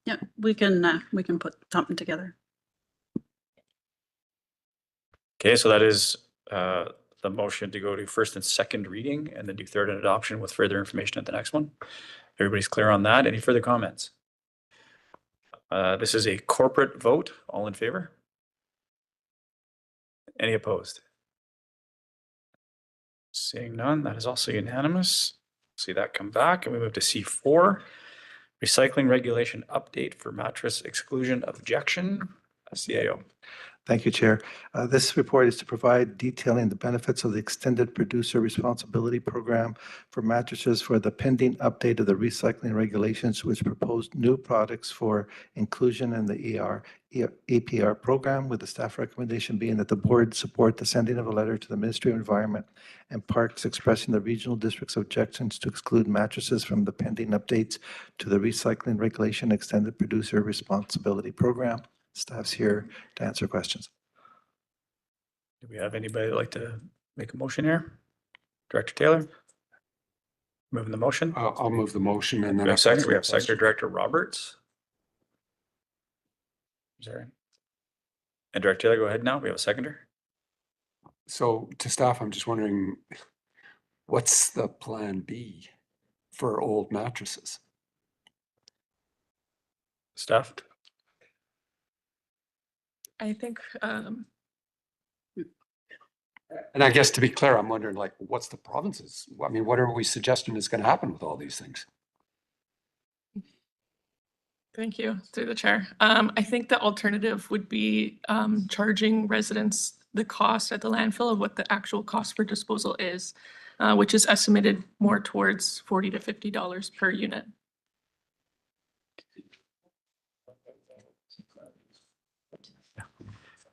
L: Yeah, we can put something together.
A: Okay, so that is the motion to go to first and second reading and then do third and adoption with further information at the next one. Everybody's clear on that. Any further comments? This is a corporate vote. All in favor? Any opposed? Seeing none, that is also unanimous. See that come back, and we move to C4, recycling regulation update for mattress exclusion objection. CAO.
N: Thank you, Chair. This report is to provide detailing the benefits of the extended producer responsibility program for mattresses for the pending update of the recycling regulations, which proposed new products for inclusion in the APR program, with the staff recommendation being that the board support the sending of a letter to the Ministry of Environment and Parks expressing the regional district's objections to exclude mattresses from the pending updates to the recycling regulation extended producer responsibility program. Staff's here to answer questions.
A: Do we have anybody that'd like to make a motion here? Director Taylor? Moving the motion?
U: I'll move the motion, and then
A: We have Secretary Director Roberts. Sorry. And Director Taylor, go ahead now. We have a seconder.
U: So to staff, I'm just wondering, what's the plan B for old mattresses?
A: Staff?
M: I think,
U: And I guess to be clear, I'm wondering, like, what's the provinces? I mean, what are we suggesting is going to happen with all these things?
M: thank you, through the chair. I think the alternative would be charging residents the cost at the landfill of what the actual cost for disposal is, which is estimated more towards $40 to $50 per unit.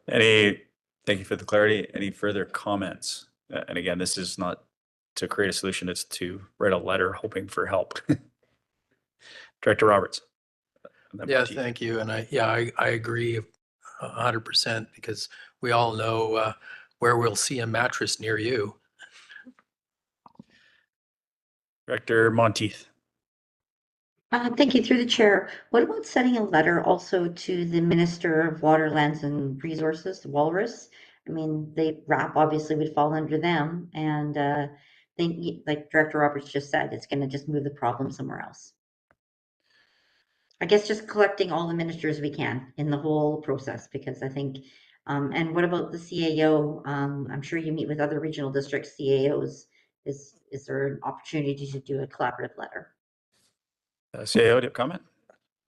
A: Thank you for the clarity. Any further comments? And again, this is not to create a solution, it's to write a letter hoping for help. Director Roberts.
F: Yeah, thank you. And I agree 100%, because we all know where we'll see a mattress near you.
A: Director Monteith.
K: Thank you, through the chair. What about sending a letter also to the Minister of Water, Lands and Resources, the Walrus? I mean, RAP obviously would fall under them, and think, like Director Roberts just said, it's going to just move the problem somewhere else. I guess just collecting all the ministers we can in the whole process, because I think, and what about the CAO? I'm sure you meet with other regional district CAOs. Is there an opportunity to do a collaborative letter?
A: CAO, do you have a comment?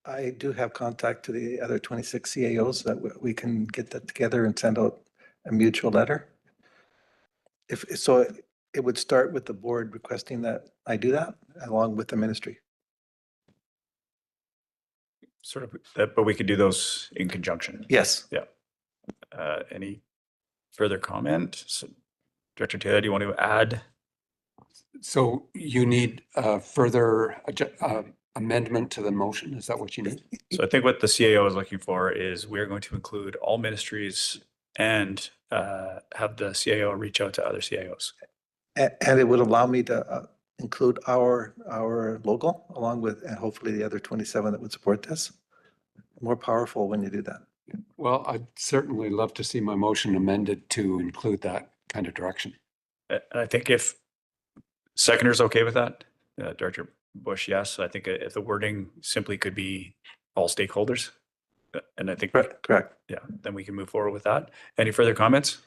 N: I do have contact to the other 26 CAOs that we can get that together and send out a mutual letter. If so, it would start with the board requesting that I do that along with the ministry.
A: Sort of, but we could do those in conjunction.
N: Yes.
A: Yeah. Any further comment? So Director Taylor, do you want to add?
U: So you need further amendment to the motion? Is that what you need?
A: So I think what the CAO is looking for is we're going to include all ministries and have the CAO reach out to other CAOs.
N: And it would allow me to include our logo along with, and hopefully the other 27 that would support this. More powerful when you do that.
U: Well, I'd certainly love to see my motion amended to include that kind of direction.
A: And I think if seconder's okay with that, Director Bush, yes. I think if the wording simply could be all stakeholders, and I think
N: correct.
A: Yeah, then we can move forward with that. Any further comments?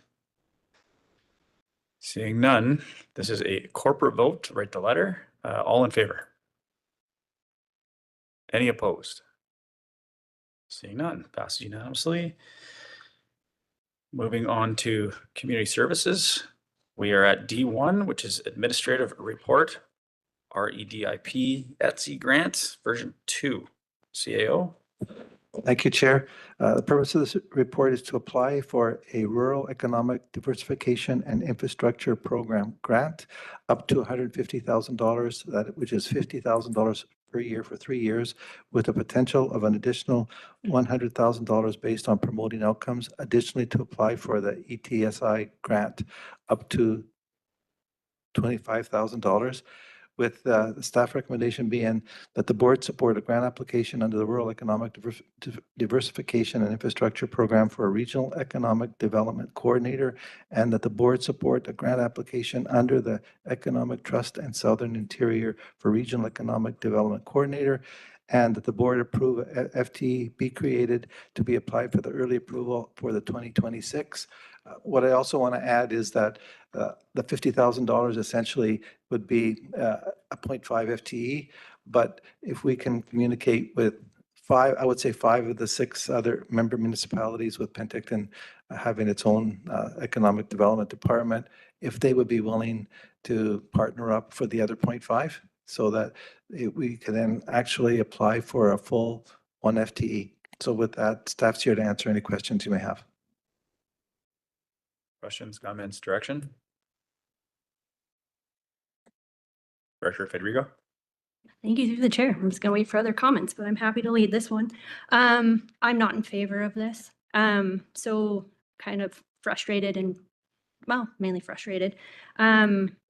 A: Seeing none, this is a corporate vote to write the letter. All in favor? Any opposed? Seeing none, passes unanimously. Moving on to community services. We are at D1, which is administrative report, REDIP ETSI grant version 2. CAO.
N: Thank you, Chair. The purpose of this report is to apply for a Rural Economic Diversification and Infrastructure Program grant up to $150,000, which is $50,000 per year for 3 years, with a potential of an additional $100,000 based on promoting outcomes. Additionally, to apply for the ETSI grant up to $25,000. With the staff recommendation being that the board support a grant application under the Rural Economic Diversification and Infrastructure Program for a Regional Economic Development Coordinator, and that the board support a grant application under the Economic Trust and Southern Interior for Regional Economic Development Coordinator, and that the board approve a FTE be created to be applied for the early approval for the 2026. What I also want to add is that the $50,000 essentially would be a 0.5 FTE, but if we can communicate with I would say 5 of the 6 other member municipalities, with Penticton having its own economic development department, if they would be willing to partner up for the other 0.5, so that we can then actually apply for a full 1 FTE. So with that, staff's here to answer any questions you may have.
A: Questions, comments, direction? Director Federico.
S: Thank you through the chair. I'm just going to wait for other comments, but I'm happy to lead this one. I'm not in favor of this. So kind of frustrated and, well, mainly frustrated.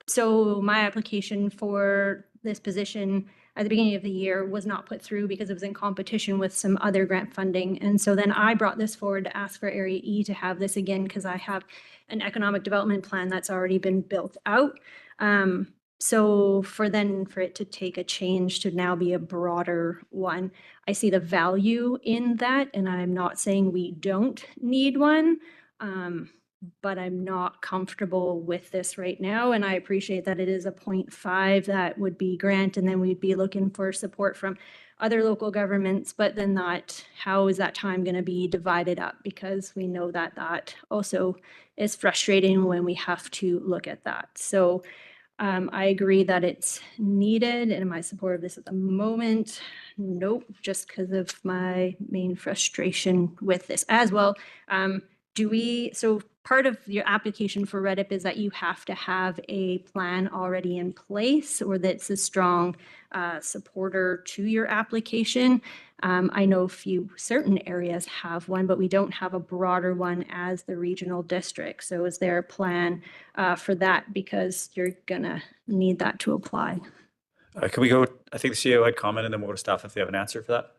S: So my application for this position at the beginning of the year was not put through because it was in competition with some other grant funding. And so then I brought this forward to ask for Area E to have this again, because I have an economic development plan that's already been built out. So for it to take a change to now be a broader one, I see the value in that. And I'm not saying we don't need one, but I'm not comfortable with this right now. And I appreciate that it is a 0.5 that would be grant, and then we'd be looking for support from other local governments, but then how is that time going to be divided up? Because we know that that also is frustrating when we have to look at that. So I agree that it's needed. And am I supportive of this at the moment? Nope, just because of my main frustration with this as well. So part of your application for RDIP is that you have to have a plan already in place, or that's a strong supporter to your application. I know a few certain areas have one, but we don't have a broader one as the regional district. So is there a plan for that? Because you're gonna need that to apply.
A: Can we go, I think the CEO had commented, and then we'll go to staff if they have an answer for that.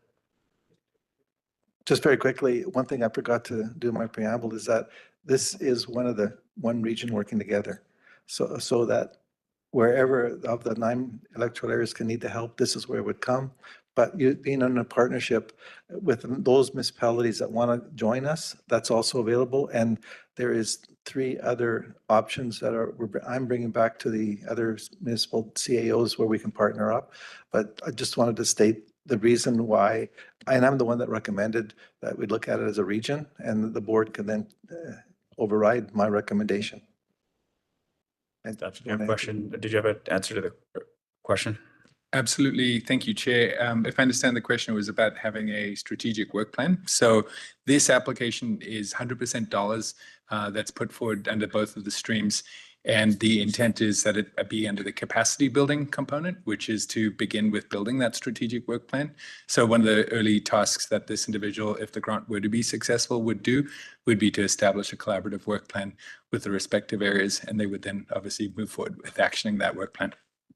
N: Just very quickly, one thing I forgot to do in my preamble is that this is one region working together. So that wherever of the 9 electoral areas can need the help, this is where it would come. But you being in a partnership with those municipalities that want to join us, that's also available. And there is 3 other options that I'm bringing back to the other municipal CAOs where we can partner up. But I just wanted to state the reason why, and I'm the one that recommended that we look at it as a region, and the board can then override my recommendation. And
A: Did you have a question? Did you have an answer to the question?
O: Absolutely. Thank you, Chair. If I understand the question, it was about having a strategic work plan. So this application is 100% dollars that's put forward under both of the streams. And the intent is that it be under the capacity building component, which is to begin with building that strategic work plan. So one of the early tasks that this individual, if the grant were to be successful, would do would be to establish a collaborative work plan with the respective areas, and they would then obviously move forward with actioning that work plan.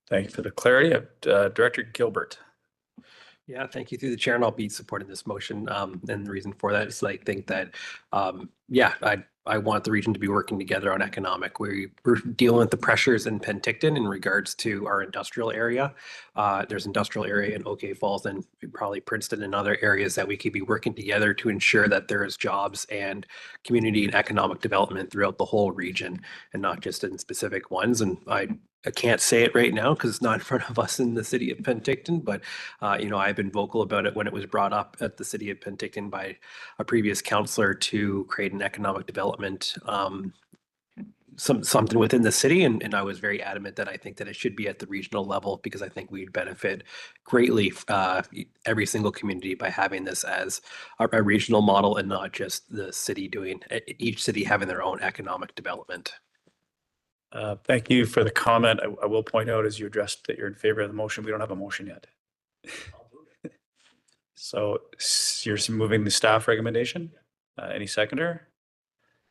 A: Thank you for the clarity. Director Gilbert.
P: Yeah, thank you through the chair, and I'll be supporting this motion. And the reason for that is I think that, I want the region to be working together on economic. We're dealing with the pressures in Penticton in regards to our industrial area. There's industrial area in OK Falls and probably Princeton and other areas that we could be working together to ensure that there is jobs and community and economic development throughout the whole region and not just in specific ones. And I can't say it right now because it's not in front of us in the city of Penticton, but I've been vocal about it when it was brought up at the city of Penticton by a previous councillor to create an economic development something within the city, and I was very adamant that I think that it should be at the regional level because I think we'd benefit greatly every single community by having this as a regional model and not just the city each city having their own economic development.
A: Thank you for the comment. I will point out as you addressed that you're in favor of the motion, we don't have a motion yet. So you're moving the staff recommendation. Any seconder?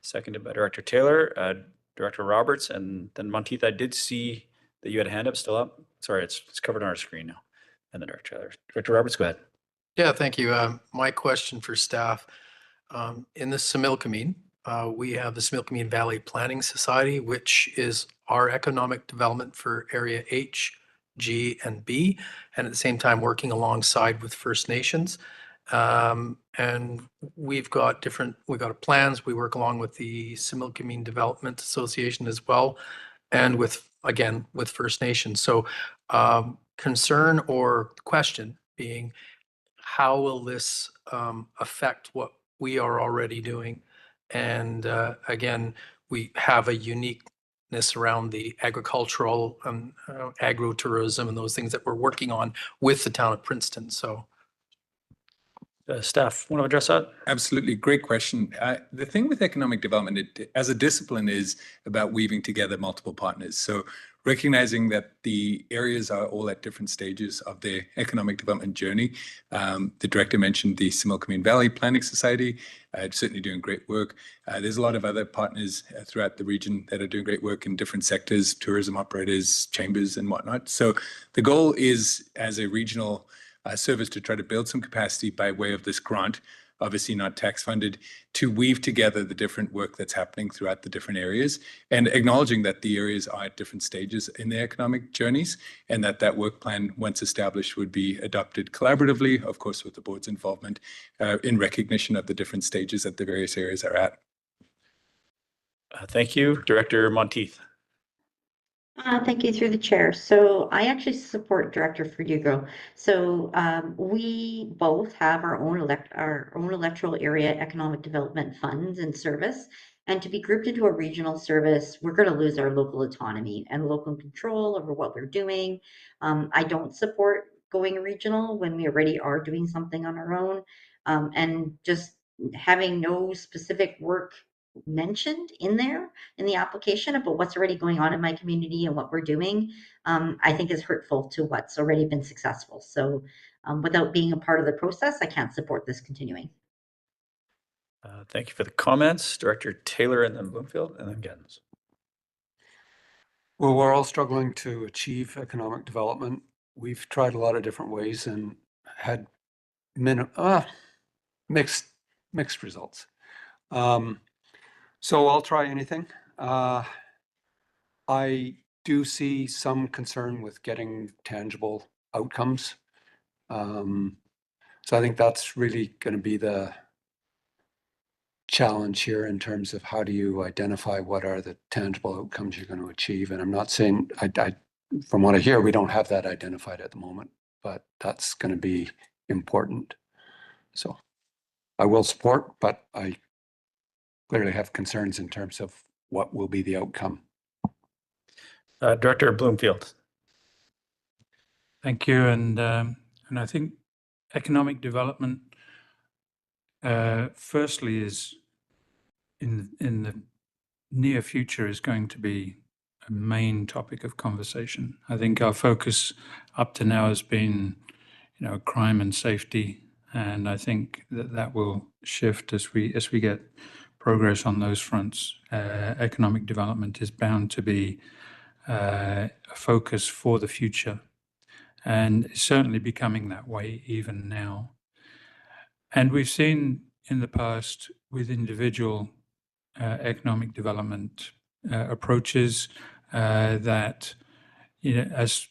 A: Seconded by Director Taylor, Director Roberts, and then Monteith. I did see that you had a hand up, still up. Sorry, it's covered on our screen now. And then Director Taylor. Director Roberts, go ahead.
F: Yeah, thank you. My question for staff, in the Similkameen, we have the Similkameen Valley Planning Society, which is our economic development for Area H, G, and B, and at the same time working alongside with First Nations. And we've got plans. We work along with the Similkameen Development Association as well, and with First Nations. So concern or question being, how will this affect what we are already doing? And again, we have a uniqueness around the agricultural and agro-tourism and those things that we're working on with the town of Princeton. So
A: staff want to address that?
O: Absolutely. Great question. The thing with economic development as a discipline is about weaving together multiple partners. So recognizing that the areas are all at different stages of their economic development journey. The director mentioned the Similkameen Valley Planning Society, certainly doing great work. There's a lot of other partners throughout the region that are doing great work in different sectors, tourism operators, chambers, and whatnot. So the goal is, as a regional service, to try to build some capacity by way of this grant, obviously not tax funded, to weave together the different work that's happening throughout the different areas and acknowledging that the areas are at different stages in their economic journeys and that work plan, once established, would be adopted collaboratively, of course, with the board's involvement in recognition of the different stages that the various areas are at.
A: Thank you. Director Monteith.
K: Thank you through the chair. So I actually support Director Ferdugo. So we both have our own electoral area economic development funds and service. And to be grouped into a regional service, we're going to lose our local autonomy and local control over what we're doing. I don't support going regional when we already are doing something on our own. And just having no specific work mentioned in there in the application about what's already going on in my community and what we're doing, I think is hurtful to what's already been successful. So without being a part of the process, I can't support this continuing.
A: Thank you for the comments. Director Taylor and then Bloomfield and then Gens.
U: Well, we're all struggling to achieve economic development. We've tried a lot of different ways and had mixed results. So I'll try anything. I do see some concern with getting tangible outcomes. So I think that's really going to be the challenge here in terms of how do you identify what are the tangible outcomes you're going to achieve. And I'm not saying, from what I hear, we don't have that identified at the moment, but that's going to be important. So I will support, but I clearly have concerns in terms of what will be the outcome.
A: Director Bloomfield.
Q: Thank you. And I think economic development, firstly, is in the near future is going to be a main topic of conversation. I think our focus up to now has been, crime and safety, and I think that will shift as we get progress on those fronts. Economic development is bound to be a focus for the future, and it's certainly becoming that way even now. And we've seen in the past with individual economic development approaches that, as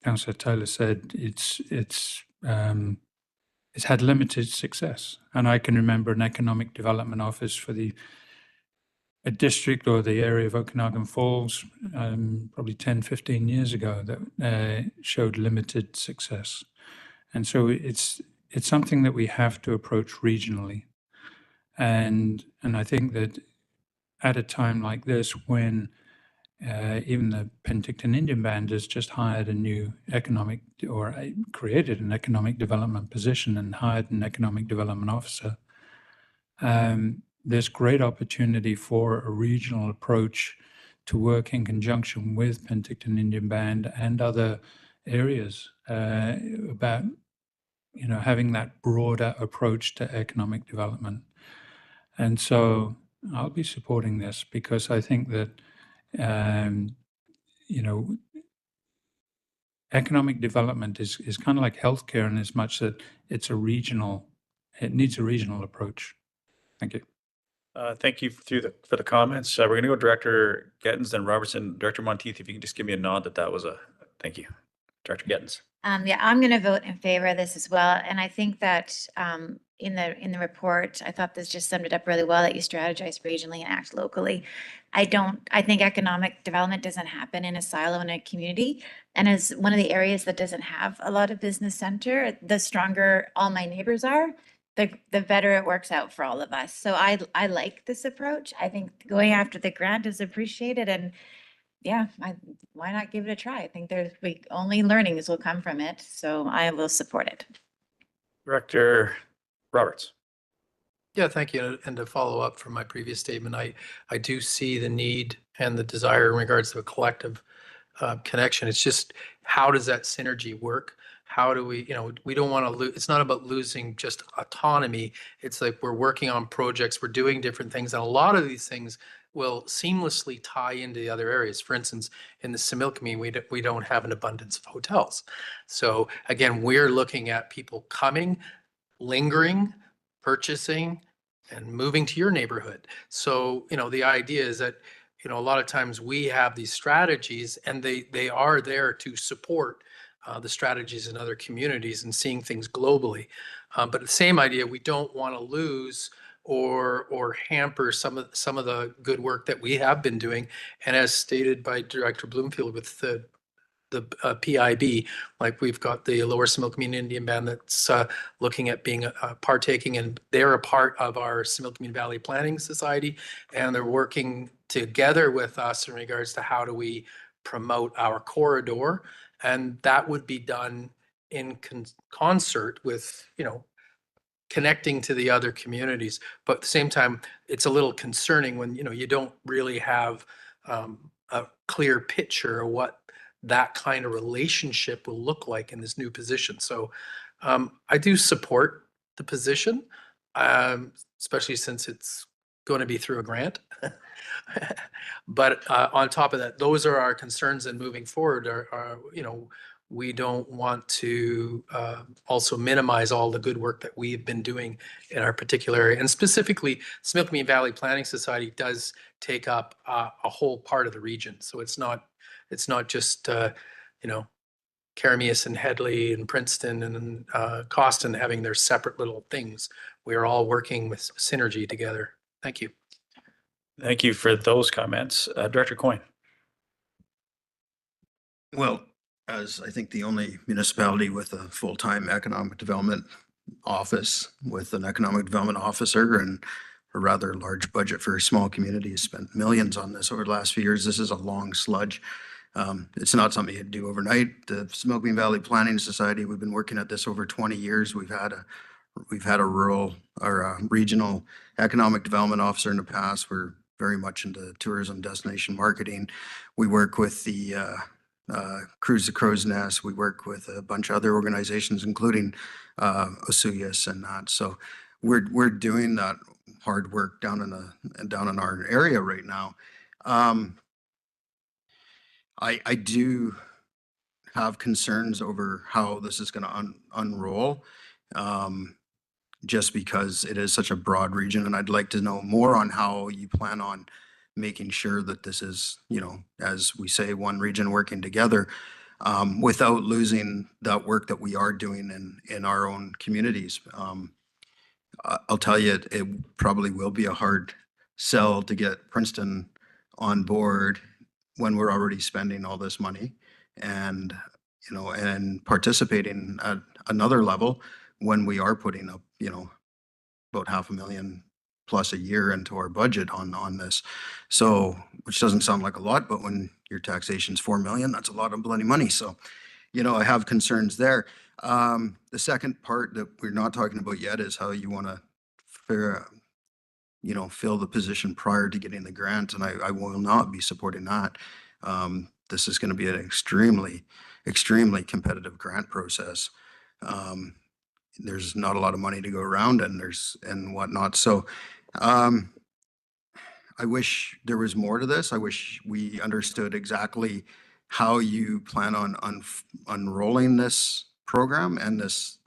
Q: Councillor Taylor said, it's had limited success. And I can remember an economic development office for a district or the area of Okanagan Falls, probably 10, 15 years ago, that showed limited success. And so it's something that we have to approach regionally. And I think that at a time like this, when even the Penticton Indian Band has just hired a new created an economic development position and hired an economic development officer, there's great opportunity for a regional approach to work in conjunction with Penticton Indian Band and other areas about having that broader approach to economic development. And so I'll be supporting this because I think that economic development is kind of like healthcare in as much that it needs a regional approach. Thank you.
A: Thank you for the comments. We're going to go Director Gettins, then Robertson. Director Monteith, if you can just give me a nod that was a thank you. Director Gettins.
V: Yeah, I'm going to vote in favor of this as well. And I think that in the report, I thought this just summed it up really well, that you strategize regionally and act locally. I think economic development doesn't happen in a silo in a community. And as one of the areas that doesn't have a lot of business center, the stronger all my neighbors are, the better it works out for all of us. So I like this approach. I think going after the grant is appreciated, and yeah, why not give it a try? I think only learnings will come from it. So I will support it.
A: Director Roberts.
F: Yeah, thank you. And to follow up from my previous statement, I do see the need and the desire in regards to a collective connection. It's just, how does that synergy work? How do we, we don't want to lose, it's not about losing just autonomy. It's like we're working on projects, we're doing different things. And a lot of these things will seamlessly tie into the other areas. For instance, in the Similkameen, we don't have an abundance of hotels. So again, we're looking at people coming, lingering, purchasing, and moving to your neighborhood. So, the idea is that, a lot of times we have these strategies and they are there to support the strategies in other communities and seeing things globally. But the same idea, we don't want to lose or hamper some of the good work that we have been doing. And as stated by Director Bloomfield with the PIB, like we've got the Lower Similkameen Indian Band that's looking at being partaking, and they're a part of our Similkameen Valley Planning Society, and they're working together with us in regards to how do we promote our corridor, and that would be done in concert with, connecting to the other communities. But at the same time, it's a little concerning when, you don't really have a clear picture of what that kind of relationship will look like in this new position. So I do support the position, especially since it's going to be through a grant. But on top of that, those are our concerns, and moving forward are we don't want to also minimize all the good work that we've been doing in our particular area. And specifically, Similkameen Valley Planning Society does take up a whole part of the region. So it's not just, Karamias and Headley and Princeton and Coston having their separate little things. We are all working with synergy together. Thank you.
A: Thank you for those comments. Director Coyne.
I: Well, as I think the only municipality with a full-time economic development office with an economic development officer and a rather large budget for a small community, has spent millions on this over the last few years. This is a long sludge. It's not something you do overnight. The Similkameen Valley Planning Society, we've been working at this over 20 years. We've had a rural or a regional economic development officer in the past. We're very much into tourism destination marketing. We work with the Cruise the Crow's Nest. We work with a bunch of other organizations, including Osuyas and that. So we're doing that hard work down in our area right now. I do have concerns over how this is going to unroll, just because it is such a broad region, and I'd like to know more on how you plan on making sure that this is, you know, as we say, one region working together, without losing that work that we are doing in our own communities. I'll tell you, it probably will be a hard sell to get Princeton on board when we're already spending all this money and, you know, and participating at another level when we are putting up, you know, about $500,000 plus a year into our budget on this. So, which doesn't sound like a lot, but when your taxation's $4 million, that's a lot of bloody money. So, you know, I have concerns there. The second part that we're not talking about yet is how you want to fill the position prior to getting the grant, and I will not be supporting that. This is going to be an extremely competitive grant process. There's not a lot of money to go around, and whatnot. So I wish there was more to this. I wish we understood exactly how you plan on unrolling this program and this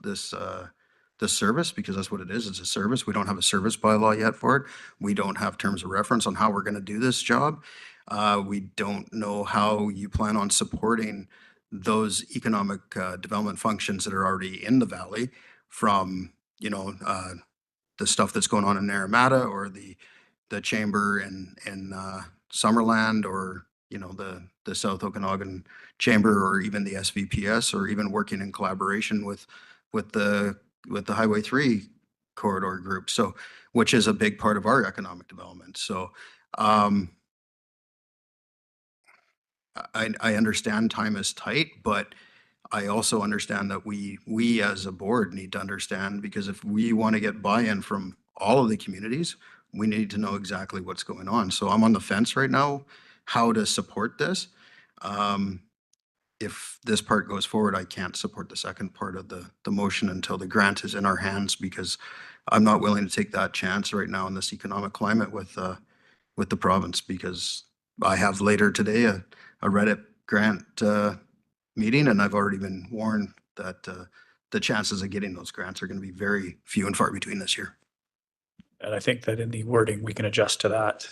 I: service, because that's what it is. It's a service. We don't have a service bylaw yet for it. We don't have terms of reference on how we're going to do this job. We don't know how you plan on supporting those economic development functions that are already in the valley, from, you know, the stuff that's going on in Naramata, or the chamber in Summerland, or, you know, the South Okanagan Chamber, or even the SVPS, or even working in collaboration with the Highway 3 corridor group. So, which is a big part of our economic development. So I understand time is tight, but I also understand that we as a board need to understand, because if we want to get buy-in from all of the communities, we need to know exactly what's going on. So I'm on the fence right now how to support this. If this part goes forward, I can't support the second part of the motion until the grant is in our hands, because I'm not willing to take that chance right now in this economic climate with the province, because I have later today a Reddit grant meeting, and I've already been warned that the chances of getting those grants are going to be very few and far between this year.
A: And I think that in the wording, we can adjust to that.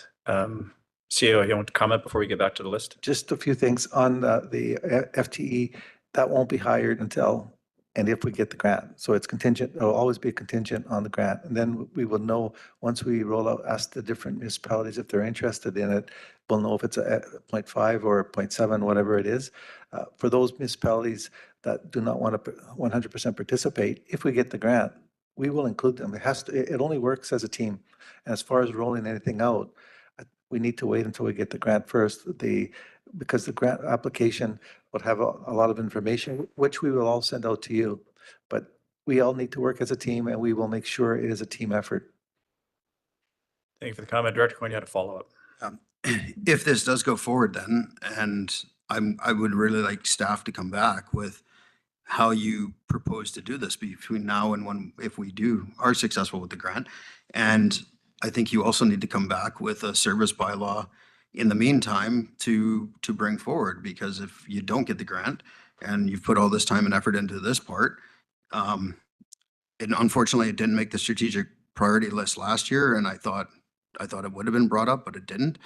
A: CEO, you want to comment before we get back to the list?
N: Just a few things on the FTE. That won't be hired until and if we get the grant. So it's contingent, it'll always be contingent on the grant. And then we will know once we roll out, ask the different municipalities if they're interested in it. We'll know if it's a 0.5 or 0.7, whatever it is. For those municipalities that do not want to 100% participate, if we get the grant, we will include them. It only works as a team. And as far as rolling anything out, we need to wait until we get the grant first. Because the grant application will have a lot of information, which we will all send out to you. But we all need to work as a team, and we will make sure it is a team effort.
A: Thank you for the comment. Director Coyne, you had a follow-up.
I: If this does go forward then, and I would really like staff to come back with how you propose to do this between now and when, if we are successful with the grant. And I think you also need to come back with a service bylaw in the meantime to bring forward, because if you don't get the grant and you've put all this time and effort into this part, and unfortunately it didn't make the strategic priority list last year, and I thought it would have been brought up, but it didn't.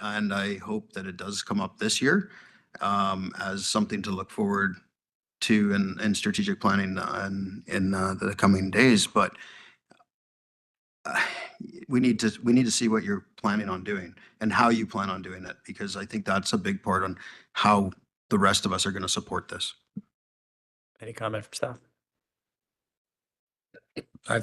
I: And I hope that it does come up this year as something to look forward to in strategic planning in the coming days. But we need to see what you're planning on doing and how you plan on doing it, because I think that's a big part on how the rest of us are going to support this.
A: Any comment from staff?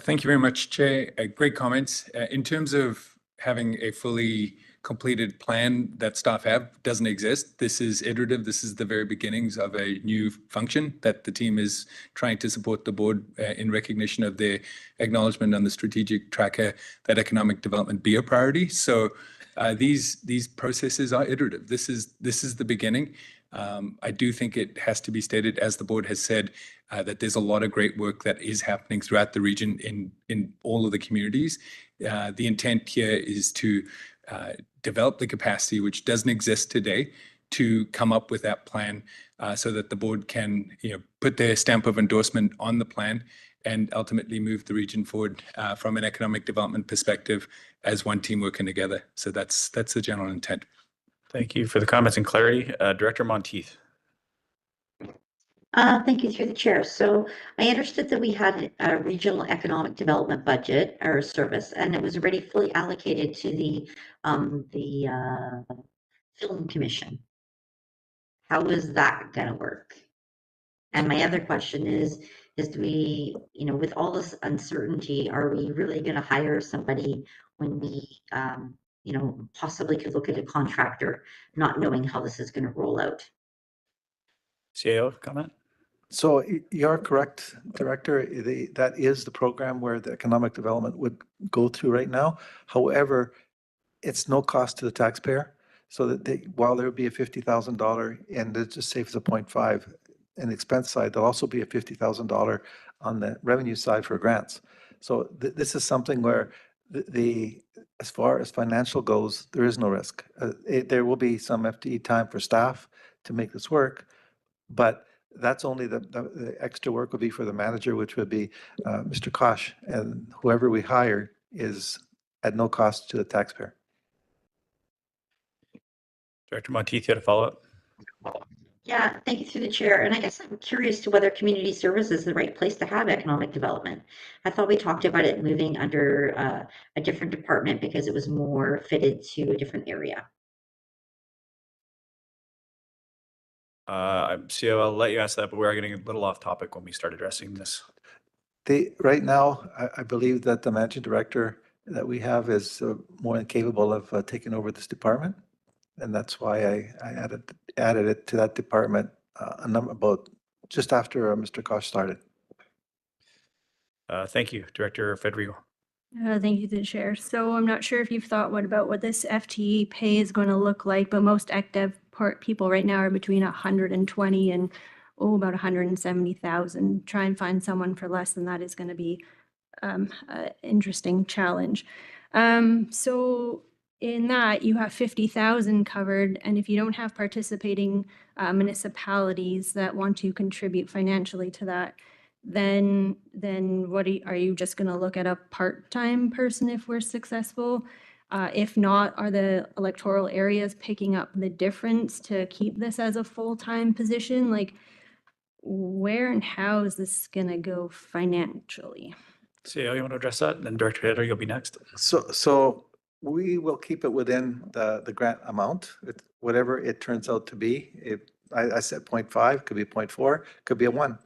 O: Thank you very much, Chair. Great comments. In terms of having a fully completed plan that staff doesn't exist. This is iterative. This is the very beginnings of a new function that the team is trying to support the board in recognition of the acknowledgement on the strategic tracker that economic development be a priority. So these processes are iterative. This is the beginning. I do think it has to be stated, as the board has said, that there's a lot of great work that is happening throughout the region in all of the communities. The intent here is to develop the capacity, which doesn't exist today, to come up with that plan so that the board can put their stamp of endorsement on the plan and ultimately move the region forward from an economic development perspective as one team working together. So that's the general intent.
A: Thank you for the comments and clarity. Director Monteith.
K: Thank you through the chair. So I understood that we had a regional economic development budget or service, and it was already fully allocated to the film commission. How is that going to work? And my other question is do we, with all this uncertainty, are we really going to hire somebody when we, possibly could look at a contractor, not knowing how this is going to roll out?
A: CAO, comment?
N: So you're correct, Director. That is the program where the economic development would go through right now. However, it's no cost to the taxpayer. So that while there would be a $50,000, and it just saves a 0.5 in the expense side, there'll also be a $50,000 on the revenue side for grants. So this is something where as far as financial goes, there is no risk. There will be some FTE time for staff to make this work, but that's only the extra work will be for the manager, which would be Mr. Kosh, and whoever we hire is at no cost to the taxpayer.
A: Director Monteith, you had a follow-up?
K: Yeah, thank you through the chair. And I guess I'm curious to whether community service is the right place to have economic development. I thought we talked about it moving under a different department because it was more fitted to a different area.
A: CEO, I'll let you ask that, but we are getting a little off topic when we start addressing this.
N: Right now, I believe that the managing director that we have is more than capable of taking over this department. And that's why I added it to that department about just after Mr. Kosh started.
A: Thank you, Director Federico.
S: Thank you to the chair. So I'm not sure if you've thought about what this FTE pay is going to look like, but most active people right now are between 120 and about 170,000. Try and find someone for less than that is going to be an interesting challenge. So in that, you have 50,000 covered, and if you don't have participating municipalities that want to contribute financially to that, then what are you just going to look at a part-time person if we're successful? If not, are the electoral areas picking up the difference to keep this as a full-time position? Like, where and how is this going to go financially?
A: CEO, you want to address that? And then Director Federico, you'll be next.
N: So we will keep it within the grant amount, whatever it turns out to be. If I said 0.5, could be 0.4, could be a 1.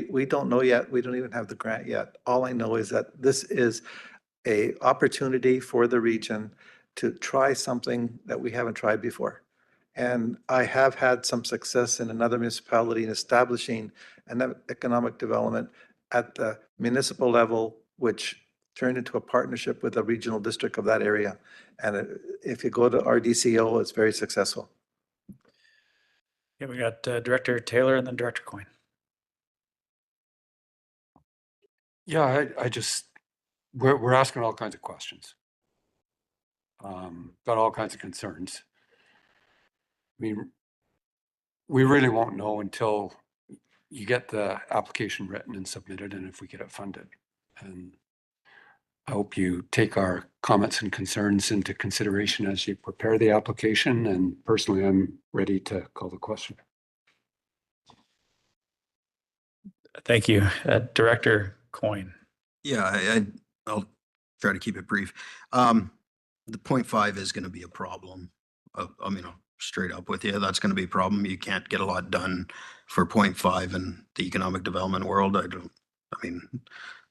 N: We don't know yet. We don't even have the grant yet. All I know is that this is a opportunity for the region to try something that we haven't tried before. And I have had some success in another municipality in establishing an economic development at the municipal level, which turned into a partnership with a regional district of that area. And if you go to RDCO, it's very successful.
A: Yeah, we got Director Taylor and then Director Coyne.
U: Yeah, we're asking all kinds of questions. Got all kinds of concerns. I mean, we really won't know until you get the application written and submitted, and if we get it funded. And I hope you take our comments and concerns into consideration as you prepare the application. And personally, I'm ready to call the question.
A: Thank you. Director Coyne.
I: Yeah, I'll try to keep it brief. The 0.5 is going to be a problem. I mean, straight up with you, that's going to be a problem. You can't get a lot done for 0.5 in the economic development world. I mean,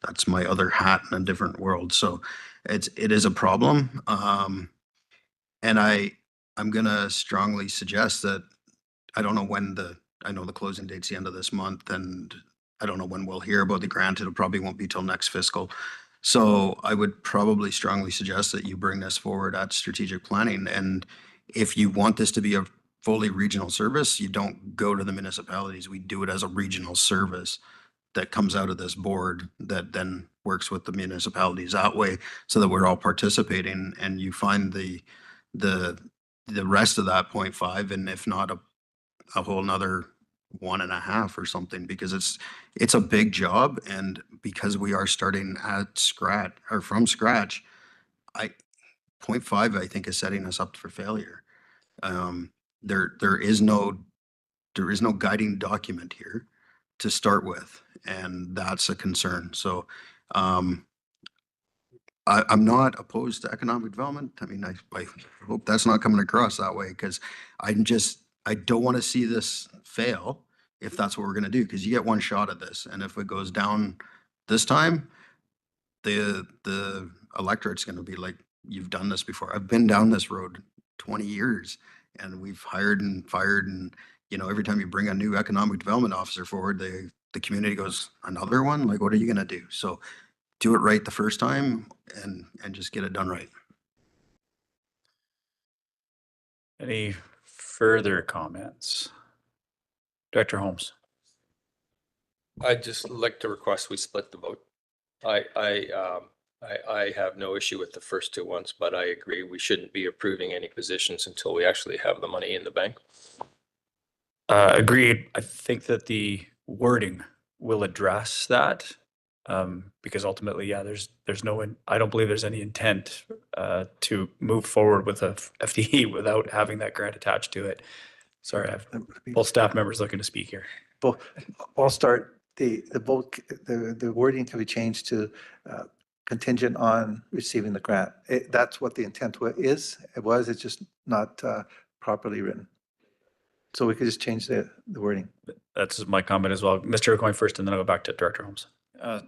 I: that's my other hat in a different world. So it is a problem. And I'm going to strongly suggest that I don't know when I know the closing date's the end of this month, and I don't know when we'll hear about the grant. It probably won't be till next fiscal. So I would probably strongly suggest that you bring this forward at strategic planning. And if you want this to be a fully regional service, you don't go to the municipalities. We do it as a regional service that comes out of this board that then works with the municipalities that way, so that we're all participating, and you find the rest of that 0.5, and if not a whole nother 1.5 or something, because it's a big job. And because we are starting at scratch or from scratch, 0.5, I think, is setting us up for failure. There is no guiding document here to start with, and that's a concern. So I'm not opposed to economic development. I mean, I hope that's not coming across that way, because I don't want to see this fail if that's what we're going to do, because you get one shot at this, and if it goes down this time, the electorate's going to be like, you've done this before. I've been down this road 20 years, and we've hired and fired, and every time you bring a new economic development officer forward, the community goes, another one? Like, what are you going to do? So do it right the first time, and just get it done right.
A: Any further comments? Director Holmes.
R: I'd just like to request we split the vote. I have no issue with the first two ones, but I agree we shouldn't be approving any positions until we actually have the money in the bank.
A: Agreed. I think that the wording will address that, because ultimately, yeah, I don't believe there's any intent to move forward with a FTE without having that grant attached to it. Sorry, I have both staff members looking to speak here.
N: Well, I'll start. The wording can be changed to contingent on receiving the grant. That's what the intent is. It's just not properly written. So we could just change the wording.
A: That's my comment as well. Mr. going first, and then I'll go back to Director Holmes.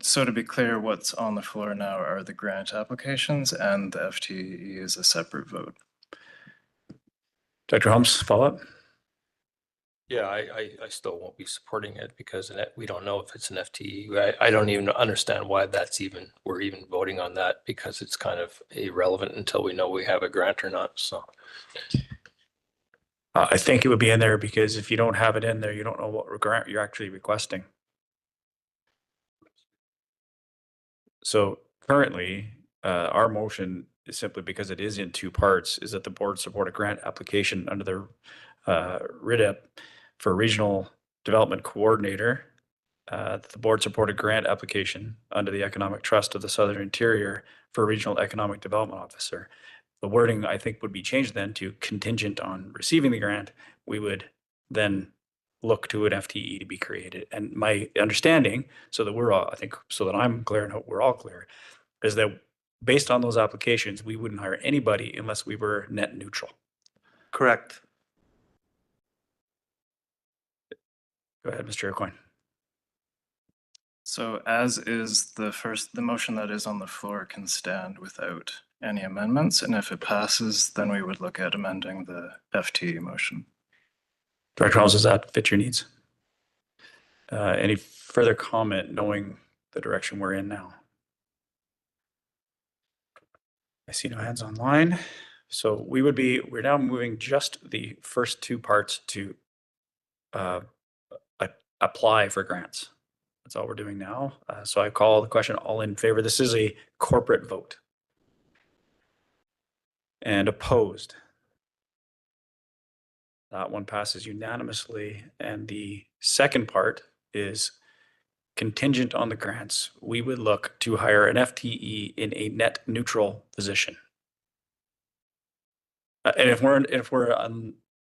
E: So to be clear, what's on the floor now are the grant applications, and the FTE is a separate vote.
A: Director Holmes, follow up?
R: Yeah, I still won't be supporting it because we don't know if it's an FTE. I don't even understand why we're even voting on that, because it's kind of irrelevant until we know we have a grant or not. So
A: I think it would be in there, because if you don't have it in there, you don't know what grant you're actually requesting. So currently, our motion is simply, because it is in two parts, is that the board support a grant application under the RDIP for Regional Development Coordinator. The board support a grant application under the Economic Trust of the Southern Interior for Regional Economic Development Officer. The wording, I think, would be changed then to contingent on receiving the grant. We would then look to an FTE to be created. And my understanding, so that I'm clear and hope we're all clear, is that based on those applications, we wouldn't hire anybody unless we were net neutral.
N: Correct.
A: Go ahead, Mr. Coyne.
E: So as is the motion that is on the floor can stand without any amendments. And if it passes, then we would look at amending the FTE motion.
A: Director Holmes, does that fit your needs? Any further comment, knowing the direction we're in now? I see no hands online. So we're now moving just the first two parts to apply for grants. That's all we're doing now. So I call the question, all in favor. This is a corporate vote. And opposed. That one passes unanimously. And the second part is contingent on the grants. We would look to hire an FTE in a net neutral position. And if we're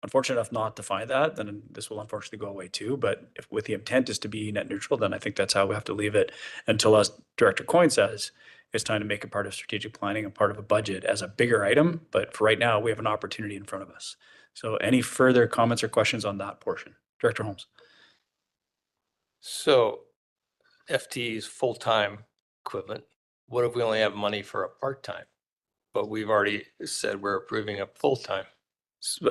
A: unfortunate enough not to find that, then this will unfortunately go away too. But if with the intent is to be net neutral, then I think that's how we have to leave it until, as Director Coyne says, it's time to make it part of strategic planning and part of a budget as a bigger item. But for right now, we have an opportunity in front of us. So any further comments or questions on that portion? Director Holmes.
R: So FTE is full-time equivalent. What if we only have money for a part-time? But we've already said we're approving a full-time.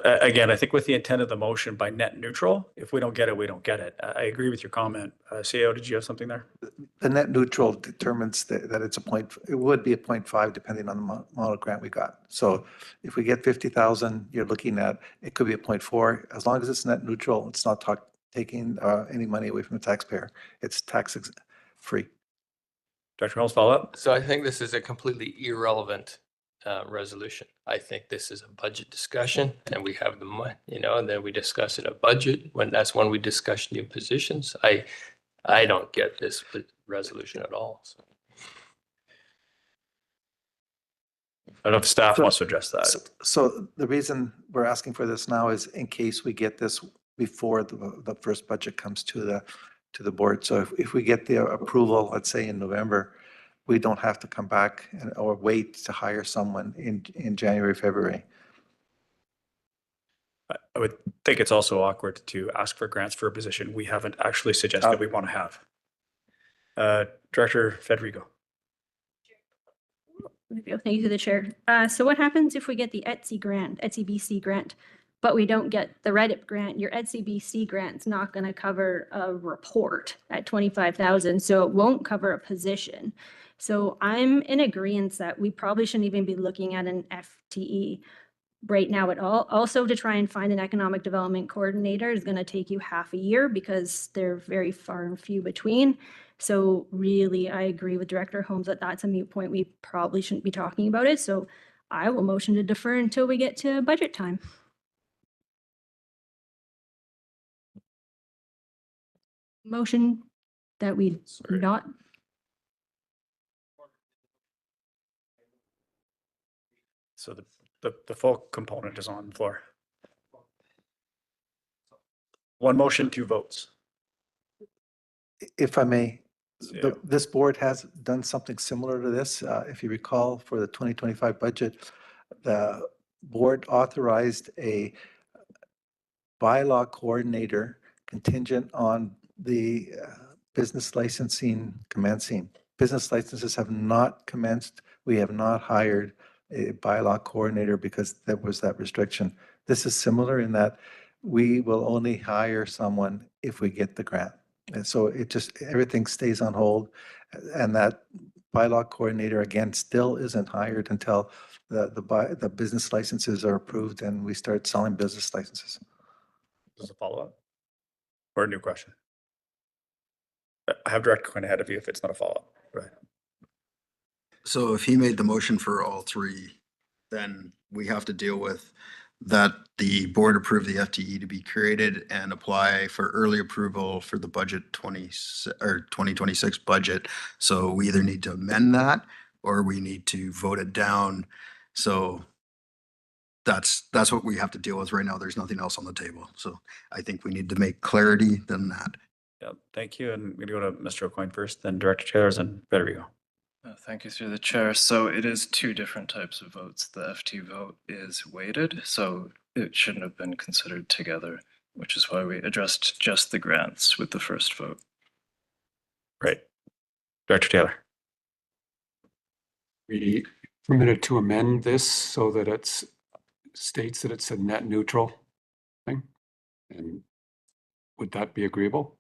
A: Again, I think with the intent of the motion by net neutral, if we don't get it, we don't get it. I agree with your comment. CEO, did you have something there?
N: The net neutral determines that it's a point, it would be a 0.5 depending on the amount of grant we got. So if we get 50,000, you're looking at, it could be a 0.4. As long as it's net neutral, it's not taking any money away from the taxpayer. It's tax free.
A: Dr. Holmes, follow up?
R: So I think this is a completely irrelevant resolution. I think this is a budget discussion and we have the money, and then we discuss it a budget that's when we discuss new positions. I don't get this resolution at all. So.
A: I don't know if staff wants to address that.
N: So the reason we're asking for this now is in case we get this before the first budget comes to the board. So if we get the approval, let's say in November, we don't have to come back or wait to hire someone in January, February.
A: I would think it's also awkward to ask for grants for a position we haven't actually suggested we want to have. Director Federico.
S: Thank you to the chair. So what happens if we get the ETSI grant, ETSI BC grant, but we don't get the RDOS grant? Your ETSI BC grant's not going to cover a report at 25,000, so it won't cover a position. So I'm in agreement that we probably shouldn't even be looking at an FTE right now at all. Also, to try and find an economic development coordinator is going to take you half a year because they're very far and few between. So really, I agree with Director Holmes that that's a moot point. We probably shouldn't be talking about it. So I will motion to defer until we get to budget time. Motion that we not.
A: So the full component is on the floor. One motion, two votes.
N: If I may, this board has done something similar to this. If you recall, for the 2025 budget, the board authorized a bylaw coordinator contingent on the business licensing commencing. Business licenses have not commenced. We have not hired a bylaw coordinator because there was that restriction. This is similar in that we will only hire someone if we get the grant. And so it just, everything stays on hold. And that bylaw coordinator, again, still isn't hired until the business licenses are approved and we start selling business licenses.
A: This is a follow-up or a new question? I have Director Quinn ahead of you if it's not a follow-up. Right.
I: So if he made the motion for all three, then we have to deal with that the board approve the FTE to be created and apply for early approval for the budget 2026 budget. So we either need to amend that or we need to vote it down. So that's what we have to deal with right now. There's nothing else on the table. So I think we need to make clarity than that.
A: Yeah, thank you. And I'm going to go to Mr. O'Coin first, then Director Taylor's and Federico.
E: Thank you through the chair. So it is two different types of votes. The FT vote is weighted, so it shouldn't have been considered together, which is why we addressed just the grants with the first vote.
A: Right. Director Taylor.
U: We permitted to amend this so that it states that it's a net neutral thing. And would that be agreeable?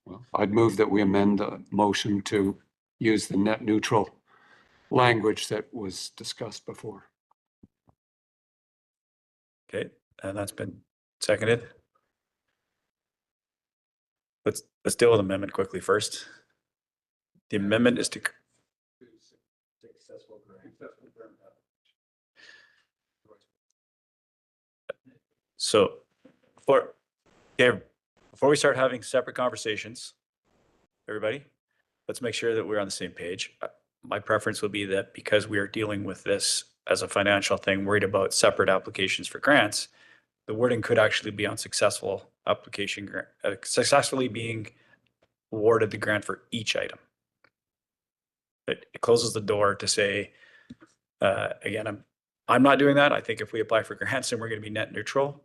U: Well, I'd move that we amend the motion to use the net neutral language that was discussed before.
A: Okay, and that's been seconded. Let's deal with the amendment quickly first. The amendment is to so before we start having separate conversations, everybody, let's make sure that we're on the same page. My preference would be that because we are dealing with this as a financial thing, worried about separate applications for grants, the wording could actually be on successful application, successfully being awarded the grant for each item. It closes the door to say, again, I'm not doing that. I think if we apply for grants and we're going to be net neutral,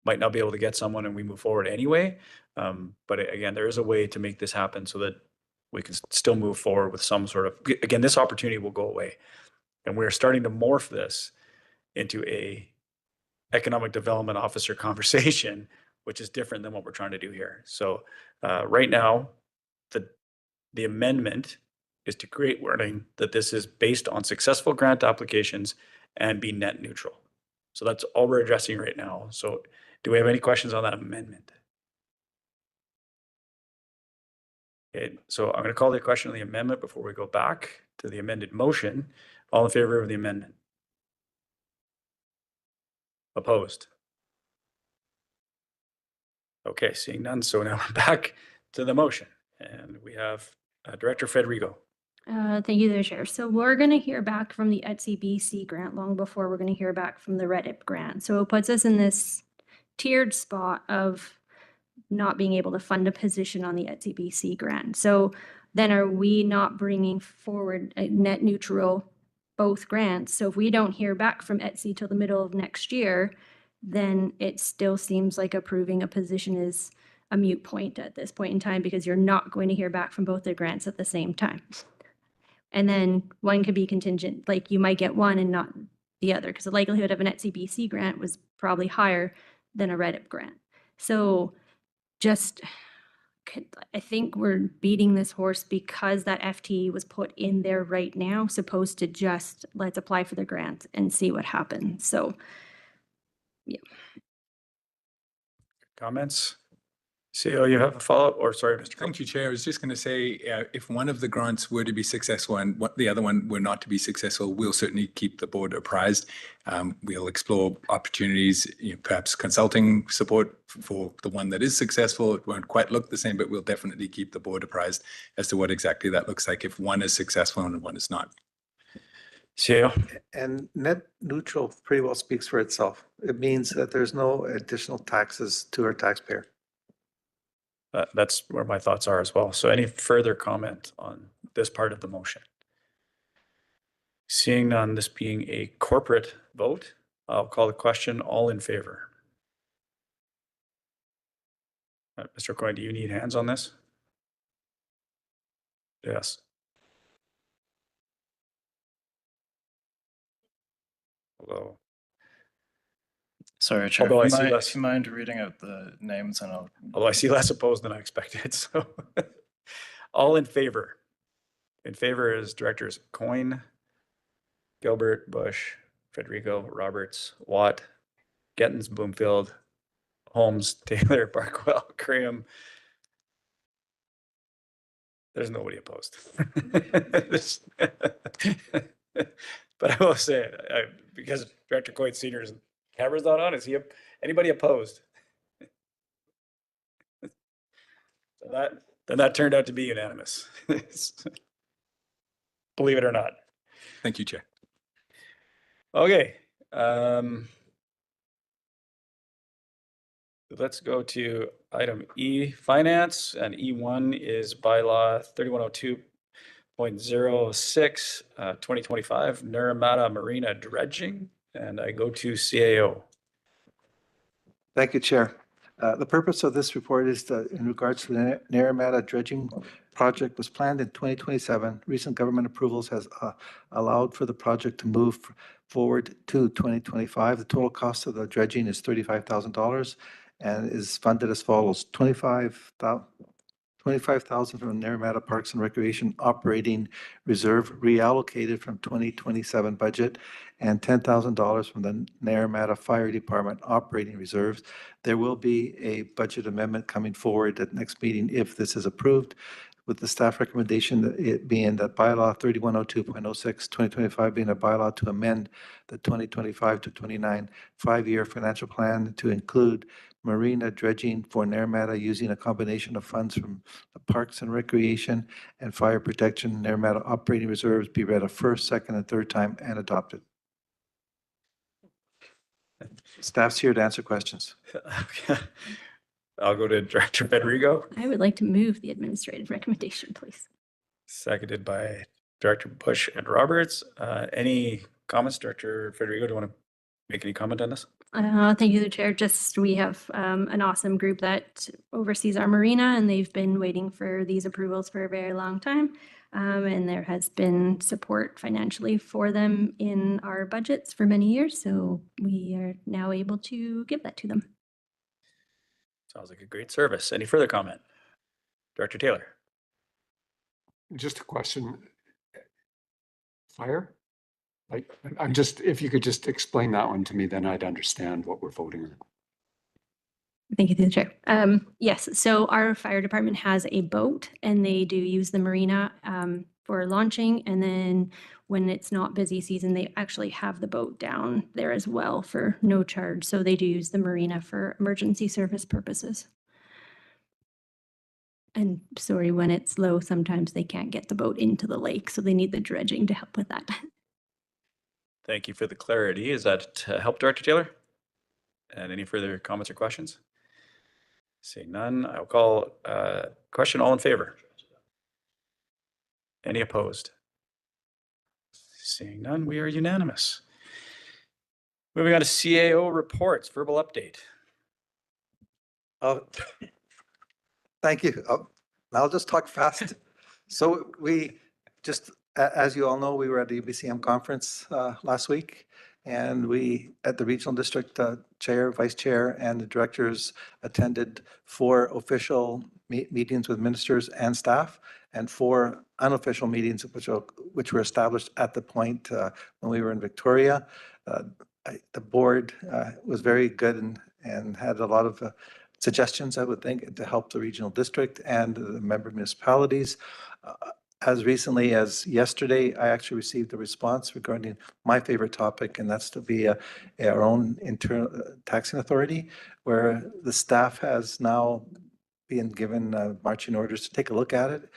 A: might not be able to get someone and we move forward anyway. But again, there is a way to make this happen so that we can still move forward with some sort of, again, this opportunity will go away. And we're starting to morph this into a economic development officer conversation, which is different than what we're trying to do here. So right now, the amendment is to create wording that this is based on successful grant applications and be net neutral. So that's all we're addressing right now. So do we have any questions on that amendment? Okay, so I'm going to call the question on the amendment before we go back to the amended motion. All in favor of the amendment? Opposed? Okay, seeing none. So now we're back to the motion, and we have Director Federico.
S: Thank you, there, Chair. So we're going to hear back from the BC grant long before we're going to hear back from the RDOS grant. So it puts us in this tiered spot of not being able to fund a position on the BC grant. So then are we not bringing forward a net neutral both grants? So if we don't hear back from ETSI till the middle of next year, then it still seems like approving a position is a moot point at this point in time, because you're not going to hear back from both the grants at the same time. And then one could be contingent, like you might get one and not the other, because the likelihood of an BC grant was probably higher than a RDOS grant. So just, I think we're beating this horse because that FTE was put in there right now, supposed to just let's apply for the grant and see what happens. So, yeah.
A: Comments? CEO, you have a follow-up, or sorry, Mr.
O: Thank you, Chair. I was just going to say, if one of the grants were to be successful and the other one were not to be successful, we'll certainly keep the board apprised. We'll explore opportunities, perhaps consulting support for the one that is successful. It won't quite look the same, but we'll definitely keep the board apprised as to what exactly that looks like if one is successful and one is not.
A: CEO?
N: And net neutral pretty well speaks for itself. It means that there's no additional taxes to our taxpayer.
A: That's where my thoughts are as well. So any further comment on this part of the motion? Seeing none, this being a corporate vote, I'll call the question. All in favor? Mr. Coyne, do you need hands on this? Yes. Hello.
E: Sorry, Chair.
A: Although I
E: if
A: see
E: you
A: less,
E: mind reading out the names and I'll.
A: although I see less opposed than I expected. So all in favor. In favor is Directors Coyne, Gilbert, Bush, Federico, Roberts, Watt, Gettins, Bloomfield, Holmes, Taylor, Barkwell, Graham. There's nobody opposed. But I will say, because Director Coyne Sr.'s camera's not on, is he anybody opposed? Then that turned out to be unanimous. Believe it or not.
O: Thank you, Chair.
A: Okay. Let's go to item E, finance, and E1 is bylaw 3102.06, 2025, Naramata Marina dredging, and I go to CAO.
N: Thank you, Chair. The purpose of this report is in regards to the Naramata dredging project was planned in 2027. Recent government approvals has allowed for the project to move forward to 2025. The total cost of the dredging is $35,000 and is funded as follows: $25,000 from the Naramata Parks and Recreation Operating Reserve reallocated from 2027 budget, and $10,000 from the Naramata Fire Department Operating Reserves. There will be a budget amendment coming forward at next meeting if this is approved, with the staff recommendation that it being that bylaw 3102.06, 2025 being a bylaw to amend the 2025 to 29 5-year financial plan to include marina dredging for Naramata using a combination of funds from the Parks and Recreation and Fire Protection Naramata Operating Reserves be read a first, second, and third time and adopted. Staff's here to answer questions.
A: I'll go to Director Federico.
S: I would like to move the administrative recommendation, please.
A: Seconded by Director Bush and Roberts. Any comments, Director Federico? Do you want to make any comment on this?
S: Thank you, the Chair. Just we have an awesome group that oversees our marina, and they've been waiting for these approvals for a very long time. And there has been support financially for them in our budgets for many years. So we are now able to give that to them.
A: Sounds like a great service. Any further comment? Director Taylor.
U: Just a question. Fire? Like, I'm just, if you could just explain that one to me, then I'd understand what we're voting on.
S: Thank you, through the chair. Yes, so our fire department has a boat and they do use the marina for launching. And then when it's not busy season, they actually have the boat down there as well for no charge. So they do use the marina for emergency service purposes. And sorry, when it's low, sometimes they can't get the boat into the lake. So they need the dredging to help with that.
A: Thank you for the clarity. Is that help, Director Taylor? And any further comments or questions? Seeing none, I'll call question. All in favor? Any opposed? Seeing none, we are unanimous. Moving on to CAO reports, verbal update.
N: Thank you. I'll just talk fast. So we just, as you all know, we were at the UBCM conference last week, and we, at the regional district chair, vice chair, and the directors attended 4 official meetings with ministers and staff, and 4 unofficial meetings which were established at the point when we were in Victoria. The board was very good and had a lot of suggestions, I would think, to help the regional district and the member municipalities. As recently as yesterday, I actually received a response regarding my favorite topic, and that's to be our own internal taxing authority, where the staff has now been given marching orders to take a look at it.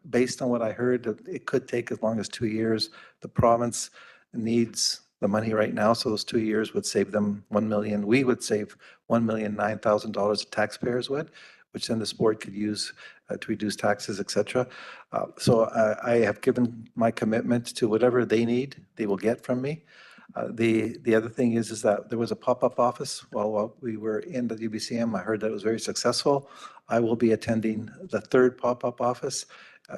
N: Based on what I heard, it could take as long as 2 years. The province needs the money right now, so those 2 years would save them $1 million. We would save $1,009,000 taxpayers would, which then this board could use to reduce taxes, etc. So I have given my commitment to whatever they need, they will get from me. The other thing is that there was a pop-up office while we were in the UBCM. I heard that it was very successful. I will be attending the 3rd pop-up office.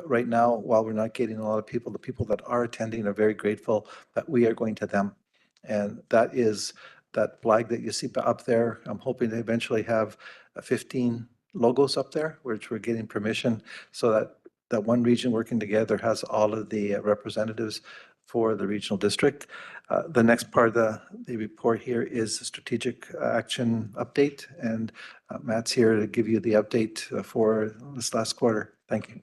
N: Right now, while we're not getting a lot of people, the people that are attending are very grateful that we are going to them. And that is that flag that you see up there. I'm hoping to eventually have 15 logos up there, which we're getting permission so that one region working together has all of the representatives for the regional district. The next part of the report here is the strategic action update, and Matt's here to give you the update for this last quarter. Thank you.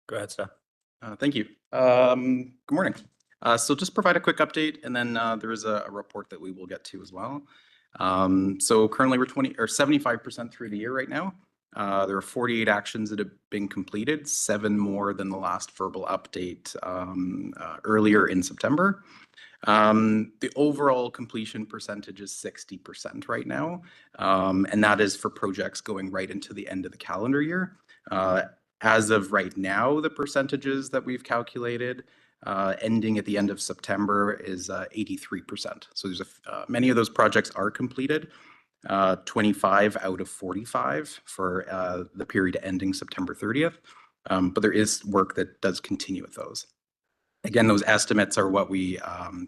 A: Go ahead, Steph.
H: Thank you. Good morning. So just provide a quick update, and then there is a report that we will get to as well. So currently we're 75% through the year right now. There are 48 actions that have been completed, 7 more than the last verbal update earlier in September. The overall completion percentage is 60% right now, and that is for projects going right into the end of the calendar year. As of right now, the percentages that we've calculated ending at the end of September is 83%. So there's many of those projects are completed, 25 out of 45 for the period ending September 30th. But there is work that does continue with those. Again, those estimates are what we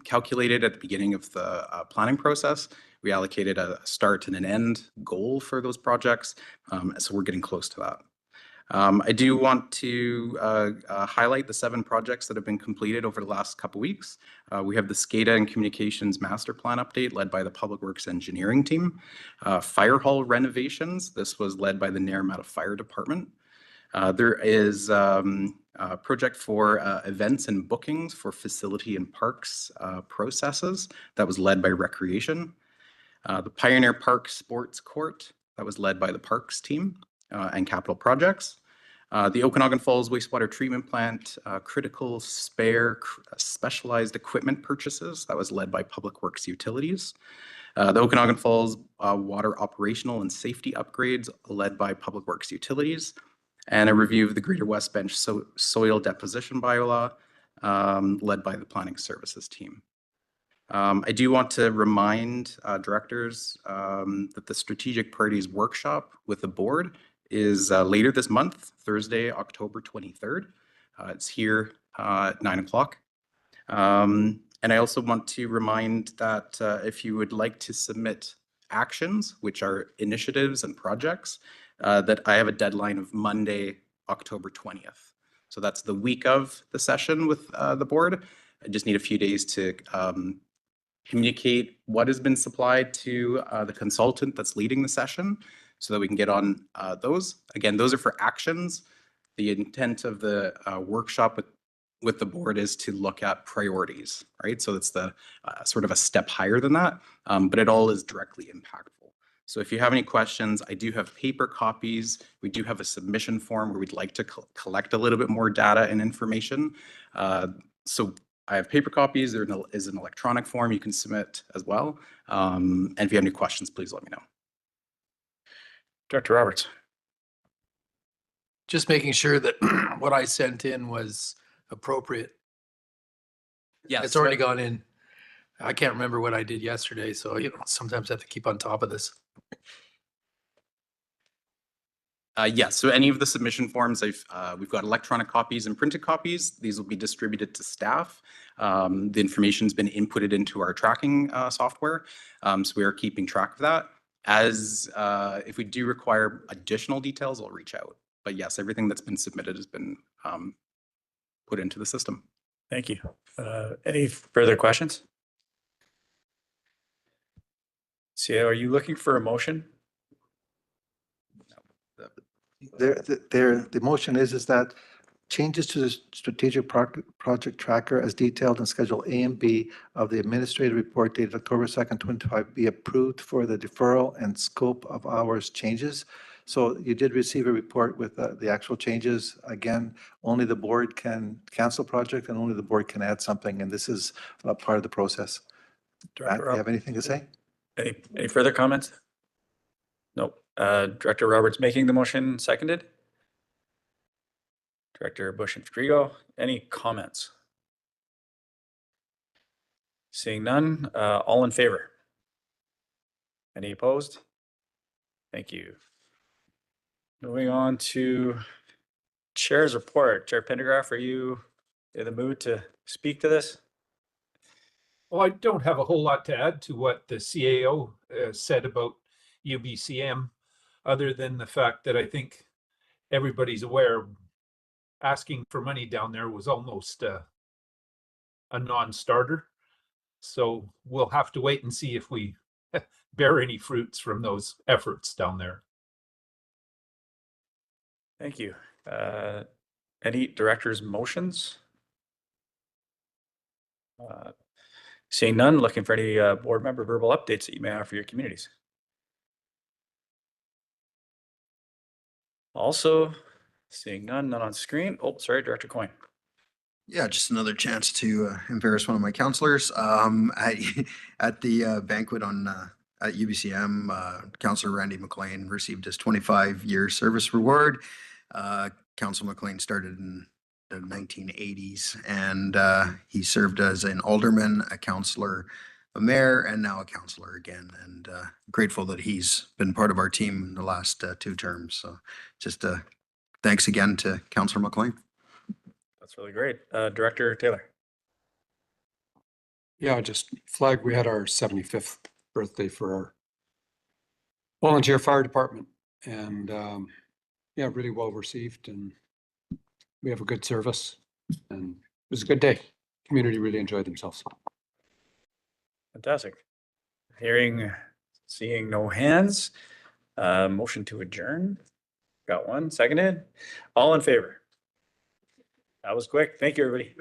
H: calculated at the beginning of the planning process. We allocated a start and an end goal for those projects, so we're getting close to that. I do want to highlight the 7 projects that have been completed over the last couple weeks. We have the SCADA and Communications Master Plan update led by the Public Works Engineering team. Fire hall renovations, this was led by the Naramata Fire Department. There is a project for events and bookings for facility and parks processes that was led by Recreation. The Pioneer Park Sports Court, that was led by the Parks team. And capital projects. The Okanagan Falls Wastewater Treatment Plant, critical spare specialized equipment purchases, that was led by Public Works Utilities. The Okanagan Falls Water Operational and Safety Upgrades, led by Public Works Utilities. And a review of the Greater West Bench Soil Deposition Bylaw, led by the Planning Services team. I do want to remind directors that the Strategic Priorities Workshop with the board is later this month, Thursday, October 23rd. It's here at 9 o'clock. And I also want to remind that if you would like to submit actions, which are initiatives and projects, that I have a deadline of Monday, October 20th. So that's the week of the session with the board. I just need a few days to communicate what has been supplied to the consultant that's leading the session so that we can get on those. Again, those are for actions. The intent of the workshop with the board is to look at priorities, right? So it's the sort of a step higher than that, but it all is directly impactful. So if you have any questions, I do have paper copies. We do have a submission form where we'd like to collect a little bit more data and information. So I have paper copies. There is an electronic form you can submit as well. And if you have any questions, please let me know.
A: Director Roberts.
F: Just making sure that what I sent in was appropriate.
H: Yes.
F: It's already gone in. I can't remember what I did yesterday, so sometimes I have to keep on top of this.
H: Yes, so any of the submission forms, we've got electronic copies and printed copies. These will be distributed to staff. The information's been inputted into our tracking software, so we are keeping track of that. As if we do require additional details, I'll reach out. But yes, everything that's been submitted has been put into the system.
A: Thank you. Any further questions? So are you looking for a motion?
N: The motion is that changes to the strategic project tracker as detailed in Schedule A and B of the administrative report dated October 2nd, 2025 be approved for the deferral and scope of hours changes. So you did receive a report with the actual changes. Again, only the board can cancel project and only the board can add something. And this is part of the process. Matt, do you have anything to say?
A: Any further comments? Nope. Director Roberts making the motion, seconded. Director Bush and Fedrigo, any comments? Seeing none, all in favor? Any opposed? Thank you. Moving on to Chair's report. Chair Pendergraph, are you in the mood to speak to this?
C: Well, I don't have a whole lot to add to what the CAO said about UBCM, other than the fact that I think everybody's aware asking for money down there was almost a non-starter. So we'll have to wait and see if we bear any fruits from those efforts down there.
A: Thank you. Any director's motions? Seeing none, looking for any board member verbal updates that you may have for your communities. Also, seeing none on screen. Oh, sorry, Director Coyne.
I: Yeah, just another chance to embarrass one of my counselors. At the banquet at UBCM, Councillor Randy McLean received his 25-year service reward. Councillor McLean started in the 1980s, and he served as an alderman, a councillor, a mayor, and now a councillor again. And grateful that he's been part of our team in the last 2 terms. So just thanks again to Councillor McLean.
A: That's really great. Director Taylor.
U: Yeah, just flag, we had our 75th birthday for our volunteer fire department, and yeah, really well received, and we have a good service, and it was a good day. Community really enjoyed themselves.
A: Fantastic. Seeing no hands, motion to adjourn. Got one, seconded. All in favor? That was quick. Thank you, everybody.